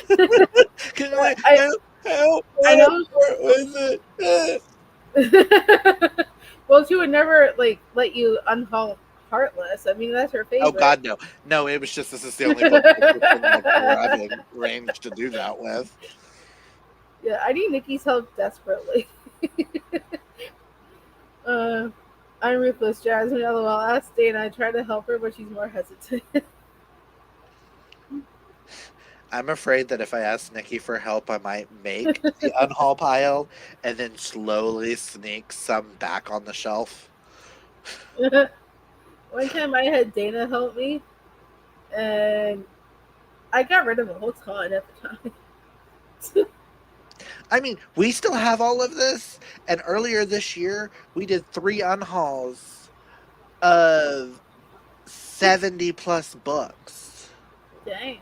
Can you like I help I help know. with it? Well, she would never like let you unhaul Heartless. I mean, that's her Oh favorite. God, no, no! It was just this is the only book within like where I've been arranged to do that with. Yeah, I need Nikki's help desperately. uh, I'm ruthless, Jasmine. LOL. Ask Dana. I try to help her, but she's more hesitant. I'm afraid that if I ask Nikki for help, I might make the unhaul pile and then slowly sneak some back on the shelf. One time I had Dana help me, and I got rid of a whole ton at the time. I mean, we still have all of this, and earlier this year we did 3 unhauls of 70 plus books, Dang.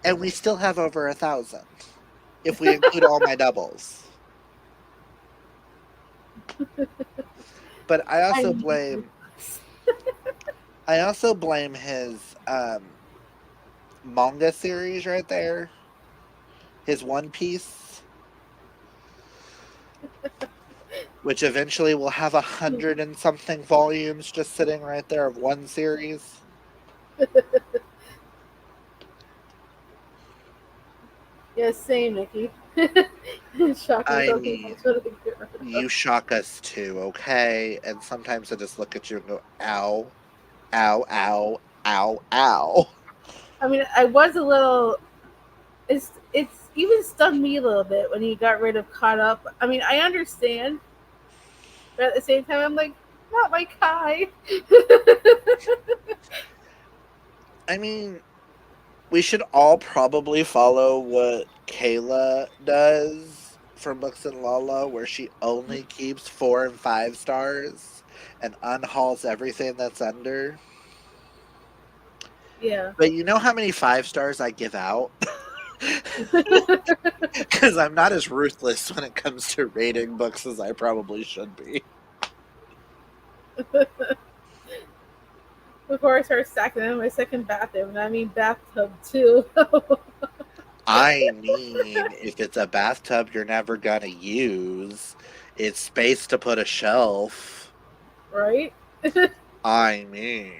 and we still have over 1,000 if we include all my doubles. But I need you. I also blame his manga series right there, his One Piece, which eventually will have 100 and something volumes just sitting right there of one series. Yes, same, Nikki. Shocking I something mean, else for the girl. you shock us too, okay? And sometimes I just look at you and go, ow, ow, ow, ow, ow. I mean, I was a little. It's even stung me a little bit when you got rid of Caught Up. I mean, I understand, but at the same time, I'm like, not my Kai. I mean, we should all probably follow what Kayla does from Books and Lala, where she only keeps 4 and 5 stars and unhauls everything that's under. Yeah. But you know how many 5 stars I give out? Because I'm not as ruthless when it comes to rating books as I probably should be. Before I start stacking them in my second bathroom, and I mean bathtub too. I mean, if it's a bathtub you're never gonna use, it's space to put a shelf. Right? I mean,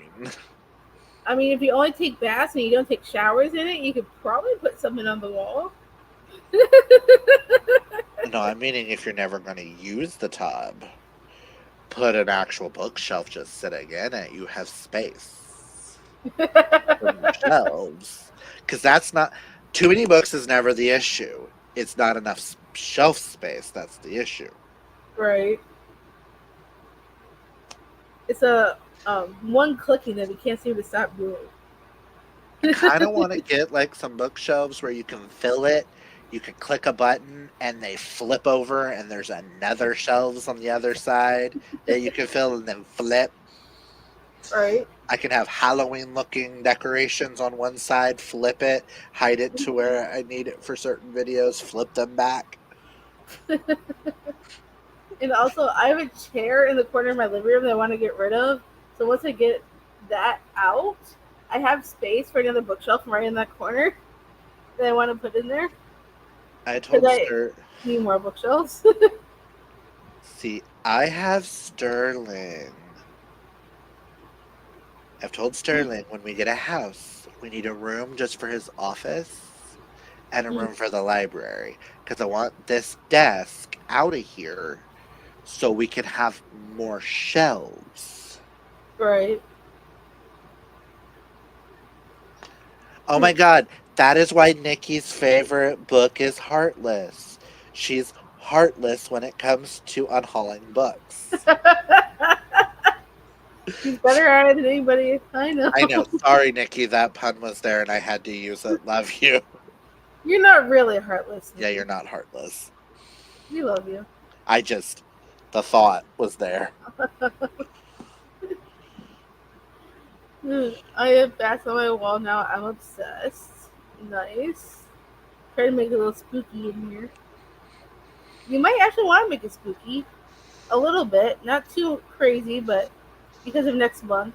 I mean, if you only take baths and you don't take showers in it, you could probably put something on the wall. no, I'm meaning if you're never gonna use the tub. put an actual bookshelf just sitting in it, you have space from your shelves. Because that's not too many books is never the issue. It's not enough shelf space that's the issue. Right. It's a one clicking that we can't seem to stop doing. I kind of want to get like some bookshelves where you can fill it. You can click a button and they flip over, and there's another shelves on the other side that you can fill and then flip. Right. I can have Halloween looking decorations on one side, flip it, hide it to where I need it for certain videos, flip them back. And also, I have a chair in the corner of my living room that I want to get rid of. So once I get that out, I have space for another bookshelf right in that corner that I want to put in there I because told I Stir, need more bookshelves. see, I have Sterling. I've told Sterling when we get a house, we need a room just for his office and a room for the library because I want this desk out of here so we can have more shelves. Right. Oh my god, that is why Nikki's favorite book is Heartless. She's heartless when it comes to unhauling books. He's better at it than anybody I know. I know. Sorry, Nikki, that pun was there and I had to use it. Love you. You're not really heartless, Yeah, Nikki. you're not heartless. We love you. I just, the thought was there. I have bats on my wall now. I'm obsessed. Nice. Try to make it a little spooky in here. You might actually want to make it spooky. A little bit. Not too crazy, but because of next month,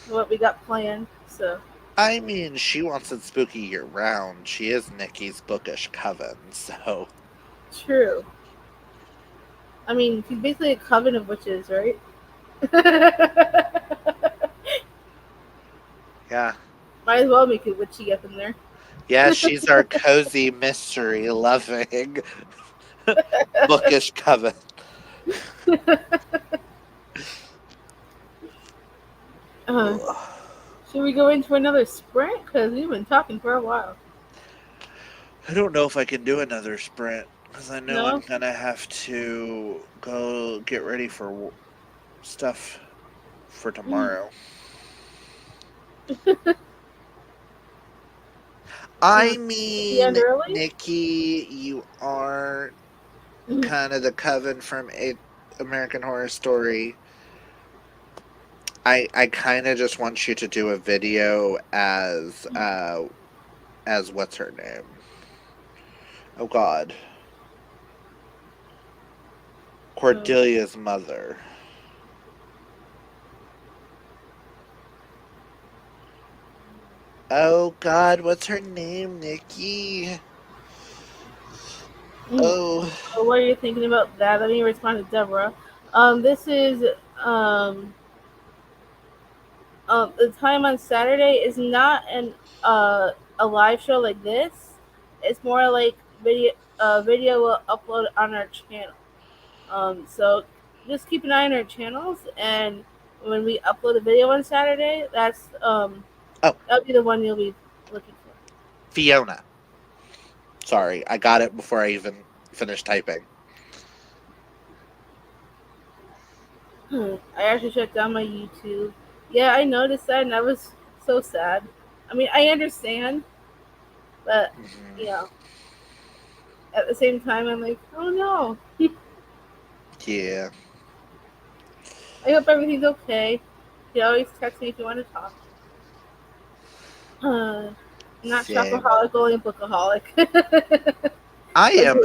what we got planned. So, I mean, she wants it spooky year round. She is Nikki's bookish coven, so true. I mean, she's basically a coven of witches, right? yeah. Might as well make it witchy up in there. Yeah, she's our cozy mystery loving bookish coven. Uh, should we go into another sprint? Because we've been talking for a while. I don't know if I can do another sprint because I know I'm No? gonna have to go get ready for stuff for tomorrow. I The end mean, early? Nikki, you are kind of the coven from a American Horror Story. I kind of just want you to do a video as what's her name? Oh God, Cordelia's mother. Oh God, what's her name, Nikki? Oh, So what are you thinking about that? Let me respond to Deborah. This is um, the time on Saturday is not a live show like this. It's more like video will upload on our channel. So just keep an eye on our channels, and when we upload a video on Saturday, oh, that'll be the one you'll be looking Fiona. Sorry, I got it before I even finished typing. for. I actually shut down my YouTube. Yeah, I noticed that, and I was so sad. I mean, I understand, but Mhm. you know, at the same time, I'm like, oh no. Yeah, I hope everything's okay. You always text me if you want to talk. Not same. shopaholic, only bookaholic. I Like, am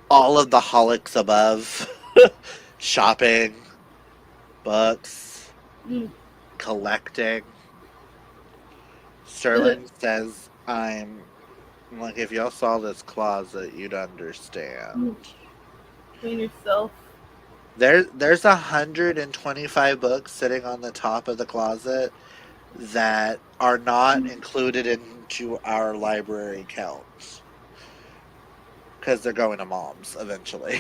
all of the holics above. Shopping, books, mm, collecting. Sterling says I'm like if y'all saw this closet, you'd understand. clean yourself. There's 125 books sitting on the top of the closet that are not included into our library counts because they're going to mom's eventually.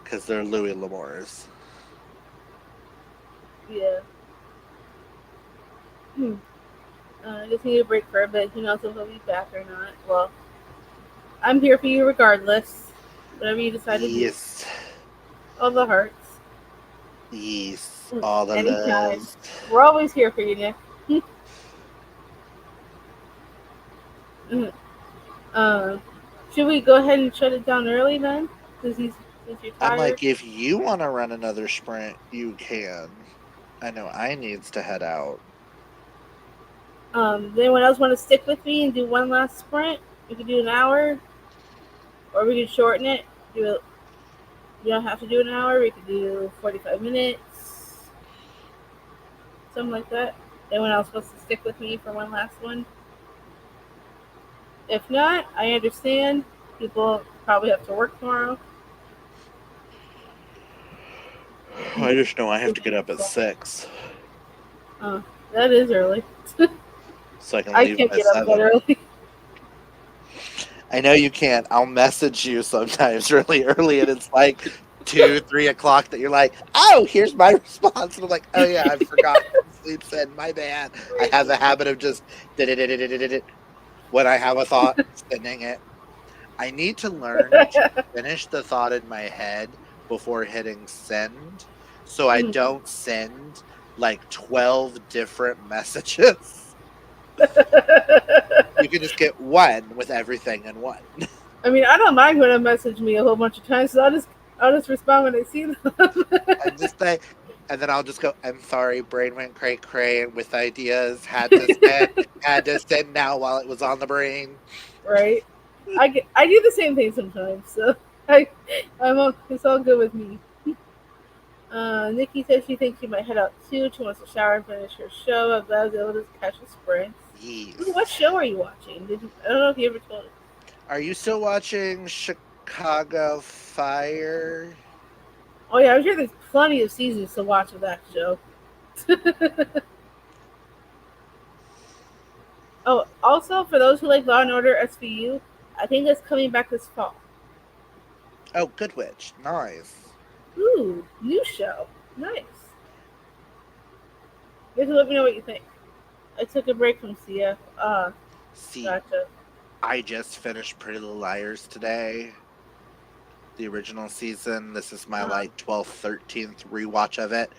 because they're Louis L'Amour's. Yeah. Hmm. I just need a break for a bit. Who knows if he'll be back or not. Well, I'm here for you regardless. Whatever you decide to do. Yes. All the hearts. Yes. All the Anytime. loves. We're always here for you, Nick. uh, should we go ahead and shut it down early then? Since you're I'm tired. like, if you want to run another sprint, you can. I know I needs to head out. Does anyone else want to stick with me and do one last sprint? We could do an hour, or we could shorten it. Do it. You don't have to do an hour. We could do 45 minutes, something like that. Anyone else wants to stick with me for one last one? If not, I understand. People probably have to work tomorrow. I just know I have to get up at 6 Oh, that is early. so I can I leave can't by get up that 7. early. I know you can't. I'll message you sometimes really early, and it's like 2, 3 o'clock that you're like, "Oh, here's my response," and I'm like, "Oh yeah, I forgot. Sleeps in. My bad." I have the habit of just when I have a thought, sending it. I need to learn to finish the thought in my head before hitting send, so I don't send like 12 different messages. You can just get one with everything in one. I mean, I don't mind when they message me a whole bunch of times, so I'll just respond when I see them. And just say, and then I'll just go, "I'm sorry, brain went cray cray with ideas. Had to send now while it was on the brain." Right? I do the same thing sometimes, so it's all good with me. Nikki says she thinks she might head out too. She wants to shower and finish her show. I'm glad I was able to catch a sprint. Ooh, what Yes. show are you watching? I don't know if you ever told us. Are you still watching Chicago Fire? Oh yeah, I'm sure there's plenty of seasons to watch of that show. Oh, also for those who like Law and Order SVU, I think that's coming back this fall. Oh, Good Witch. Nice. Ooh, new show. Nice. You have to let me know what you think. I took a break from CF. See, Gotcha. I just finished Pretty Little Liars today, the original season. This is my Uh, like 12th, 13th rewatch of it.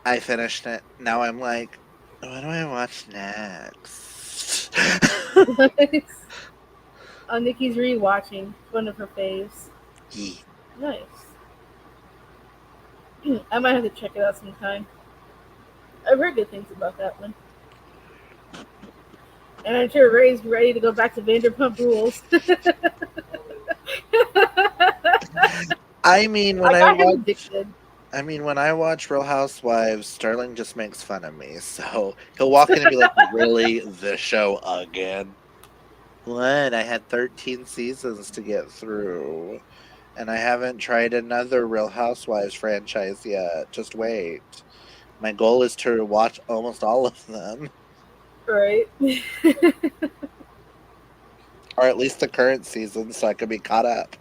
I finished it. Now I'm like, what do I watch next? nice. Nikki's rewatching one of her faves. Ye- Nice. I might have to check it out sometime. I've heard good things about that one. And I'm sure Ray's ready to go back to Vanderpump Rules. I mean, when I I got him watch, addicted. I mean, when I watch Real Housewives, Sterling just makes fun of me. So he'll walk in and be like, "Really, this show again? What? I had 13 seasons to get through, and I haven't tried another Real Housewives franchise yet. Just wait. My goal is to watch almost all of them, Right. or at least the current season, so I can be caught up."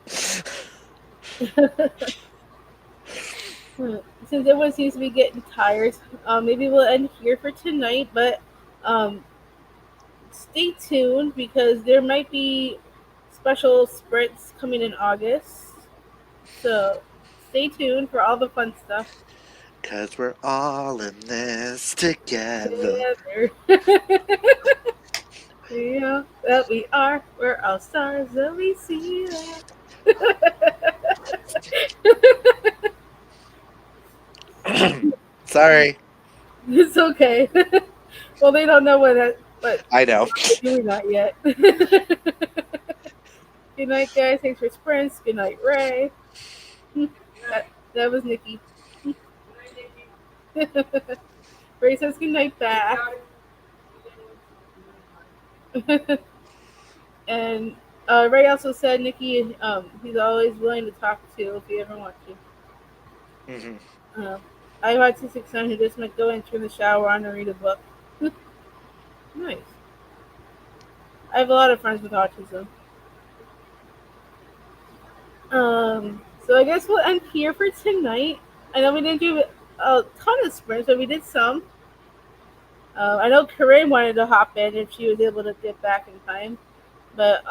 Since everyone seems to be getting tired, maybe we'll end here for tonight. But um, stay tuned because there might be special sprints coming in August. So stay tuned for all the fun stuff Cause we're all in this together. together. Yeah, that we are. We're all stars, and we see that. Sorry, It's okay. Well, they don't know what I know. we're doing that yet. Good night, guys. Thanks for sprints. Good night, Ray. That was Nikki. Ray says good night back. And Ray also said Nikki, he's always willing to talk to if you ever want Hmm. to. I have autistic son who just might go and turn the shower on and read a book. Nice. I have a lot of friends with autism. So I guess we'll end here for tonight. I know we didn't do a ton of sprints, but we did some. I know Corinne wanted to hop in if she was able to get back in time, but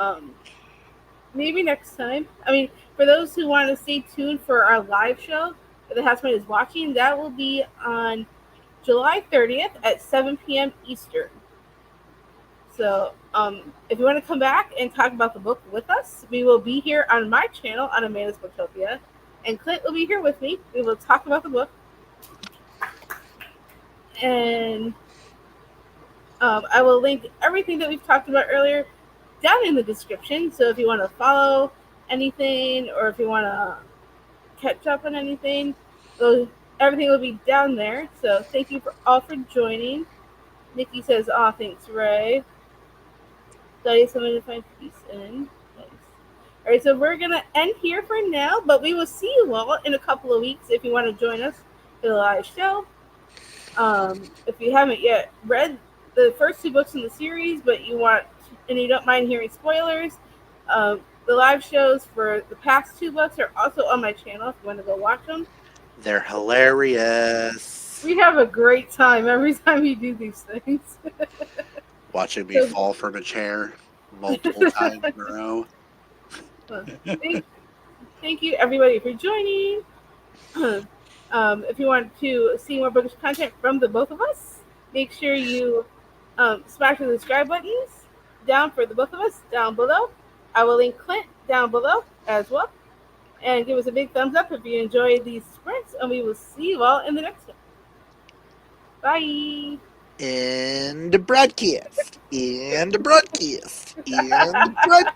maybe next time. I mean, for those who want to stay tuned for our live show that the Housemaid is watching, that will be on July 30th at 7 p.m. Eastern. So, if you want to come back and talk about the book with us, we will be here on my channel on Amanda's Booktopia, and Clint will be here with me. We will talk about the book, and I will link everything that we've talked about earlier down in the description. So if you want to follow anything or if you want to catch up on anything, everything will be down there. So thank you for all for joining. Nikki says, "Aw, thanks, Ray." That is something to find peace in. Nice. All right, so we're gonna end here for now, but we will see you all in a couple of weeks if you want to join us for the live show. If you haven't yet read the first two books in the series, but you want and you don't mind hearing spoilers, the live shows for the past two books are also on my channel if you want to go watch them. They're hilarious. We have a great time every time we do these things. Watching me So, fall from a chair multiple times in a row. thank, thank you everybody for joining. If you want to see more bookish content from the both of us, make sure you smash the subscribe buttons down for the both of us down below. I will link Clint down below as well. And give us a big thumbs up if you enjoy these sprints, and we will see you all in the next one. Bye. And broadcast. And broadcast. And broadcast.